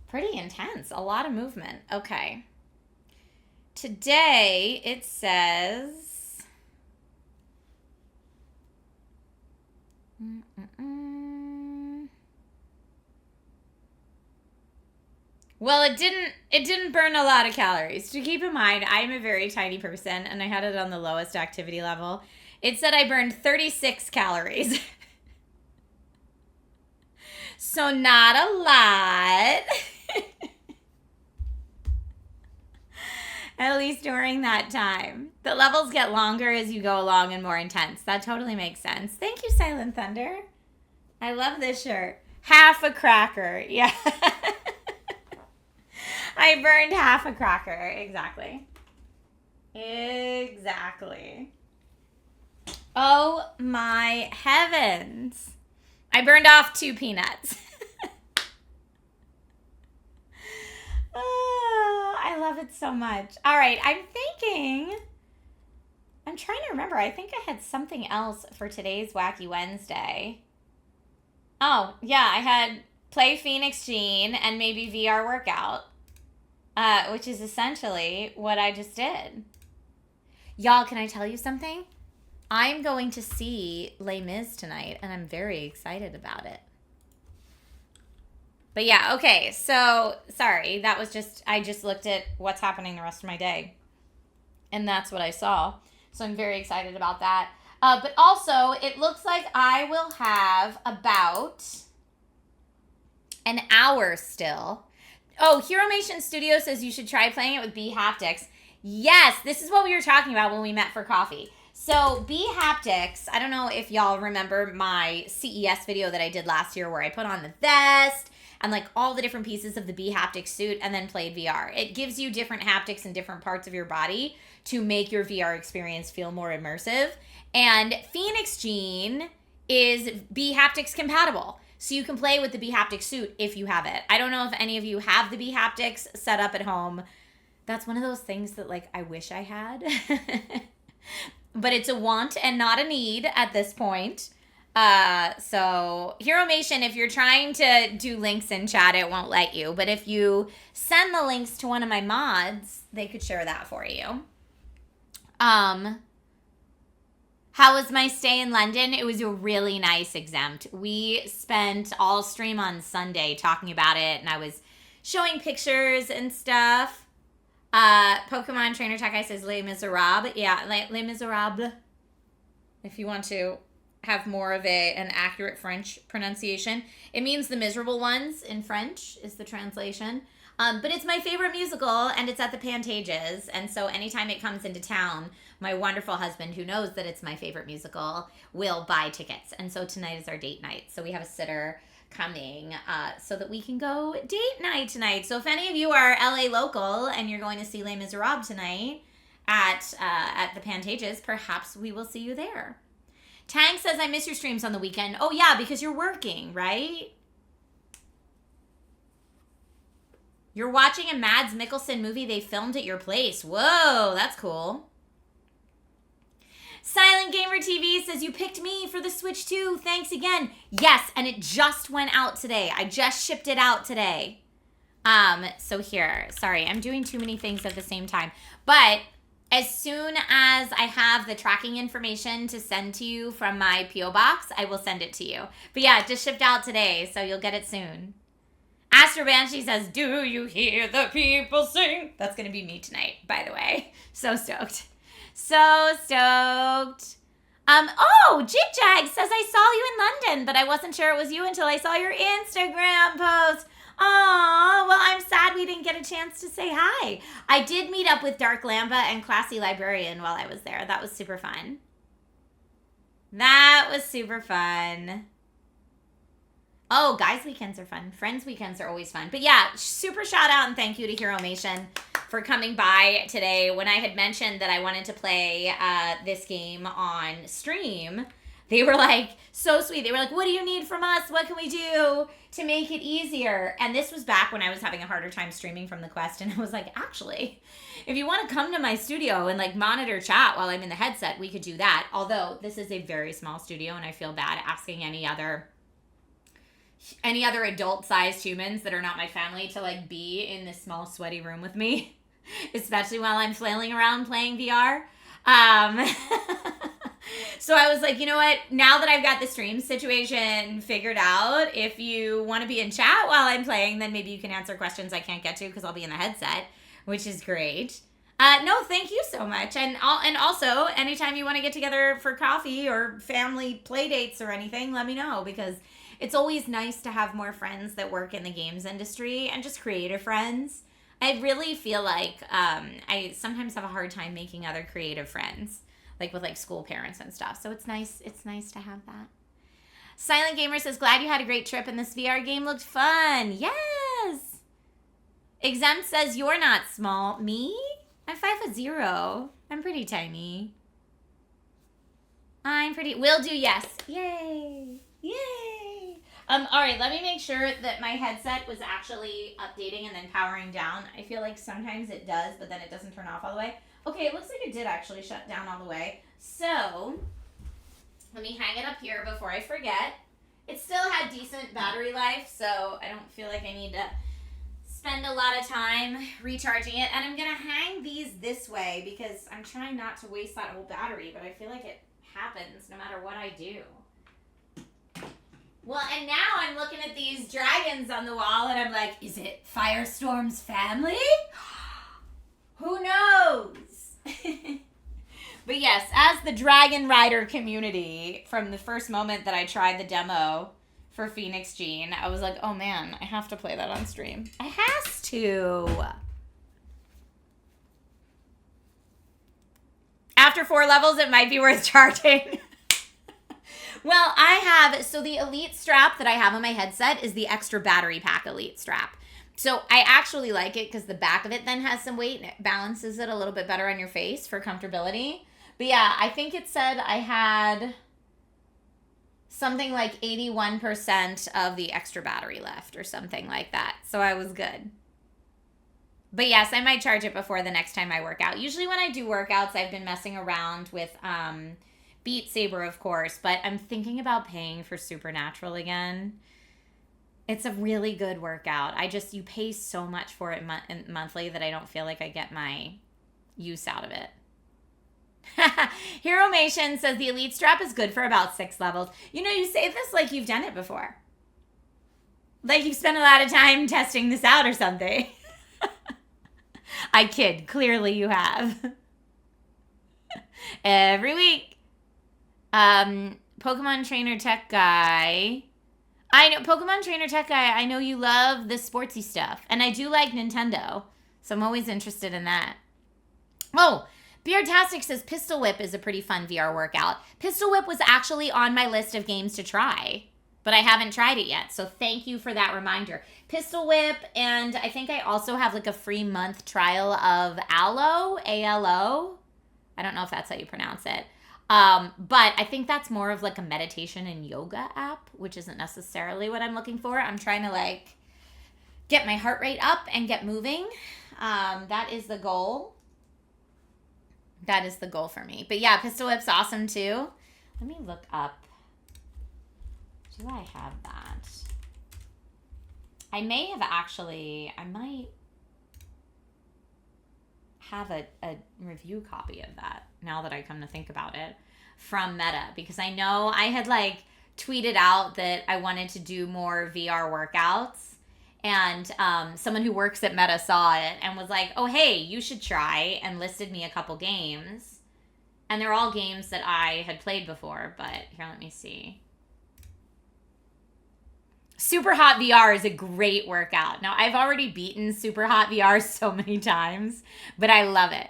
S1: pretty intense. A lot of movement. Okay. Today, it says... Well, it didn't burn a lot of calories. To keep in mind, I'm a very tiny person, and I had it on the lowest activity level. It said I burned 36 calories. So not a lot. At least during that time. The levels get longer as you go along and more intense. That totally makes sense. Thank you, Silent Thunder. I love this shirt. Half a cracker. Yeah. I burned half a cracker. Exactly. Oh my heavens. I burned off 2 peanuts. Oh, I love it so much. All right, I'm trying to remember. I think I had something else for today's Wacky Wednesday. Oh, yeah, I had play Phoenix Gene and maybe VR workout, which is essentially what I just did. Y'all, can I tell you something? I'm going to see Les Mis tonight, and I'm very excited about it. But yeah, okay, so, sorry, that was I just looked at what's happening the rest of my day. And that's what I saw. So I'm very excited about that. But also, it looks like I will have about an hour still. Oh, Heromation Studio says you should try playing it with B Haptics. Yes, this is what we were talking about when we met for coffee. So B Haptics, I don't know if y'all remember my CES video that I did last year where I put on the vest and like all the different pieces of the B Haptics suit and then played VR. It gives you different haptics in different parts of your body to make your VR experience feel more immersive. And Phoenix Gene is B Haptics compatible. So you can play with the B Haptics suit if you have it. I don't know if any of you have the B Haptics set up at home. That's one of those things that like I wish I had. But it's a want and not a need at this point. So Heromation, if you're trying to do links in chat, it won't let you. But if you send the links to one of my mods, they could share that for you. How was my stay in London? It was a really nice exempt. We spent all stream on Sunday talking about it, and I was showing pictures and stuff. Pokemon Trainer Tech says Les Miserables. Yeah, Les Miserables. If you want to have more of an accurate French pronunciation. It means the miserable ones in French is the translation. But it's my favorite musical, and it's at the Pantages. And so anytime it comes into town, my wonderful husband, who knows that it's my favorite musical, will buy tickets. And so tonight is our date night. So we have a sitter coming so that we can go date night tonight. So if any of you are LA local and you're going to see Les Miserables tonight at the Pantages, perhaps we will see you there. Tang says, I miss your streams on the weekend. Oh, yeah, because you're working, right? You're watching a Mads Mikkelsen movie they filmed at your place. Whoa, that's cool. Silent Gamer TV says, you picked me for the Switch 2. Thanks again. Yes, and it just went out today. I just shipped it out today. So here, sorry, I'm doing too many things at the same time. But as soon as I have the tracking information to send to you from my P.O. box, I will send it to you. But yeah, it just shipped out today, so you'll get it soon. Astro Banshee says, do you hear the people sing? That's going to be me tonight, by the way. So stoked. So stoked. Oh, Jig Jag says, I saw you in London, but I wasn't sure it was you until I saw your Instagram post. Aw, well, I'm sad we didn't get a chance to say hi. I did meet up with Dark Lamba and Classy Librarian while I was there. That was super fun. That was super fun. Oh, guys' weekends are fun. Friends' weekends are always fun. But yeah, super shout out and thank you to Heromation for coming by today. When I had mentioned that I wanted to play this game on stream, they were like, so sweet. They were like, what do you need from us? What can we do to make it easier? And this was back when I was having a harder time streaming from the Quest. And I was like, actually, if you want to come to my studio and like monitor chat while I'm in the headset, we could do that. Although this is a very small studio and I feel bad asking any other adult-sized humans that are not my family to like be in this small sweaty room with me, especially while I'm flailing around playing VR. So I was like, you know what? Now that I've got the stream situation figured out, if you want to be in chat while I'm playing, then maybe you can answer questions I can't get to because I'll be in the headset, which is great. No, thank you so much. And also, anytime you want to get together for coffee or family play dates or anything, let me know because it's always nice to have more friends that work in the games industry and just creative friends. I really feel like I sometimes have a hard time making other creative friends, like with like school parents and stuff. So it's nice to have that. Silent Gamer says, glad you had a great trip and this VR game looked fun. Yes. Exempt says, you're not small. Me? I'm 5'0". I'm pretty tiny. I'm pretty. Will do, yes. Yay. Yay. All right, let me make sure that my headset was actually updating and then powering down. I feel like sometimes it does, but then it doesn't turn off all the way. Okay, it looks like it did actually shut down all the way. So, let me hang it up here before I forget. It still had decent battery life, so I don't feel like I need to spend a lot of time recharging it. And I'm going to hang these this way because I'm trying not to waste that whole battery, but I feel like it happens no matter what I do. Well, and now I'm looking at these dragons on the wall and I'm like, is it Firestorm's family? Who knows? But yes, as the Dragon Rider community, from the first moment that I tried the demo for Phoenix Gene, I was like, oh man, I have to play that on stream. I has to. After 4 levels, it might be worth charging. Well, I have, so the Elite strap that I have on my headset is the extra battery pack Elite strap. So I actually like it because the back of it then has some weight and it balances it a little bit better on your face for comfortability. But yeah, I think it said I had something like 81% of the extra battery left or something like that. So I was good. But yes, I might charge it before the next time I work out. Usually when I do workouts, I've been messing around with Beat Saber, of course, but I'm thinking about paying for Supernatural again. It's a really good workout. You pay so much for it monthly that I don't feel like I get my use out of it. Hero Mation says the Elite strap is good for about 6 levels. You know, you say this like you've done it before. Like you've spent a lot of time testing this out or something. I kid. Clearly you have. Every week. Pokemon Trainer Tech Guy. I know, Pokemon Trainer Tech Guy, I know you love the sportsy stuff. And I do like Nintendo. So I'm always interested in that. Oh, Beardtastic says Pistol Whip is a pretty fun VR workout. Pistol Whip was actually on my list of games to try. But I haven't tried it yet. So thank you for that reminder. Pistol Whip, and I think I also have like a free month trial of Alo, A-L-O. I don't know if that's how you pronounce it. But I think that's more of like a meditation and yoga app, which isn't necessarily what I'm looking for. I'm trying to like get my heart rate up and get moving. That is the goal. That is the goal for me. But yeah, Pistol Whip's awesome too. Let me look up. Do I have that? I may have actually, I might have a review copy of that now that I come to think about it from Meta, because I know I had like tweeted out that I wanted to do more VR workouts, and someone who works at Meta saw it and was like, oh hey, you should try, and listed me a couple games, and they're all games that I had played before. But here, let me see. Super Hot VR is a great workout. Now, I've already beaten Super Hot VR so many times, but I love it.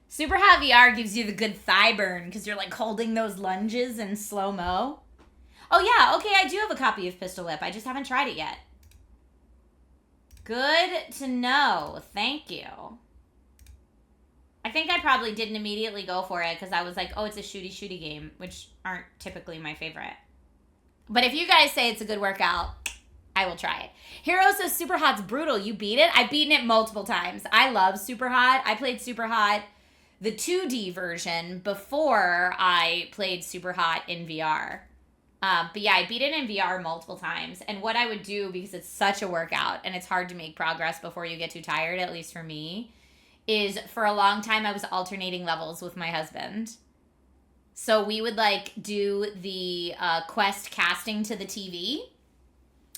S1: Super Hot VR gives you the good thigh burn because you're like holding those lunges in slow-mo. Oh yeah, okay, I do have a copy of Pistol Whip. I just haven't tried it yet. Good to know. Thank you. I think I probably didn't immediately go for it because I was like, oh, it's a shooty game, which aren't typically my favorite. But if you guys say it's a good workout, I will try it. Hero says Super Hot's brutal. You beat it? I've beaten it multiple times. I love Super Hot. I played Super Hot, the 2D version, before I played Super Hot in VR. But yeah, I beat it in VR multiple times. And what I would do, because it's such a workout and it's hard to make progress before you get too tired, at least for me, is for a long time I was alternating levels with my husband. So we would like do the quest casting to the TV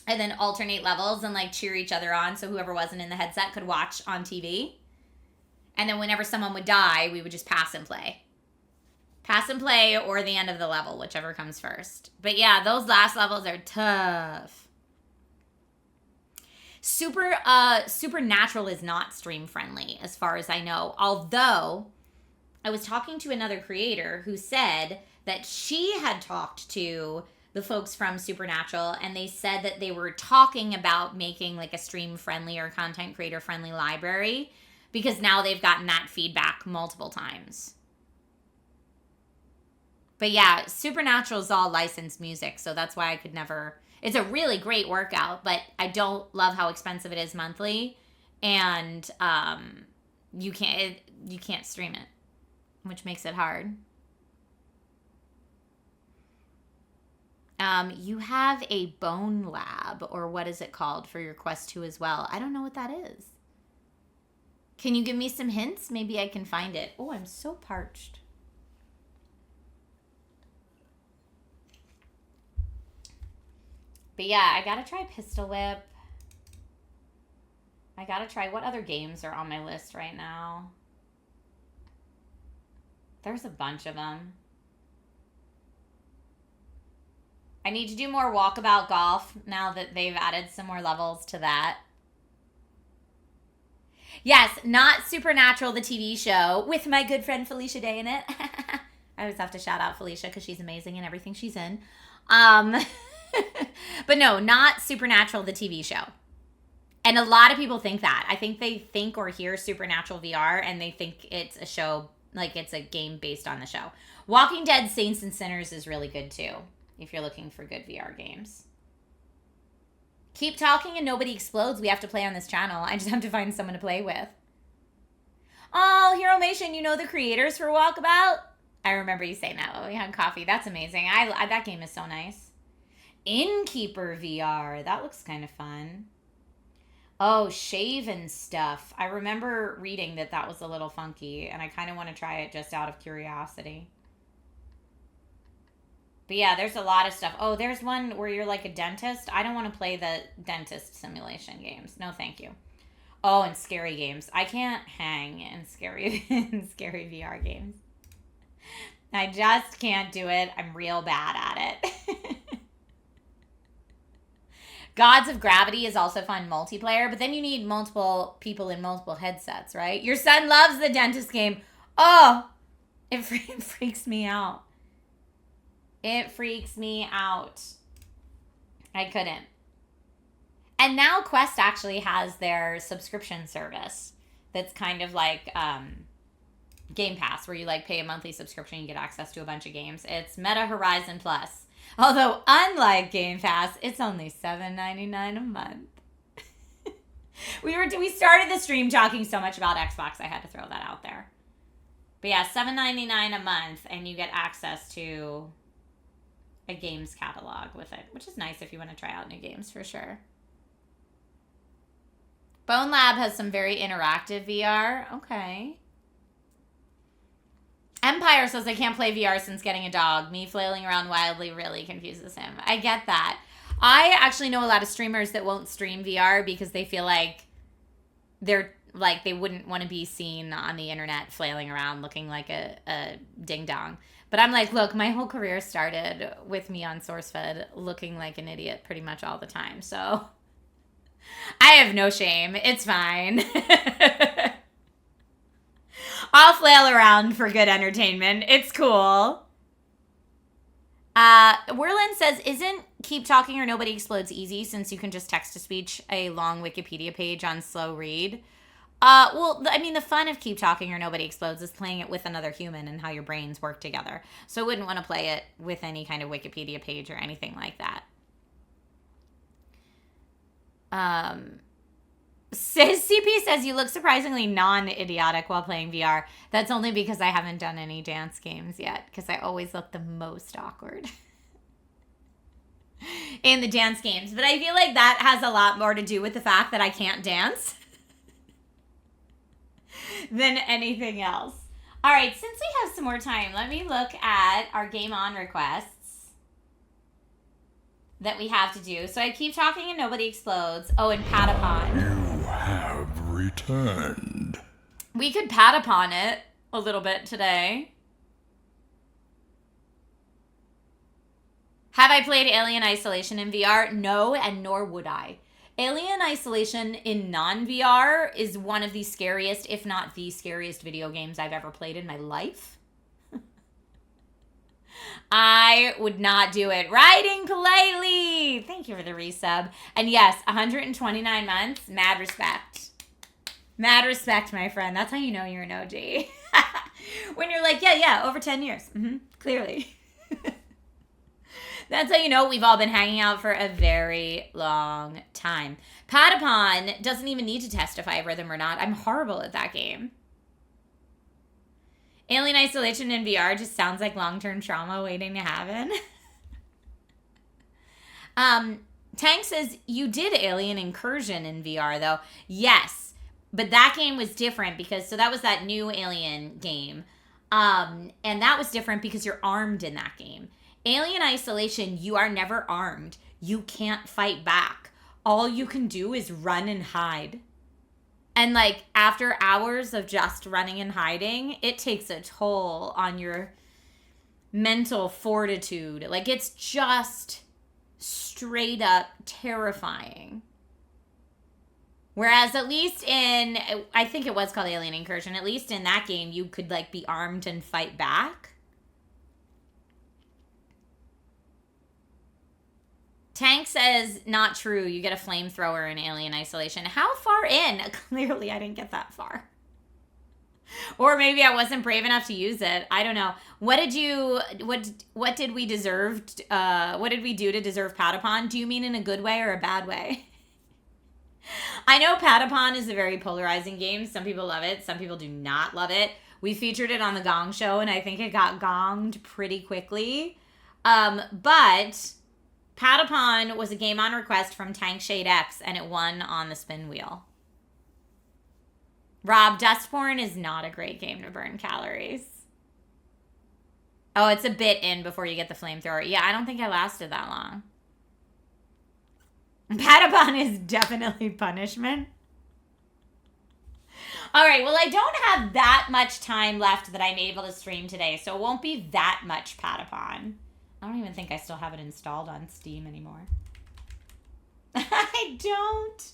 S1: and then alternate levels and like cheer each other on so whoever wasn't in the headset could watch on TV. And then whenever someone would die, we would just pass and play. Pass and play or the end of the level, whichever comes first. But yeah, those last levels are tough. Supernatural is not stream friendly as far as I know. Although I was talking to another creator who said that she had talked to the folks from Supernatural and they said that they were talking about making like a stream friendly or content creator friendly library because now they've gotten that feedback multiple times. But yeah, Supernatural is all licensed music, so that's why I could never. It's a really great workout, but I don't love how expensive it is monthly, and you can't stream it, which makes it hard. You have a bone lab, or what is it called, for your Quest 2 as well. I don't know what that is. Can you give me some hints? Maybe I can find it. Oh, I'm so parched. But yeah, I gotta try Pistol Whip. I gotta try, what other games are on my list right now? There's a bunch of them. I need to do more Walkabout Golf now that they've added some more levels to that. Yes, not Supernatural, the TV show, with my good friend Felicia Day in it. I always have to shout out Felicia because she's amazing in everything she's in. But no, not Supernatural, the TV show. And a lot of people think that. I think they think or hear Supernatural VR and they think it's a show, like it's a game based on the show. Walking Dead Saints and Sinners is really good too, if you're looking for good VR games. Keep talking and nobody explodes. We have to play on this channel. I just have to find someone to play with. Oh, Hero Mation, you know the creators for Walkabout? I remember you saying that when we had coffee. That's amazing. I that game is so nice. Innkeeper VR. That looks kind of fun. Oh, Shave and Stuff. I remember reading that that was a little funky, and I kind of want to try it just out of curiosity. But yeah, there's a lot of stuff. Oh, there's one where you're like a dentist. I don't want to play the dentist simulation games. No, thank you. Oh, and scary games. I can't hang in scary VR games. I just can't do it. I'm real bad at it. Gods of Gravity is also fun multiplayer, but then you need multiple people in multiple headsets, right? Your son loves the dentist game. Oh, it freaks me out. It freaks me out. I couldn't. And now Quest actually has their subscription service that's kind of like Game Pass, where you like pay a monthly subscription and you get access to a bunch of games. It's Meta Horizon Plus. Although, unlike Game Pass, it's only $7.99 a month. We started the stream talking so much about Xbox, I had to throw that out there. But yeah, $7.99 a month, and you get access to a games catalog with it, which is nice if you want to try out new games for sure. Bone Lab has some very interactive VR. Okay. Empire says I can't play VR since getting a dog. Me flailing around wildly really confuses him. I get that. I actually know a lot of streamers that won't stream VR because they feel like they wouldn't want to be seen on the internet flailing around looking like a ding dong. But I'm like, look, my whole career started with me on SourceFed looking like an idiot pretty much all the time. So I have no shame. It's fine. I'll flail around for good entertainment. It's cool. Werlin says, isn't Keep Talking or Nobody Explodes easy since you can just text-to-speech a long Wikipedia page on slow read? Well, I mean, the fun of Keep Talking or Nobody Explodes is playing it with another human and how your brains work together. So I wouldn't want to play it with any kind of Wikipedia page or anything like that. CP says, you look surprisingly non-idiotic while playing VR. That's only because I haven't done any dance games yet, because I always look the most awkward in the dance games. But I feel like that has a lot more to do with the fact that I can't dance than anything else. All right, since we have some more time, let me look at our Game On requests that we have to do. So I Keep Talking and Nobody Explodes. Oh, and Patapon.
S2: You have returned.
S1: We could Patapon it a little bit today. Have I played Alien Isolation in VR? No, and nor would I. Alien Isolation in non-VR is one of the scariest, if not the scariest video games I've ever played in my life. I would not do it. Writing politely. Thank you for the resub. And yes, 129 months. Mad respect. Mad respect, my friend. That's how you know you're an OG. When you're like, yeah, over 10 years. Clearly. That's how you know we've all been hanging out for a very long time. Patapon doesn't even need to testify of rhythm or not. I'm horrible at that game. Alien Isolation in VR just sounds like long-term trauma waiting to happen. Tank says, you did Alien Incursion in VR, though. Yes, but that game was different because, so that was that new Alien game. And that was different because you're armed in that game. Alien Isolation, you are never armed. You can't fight back. All you can do is run and hide. And like after hours of just running and hiding, it takes a toll on your mental fortitude. Like it's just straight up terrifying. Whereas at least in, I think it was called Alien Incursion, at least in that game, you could like be armed and fight back. Tank says, not true. You get a flamethrower in Alien Isolation. How far in? Clearly, I didn't get that far. Or maybe I wasn't brave enough to use it. I don't know. What did we deserve? What did we do to deserve Patapon? Do you mean in a good way or a bad way? I know Patapon is a very polarizing game. Some people love it. Some people do not love it. We featured it on the Gong Show, and I think it got gonged pretty quickly. But Patapon was a game on request from Tank Shade X, and it won on the spin wheel. Rob, Dustborn is not a great game to burn calories. Oh, it's a bit in before you get the flamethrower. Yeah, I don't think I lasted that long. Patapon is definitely punishment. All right, well, I don't have that much time left that I'm able to stream today, so it won't be that much Patapon. I don't even think I still have it installed on Steam anymore. I don't.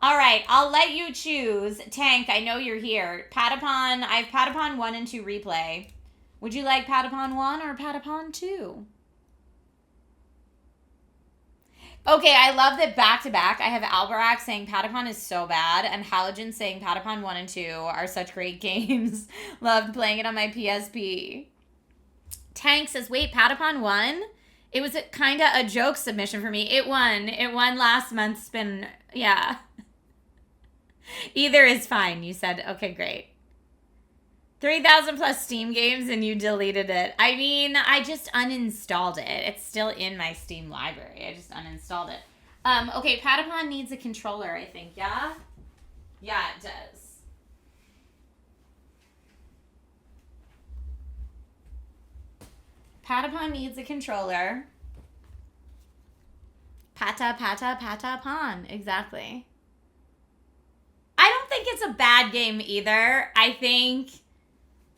S1: All right, I'll let you choose. Tank, I know you're here. Patapon, I have Patapon 1 and 2 replay. Would you like Patapon 1 or Patapon 2? Okay, I love that back-to-back, I have Alberac saying Patapon is so bad, and Halogen saying Patapon 1 and 2 are such great games. Loved playing it on my PSP. Tank says, wait, Patapon won? It was kind of a joke submission for me. It won. It won last month's spin. Yeah. Either is fine, you said. Okay, great. 3,000 plus Steam games and you deleted it. I mean, I just uninstalled it. It's still in my Steam library. I just uninstalled it. Okay, Patapon needs a controller, I think. Yeah? Yeah, it does. Patapon needs a controller. Patapon. Exactly. I don't think it's a bad game either. I think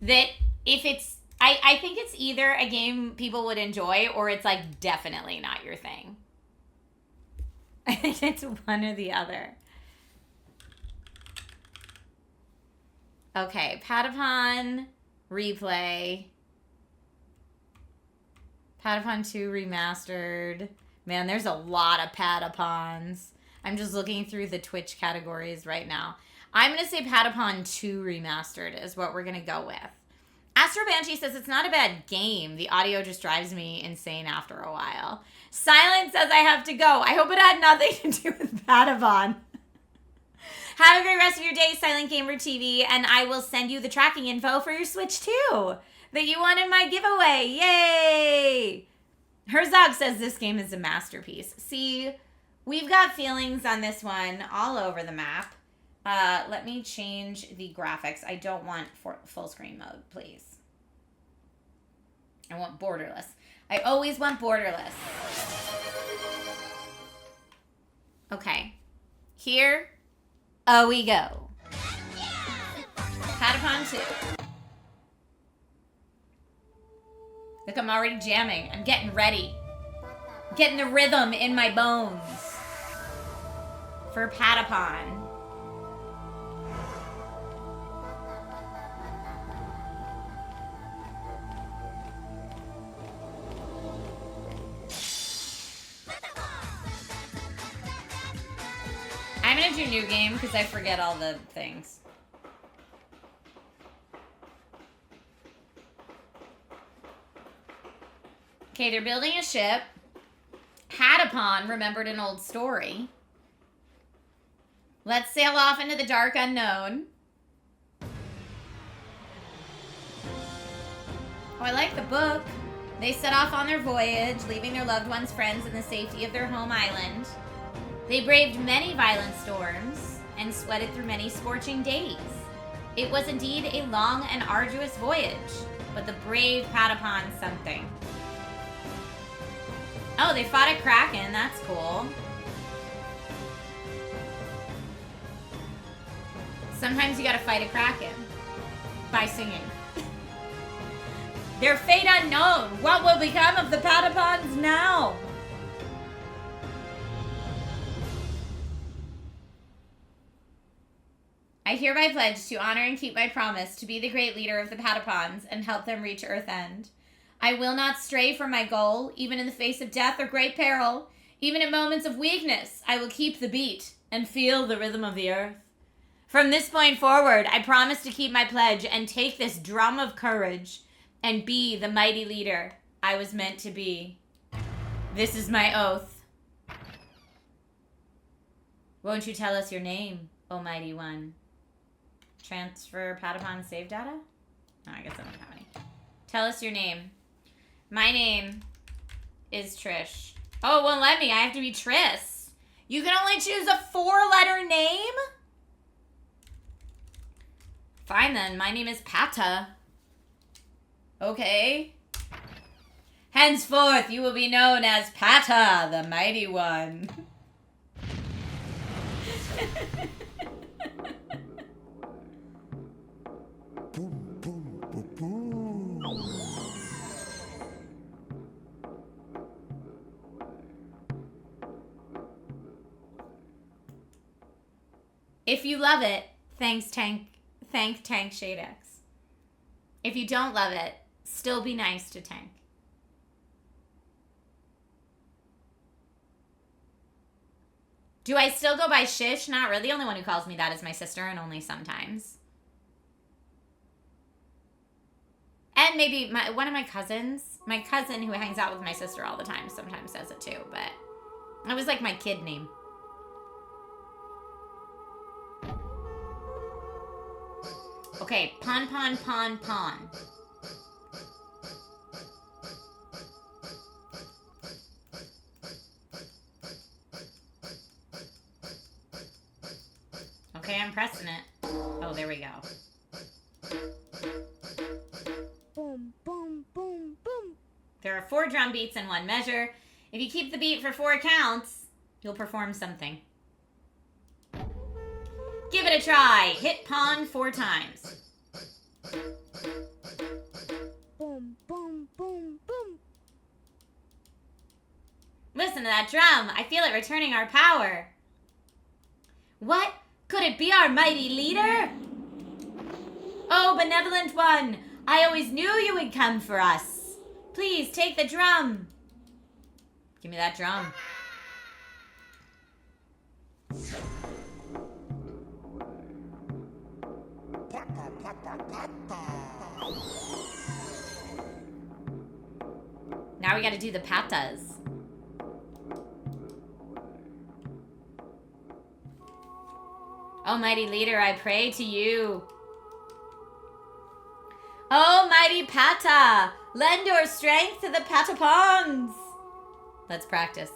S1: that if it's... I think it's either a game people would enjoy or it's like definitely not your thing. I think it's one or the other. Okay, Patapon replay. Patapon 2 remastered. Man, there's a lot of Patapons. I'm just looking through the Twitch categories right now. I'm going to say Patapon 2 remastered is what we're going to go with. Astro Banshee says it's not a bad game. The audio just drives me insane after a while. Silent says I have to go. I hope it had nothing to do with Patapon. Have a great rest of your day, Silent Gamer TV, and I will send you the tracking info for your Switch 2 that you won in my giveaway. Yay! Herzog says this game is a masterpiece. See, we've got feelings on this one all over the map. Let me change the graphics. I don't want full screen mode, please. I want borderless. I always want borderless. Okay. Here we go. Patapon 2. Look, I'm already jamming. I'm getting ready. I'm getting the rhythm in my bones. For Patapon. I'm gonna do new game because I forget all the things. Okay, they're building a ship. Patapon remembered an old story. Let's sail off into the dark unknown. Oh, I like the book. They set off on their voyage, leaving their loved ones' friends in the safety of their home island. They braved many violent storms and sweated through many scorching days. It was indeed a long and arduous voyage, but the brave Patapon something. Oh, they fought a kraken. That's cool. Sometimes you gotta fight a kraken by singing. Their fate unknown. What will become of the Patapons now? I hereby pledge to honor and keep my promise to be the great leader of the Patapons and help them reach Earth End. I will not stray from my goal, even in the face of death or great peril. Even in moments of weakness, I will keep the beat and feel the rhythm of the earth. From this point forward, I promise to keep my pledge and take this drum of courage and be the mighty leader I was meant to be. This is my oath. Won't you tell us your name, O mighty one? Transfer Patapon save data? Oh, I guess I don't have any. Tell us your name. My name is Trish. Oh, it won't let me. I have to be Triss. You can only choose a 4-letter name? Fine then. My name is Pata. Okay. Henceforth, you will be known as Pata, the Mighty One. If you love it, thank Tank Shadex. If you don't love it, still be nice to Tank. Do I still go by Shish? Not really. The only one who calls me that is my sister, and only sometimes. And maybe one of my cousins. My cousin who hangs out with my sister all the time sometimes says it too, but it was like my kid name. Okay, Pon. Okay, I'm pressing it. Oh, there we go.
S4: Boom, boom, boom, boom.
S1: There are 4 drum beats in one measure. If you keep the beat for 4 counts, you'll perform something. Give it a try. Hit Pon 4 times.
S4: Boom, boom, boom, boom.
S1: Listen to that drum. I feel it returning our power. What? Could it be our mighty leader? Oh, benevolent one. I always knew you would come for us. Please take the drum. Give me that drum. Now we gotta do the patas. Almighty leader, I pray to you. Almighty Pata, lend your strength to the Patapons. Let's practice.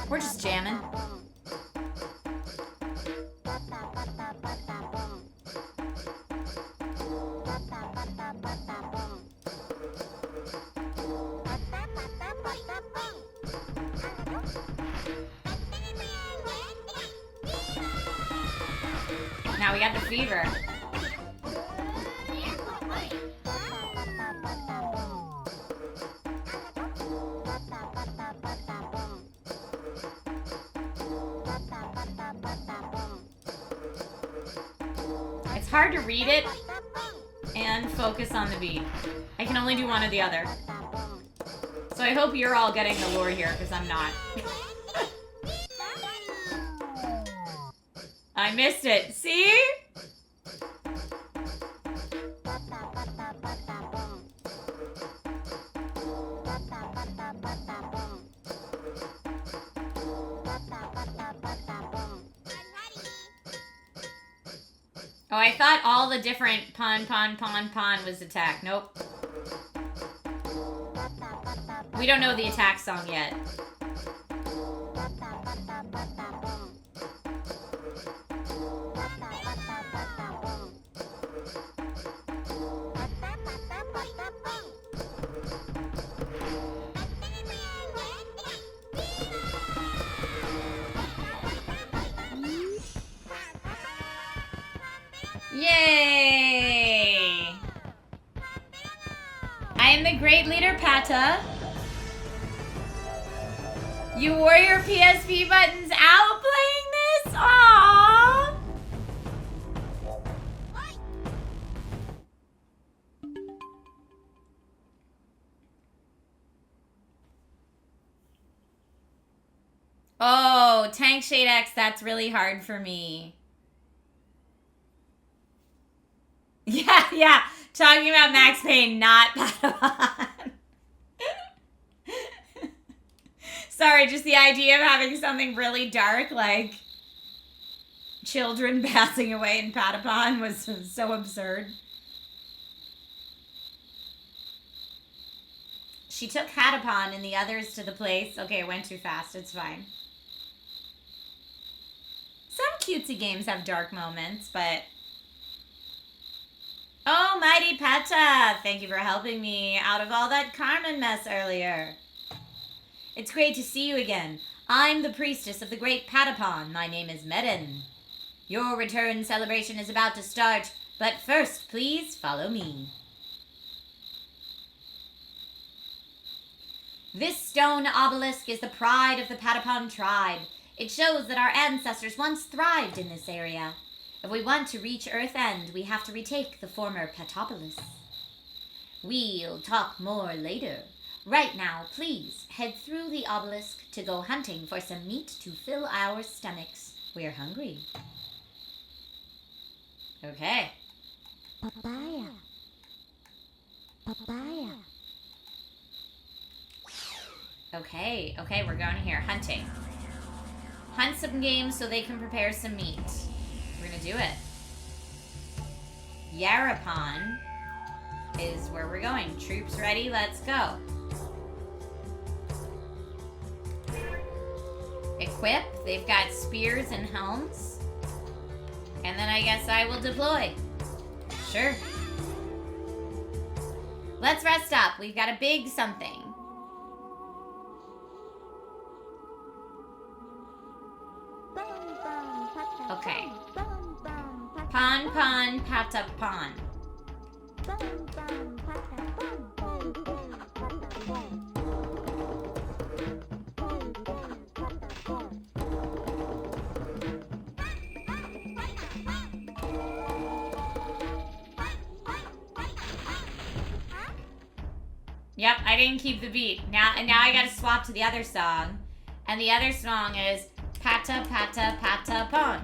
S1: We're just jamming. Now we got the fever. hard to read it and focus on the beat. I can only do one or the other. So I hope you're all getting the lore here, because I'm not. I missed it. See? Oh, I thought all the different pawn was attack. Nope. We don't know the attack song yet. Yay! I am the great leader, Pata. You wore your PSP buttons out playing this? Aww! Oh, Tank Shade X, that's really hard for me. Yeah. Talking about Max Payne, not Patapon. Sorry, just the idea of having something really dark like children passing away in Patapon was so absurd. She took Patapon and the others to the place. Okay, it went too fast. It's fine. Some cutesy games have dark moments, but... Oh, Mighty Pata! Thank you for helping me out of all that Carmen mess earlier. It's great to see you again. I'm the priestess of the great Patapon. My name is Medin. Your return celebration is about to start, but first, please follow me. This stone obelisk is the pride of the Patapon tribe. It shows that our ancestors once thrived in this area. If we want to reach Earth End, we have to retake the former Patopolis. We'll talk more later. Right now, please head through the obelisk to go hunting for some meat to fill our stomachs. We're hungry. Okay.
S4: Papaya. Papaya.
S1: Okay, we're going here. Hunting. Hunt some games so they can prepare some meat. We're gonna do it. Yarapon is where we're going. Troops ready, let's go. Equip, they've got spears and helms. And then I guess I will deploy. Sure. Let's rest up. We've got a big something. Okay. Pon, Patapon. Yep, I didn't keep the beat. Now I gotta swap to the other song. And the other song is Pata, Patapon.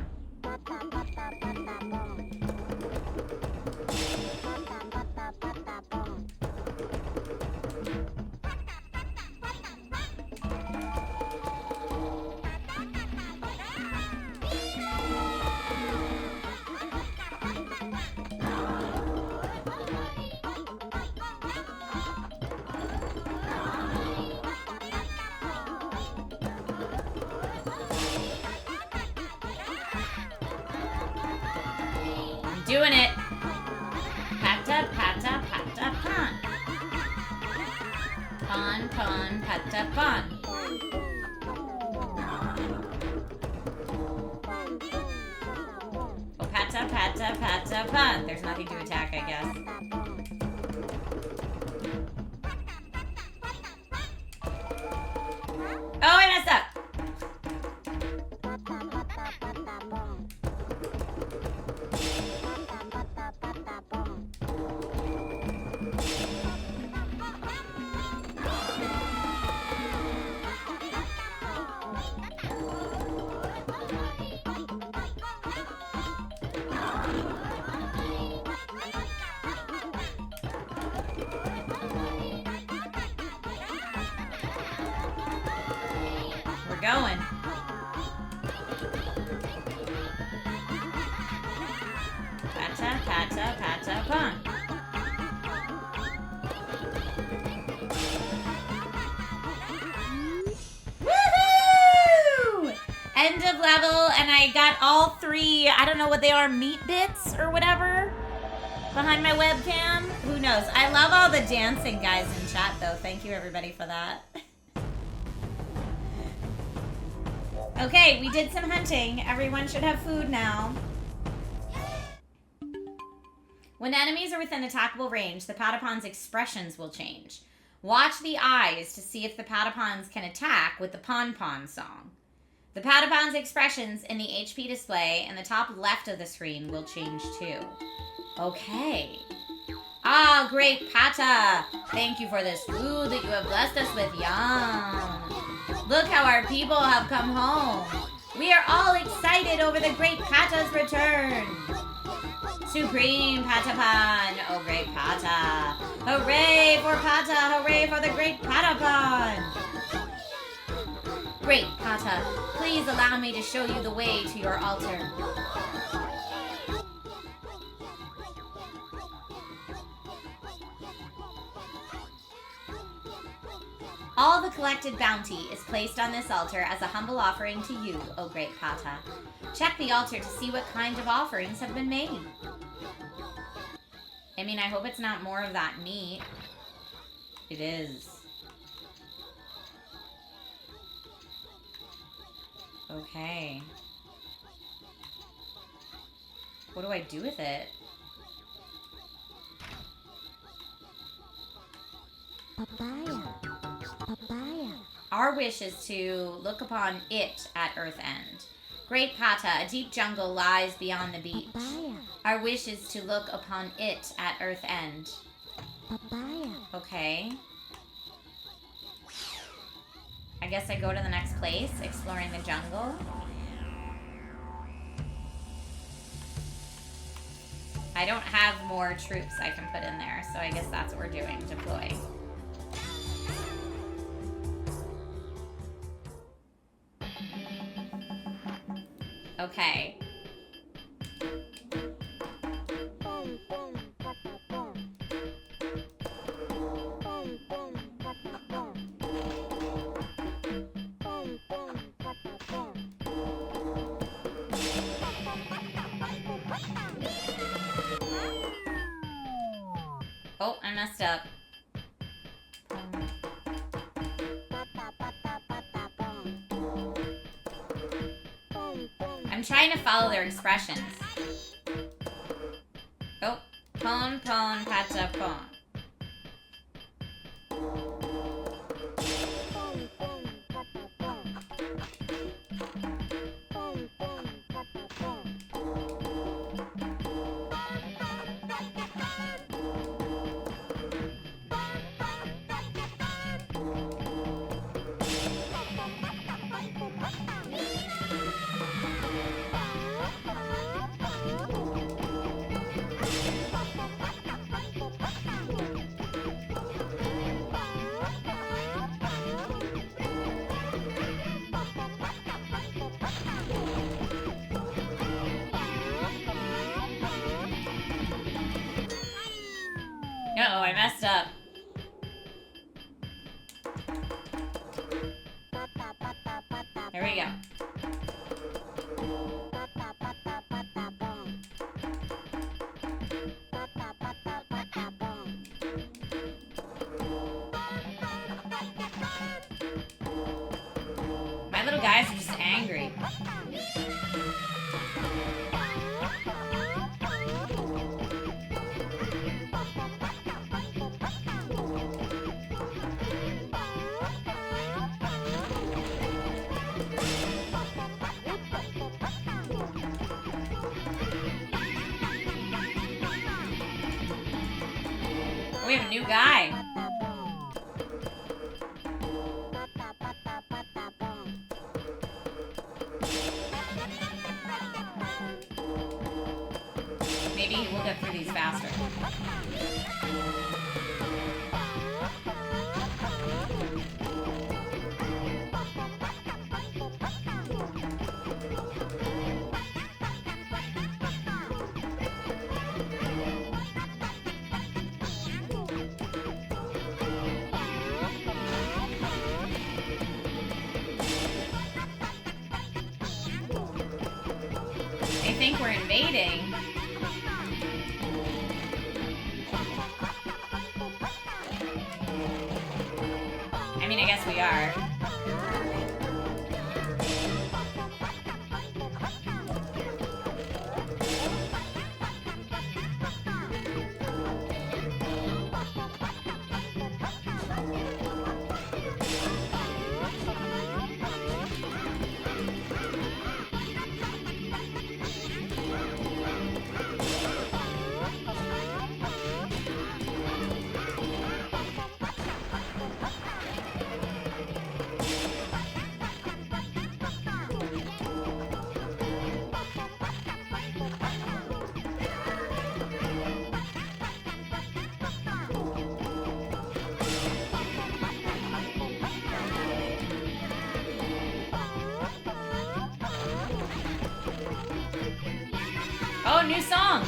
S1: Doing it. Pata, Patapon. Pon, Patapon. Oh, Pata, Patapon. There's nothing to attack, I guess. Oh, I messed up. going. Patapon. Woohoo! End of level, and I got all 3, I don't know what they are, meat bits or whatever behind my webcam. Who knows? I love all the dancing guys in chat, though. Thank you, everybody, for that. Okay, we did some hunting. Everyone should have food now. When enemies are within attackable range, the Patapon's expressions will change. Watch the eyes to see if the Patapons can attack with the Pon-Pon song. The Patapon's expressions in the HP display in the top left of the screen will change too. Okay. Ah, great Pata! Thank you for this food that you have blessed us with. Yum! Look how our people have come home. We are all excited over the great Pata's return. Supreme Patapon! Oh, great Pata! Hooray for Pata! Hooray for the great Patapon! Great Pata, please allow me to show you the way to your altar. All the collected bounty is placed on this altar as a humble offering to you, O great Pata. Check the altar to see what kind of offerings have been made. I mean, I hope it's not more of that meat. It is. Okay. What do I do with it?
S4: Papaya. Papaya.
S1: Our wish is to look upon it at Earth End. Great Pata, a deep jungle lies beyond the beach.
S4: Papaya.
S1: Our wish is to look upon it at Earth End.
S4: Papaya.
S1: Okay. I guess I go to the next place, exploring the jungle. I don't have more troops I can put in there, so I guess that's what we're doing, deploy. Okay. Oh, I messed up. I'm trying to follow their expressions. Oh, pon, pon, pata, pon. Uh-oh, I messed up. There we go. My little guys are just angry. We have a new guy. Maybe we'll get through these faster. think we're invading. I mean, I guess we are. Oh, new song.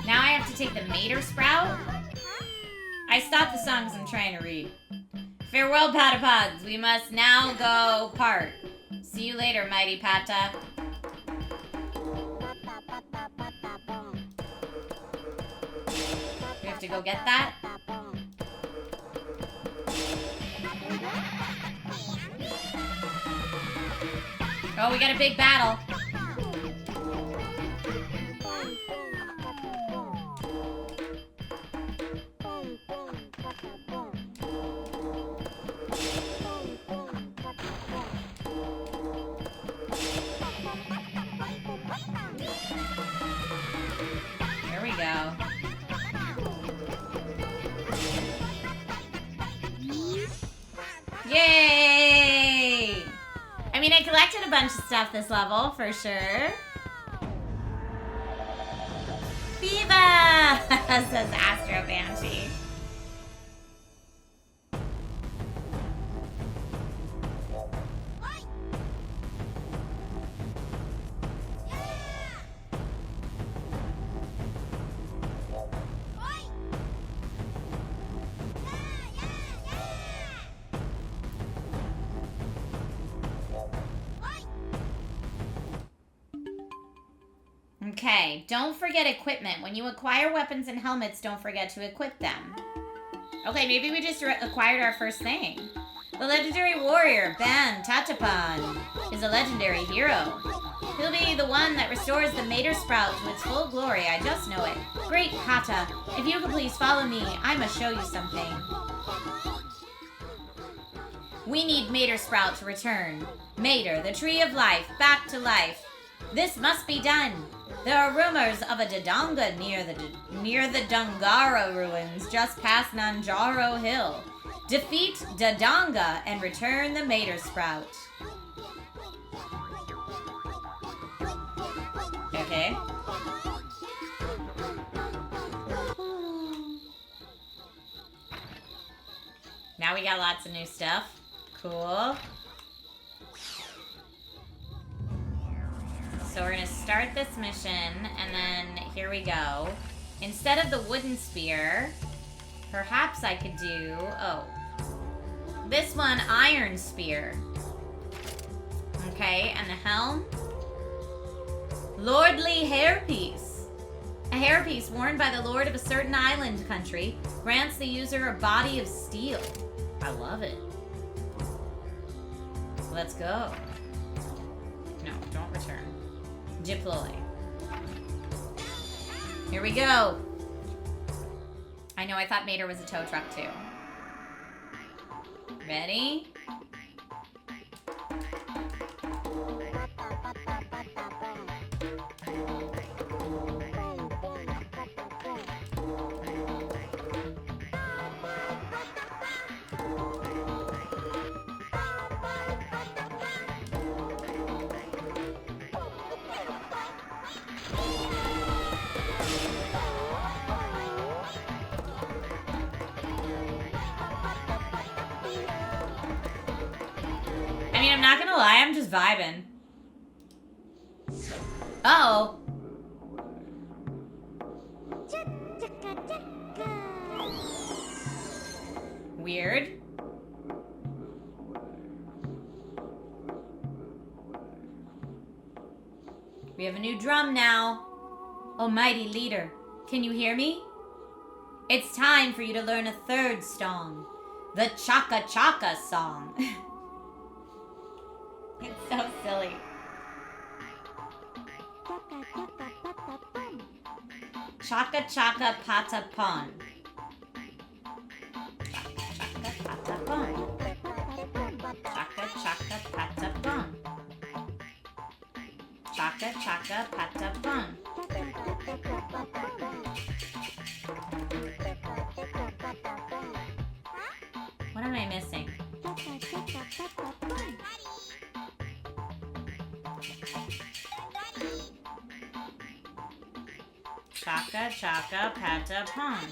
S1: Now I have to take the Mater Sprout? I stopped the songs I'm trying to read. Farewell, Patapons. We must now go part. See you later, mighty Pata. We have to go get that? Oh, we got a big battle. Here we go. Yay! I mean, I collected a bunch of stuff this level, for sure. Viva! Says Astro Banshee. Okay, don't forget equipment. When you acquire weapons and helmets, don't forget to equip them. Okay, maybe we just acquired our first thing. The legendary warrior, Patapon, is a legendary hero. He'll be the one that restores the Mater Sprout to its full glory. I just know it. Great Pata, if you could please follow me, I must show you something. We need Mater Sprout to return. Mater, the tree of life, back to life. This must be done. There are rumors of a Dodonga near the Dongara ruins just past Nanjaro Hill. Defeat Dodonga and return the Mater Sprout. Okay. Now we got lots of new stuff. Cool. So we're gonna start this mission, and then here we go. Instead of the wooden spear, perhaps I could do, this one, iron spear. Okay, and the helm. Lordly hairpiece. A hairpiece worn by the lord of a certain island country grants the user a body of steel. I love it. Let's go. No, don't return. Deploy. Here we go. I know, I thought Mater was a tow truck too. Ready? I'm not gonna lie, I'm just vibing. Uh-oh. Weird. We have a new drum now. Almighty leader, can you hear me? It's time for you to learn a third song. The Chaka Chaka song. It's so silly. Chaka Chaka Patapon. Chaka Patapon. Chaka Chaka Patapon. Chaka Chaka Patapon. What am I missing? Chaka Chaka Patapon.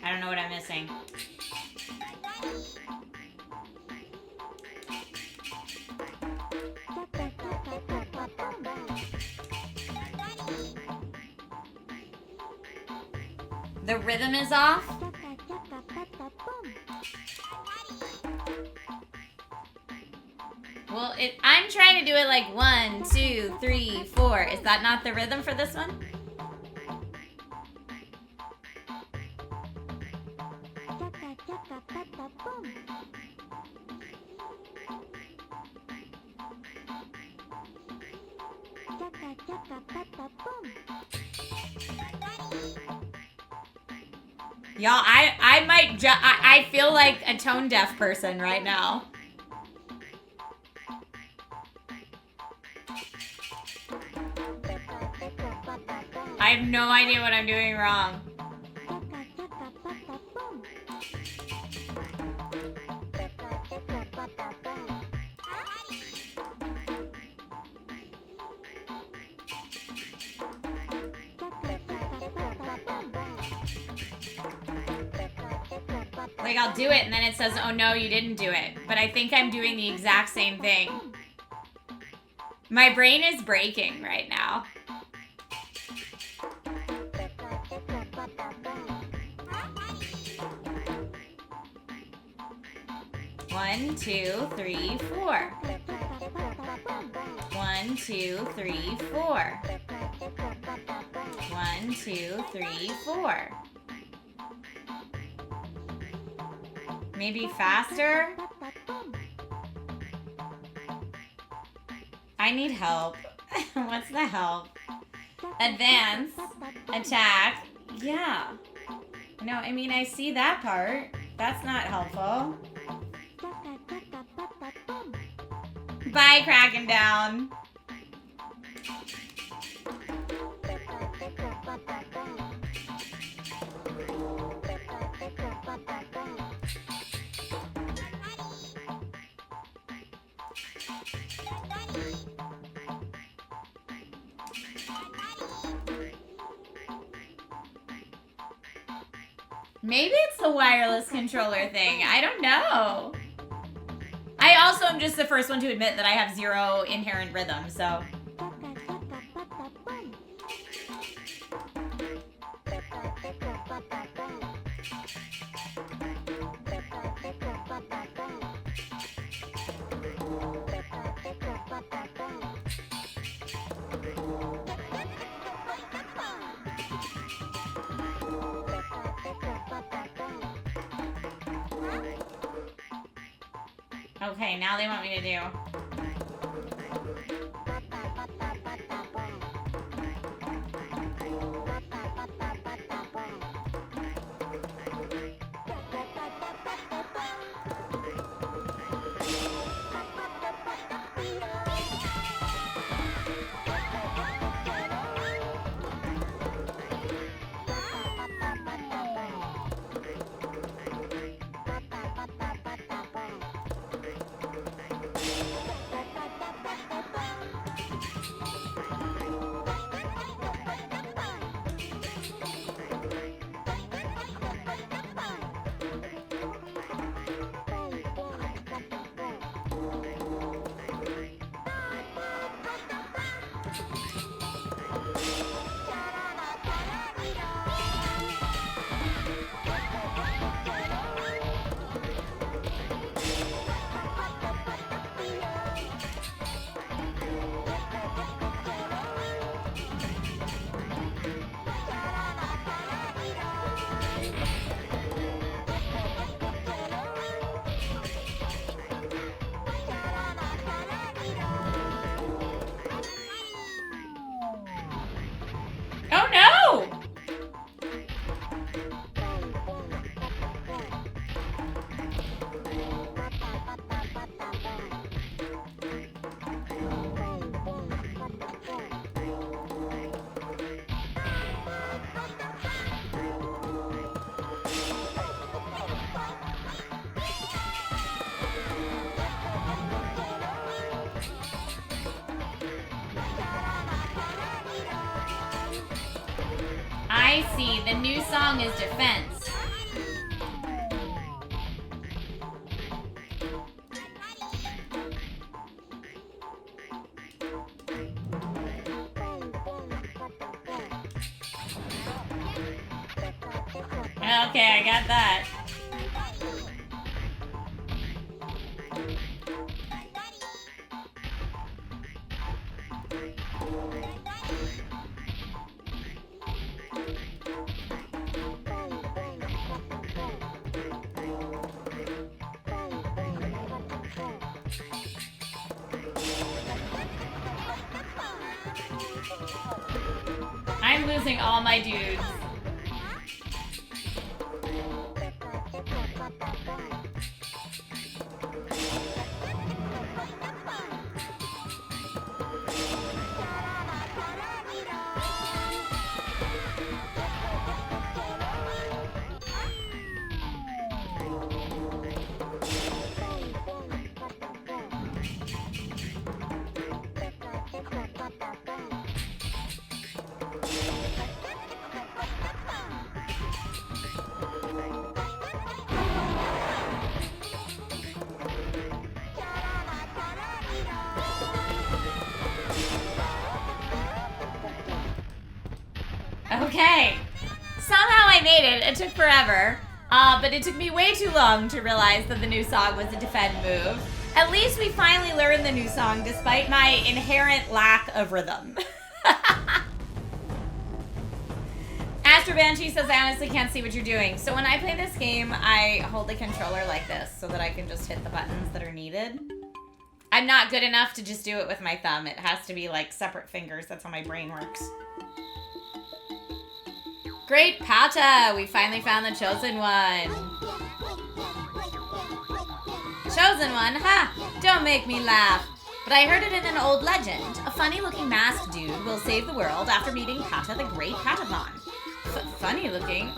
S1: I don't know what I'm missing. The rhythm is off. Well, I'm trying to do it like 1, 2, 3, 4. Is that not the rhythm for this one? Y'all, I might I feel like a tone deaf person right now. I have no idea what I'm doing wrong. Like, I'll do it and then it says, oh no, you didn't do it. But I think I'm doing the exact same thing. My brain is breaking right now. One, two, three, 4. 1, 2, 3, 4. 1, 2, 3, 4. Maybe faster? I need help. What's the help? Advance. Attack. Yeah. No, I mean, I see that part. That's not helpful. Bye, cracking down. Maybe it's the wireless controller thing. I don't know. I also am just the first one to admit that I have 0 inherent rhythm, so. Okay, now they want me to do. I see. The new song is Defense. Okay, I got that. I'm losing all my dudes. Okay. Somehow I made it. It took forever. But it took me way too long to realize that the new song was a defend move. At least we finally learned the new song despite my inherent lack of rhythm. Astro Banshee says, I honestly can't see what you're doing. So when I play this game, I hold the controller like this so that I can just hit the buttons that are needed. I'm not good enough to just do it with my thumb. It has to be like separate fingers. That's how my brain works. Great Pata! We finally found the Chosen One. Chosen One? Ha! Don't make me laugh. But I heard it in an old legend. A funny-looking masked dude will save the world after meeting Pata the Great Patapon. Funny-looking?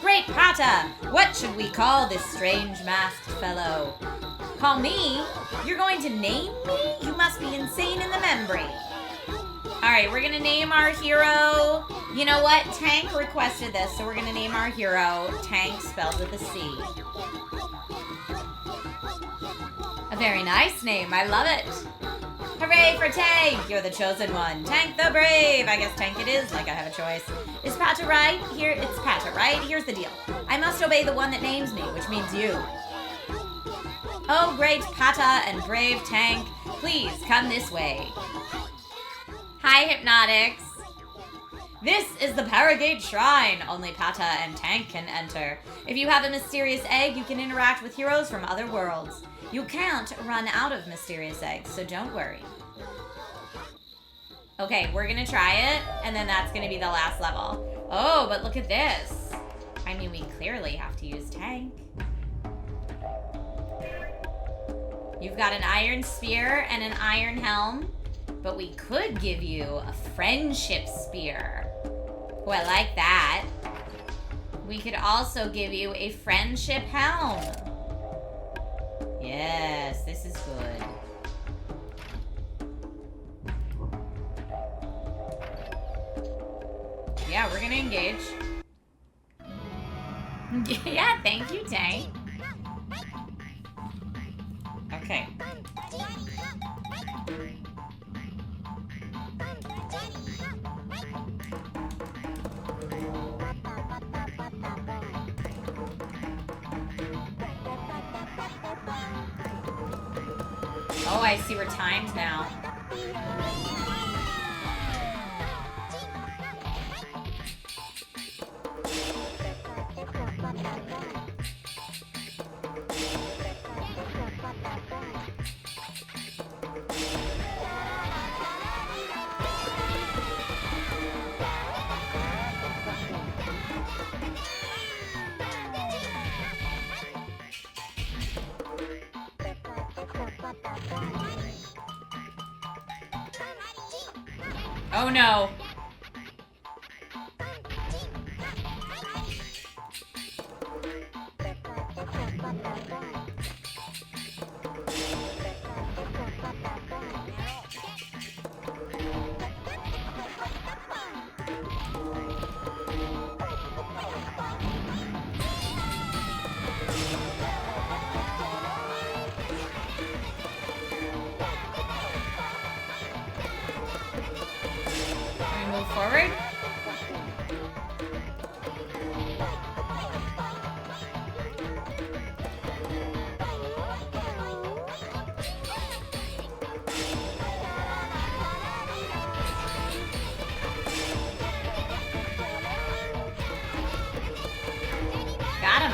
S1: Great Pata! What should we call this strange masked fellow? Call me? You're going to name me? You must be insane in the membrane. Alright, we're gonna name our hero. You know what? Tank requested this, so we're gonna name our hero Tank, spelled with a C. A very nice name. I love it. Hooray for Tank! You're the chosen one. Tank the Brave! I guess Tank it is, like I have a choice. Is Pata right? Here, it's Pata, right? Here's the deal. I must obey the one that names me, which means you. Oh, great Pata and brave Tank, please come this way. Hi, Hypnotics. This is the Paragate Shrine. Only Pata and Tank can enter. If you have a mysterious egg, you can interact with heroes from other worlds. You can't run out of mysterious eggs, so don't worry. Okay, we're gonna try it, and then that's gonna be the last level. Oh, but look at this. I mean, we clearly have to use Tank. You've got an iron spear and an iron helm. But we could give you a friendship spear. Oh, I like that. We could also give you a friendship helm. Yes, this is good. Yeah, we're gonna engage. Yeah, thank you, Tank. Okay. Oh, I see we're timed now. Oh no.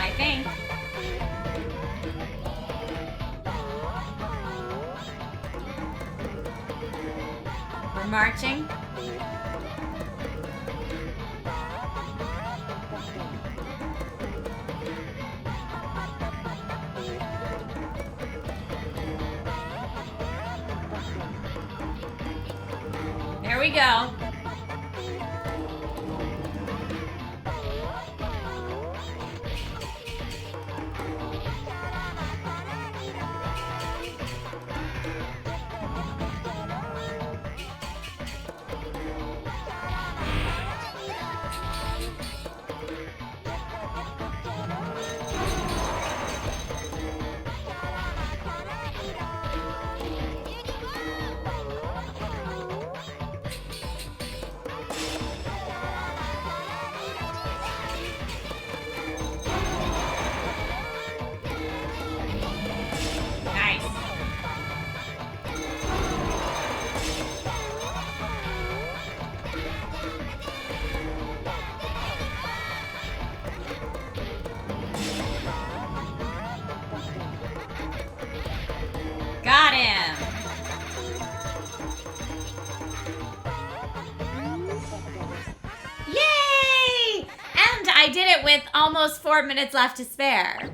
S1: I think. We're marching. There we go. Got him! Yay! And I did it with almost 4 minutes left to spare.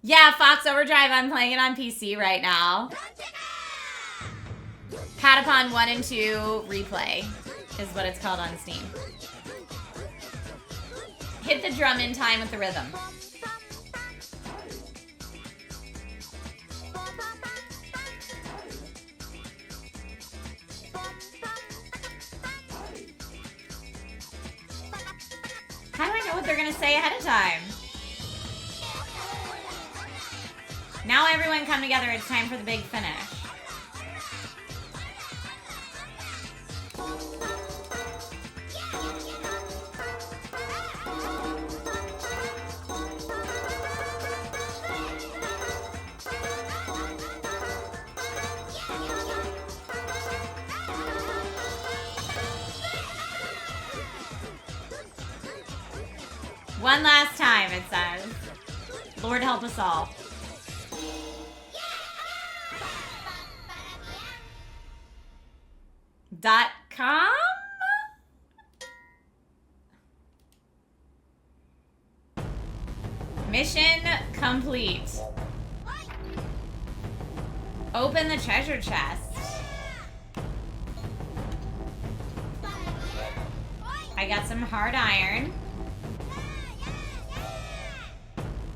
S1: Yeah, Fox Overdrive, I'm playing it on PC right now. Patapon 1 and 2 Replay is what it's called on Steam. Hit the drum in time with the rhythm. How do I know what they're gonna say ahead of time? Now everyone come together, it's time for the big finish. One last time, it says. Lord help us all. .com? Mission complete. Open the treasure chest. I got some hard iron.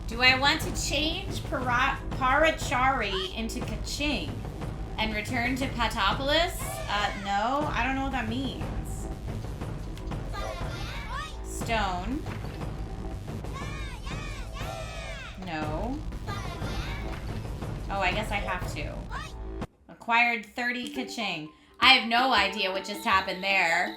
S1: Do I want to change Parachari into Kaching and return to Patopolis? No, I don't know what that means. Stone. No. Oh, I guess I have to. Acquired 30 Kaching. I have no idea what just happened there.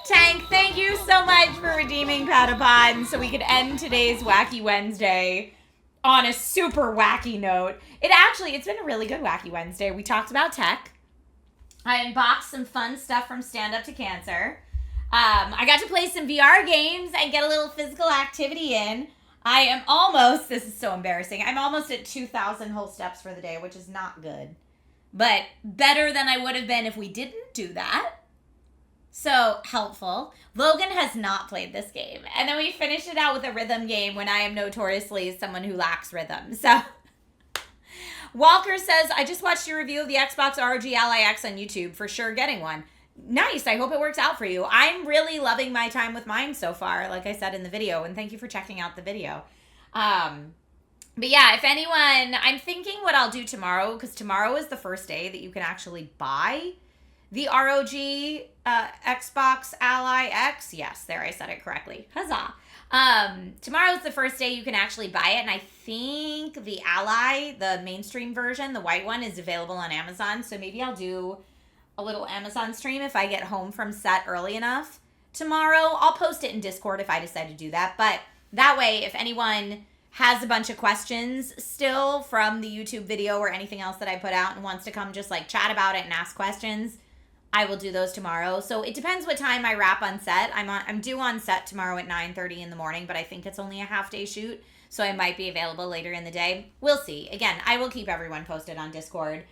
S1: Tank, thank you so much for redeeming Patapon so we could end today's Wacky Wednesday on a super wacky note. It's been a really good Wacky Wednesday. We talked about tech. I unboxed some fun stuff from Stand Up to Cancer. I got to play some VR games and get a little physical activity in. I am almost, this is so embarrassing, I'm almost at 2,000 whole steps for the day, which is not good. But better than I would have been if we didn't do that. So helpful. Logan has not played this game. And then we finished it out with a rhythm game when I am notoriously someone who lacks rhythm. So Walker says, I just watched your review of the Xbox ROG Ally X on YouTube. For sure getting one. Nice. I hope it works out for you. I'm really loving my time with mine so far, like I said in the video. And thank you for checking out the video. But yeah, if anyone, I'm thinking what I'll do tomorrow, because tomorrow is the first day that you can actually buy the ROG Xbox Ally X. Yes, there, I said it correctly. Huzzah. Tomorrow's the first day you can actually buy it, and I think the Ally, the mainstream version, the white one, is available on Amazon, so maybe I'll do a little Amazon stream if I get home from set early enough tomorrow. I'll post it in Discord if I decide to do that, but that way, if anyone has a bunch of questions still from the YouTube video or anything else that I put out and wants to come just like chat about it and ask questions, I will do those tomorrow. So it depends what time I wrap on set. I'm due on set tomorrow at 9:30 in the morning, but I think it's only a half day shoot, so I might be available later in the day. We'll see. Again, I will keep everyone posted on Discord.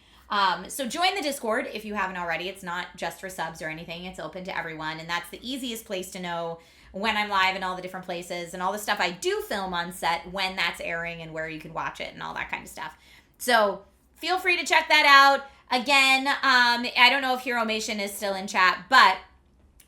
S1: So join the Discord if you haven't already. It's not just for subs or anything. It's open to everyone, and that's the easiest place to know when I'm live in all the different places and all the stuff I do film on set, when that's airing and where you can watch it and all that kind of stuff. So feel free to check that out. Again, I don't know if Heromation is still in chat, but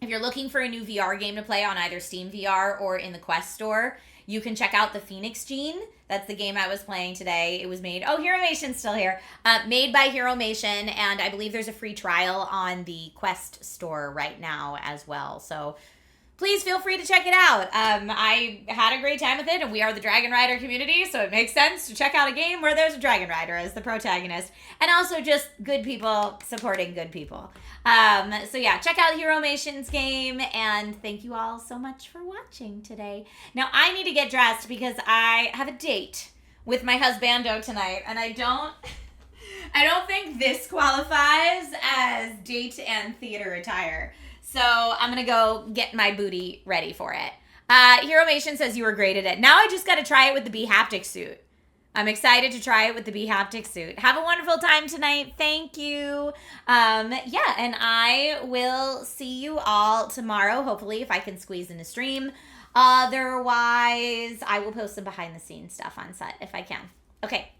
S1: if you're looking for a new VR game to play on either Steam VR or in the Quest store, you can check out the Phoenix Gene. That's the game I was playing today. It was made, Heromation's still here, made by Heromation, and I believe there's a free trial on the Quest store right now as well. So please feel free to check it out. I had a great time with it, and we are the Dragon Rider community, so it makes sense to check out a game where there's a Dragon Rider as the protagonist, and also just good people supporting good people. So yeah, check out Heromation's game, and thank you all so much for watching today. Now, I need to get dressed because I have a date with my husbando tonight, and I don't think this qualifies as date and theater attire. So I'm going to go get my booty ready for it. Heromation says you were great at it. Now I just got to try it with the Bee Haptic suit. I'm excited to try it with the Bee Haptic suit. Have a wonderful time tonight. Thank you. Yeah, and I will see you all tomorrow, hopefully, if I can squeeze in a stream. Otherwise, I will post some behind the scenes stuff on set if I can. Okay,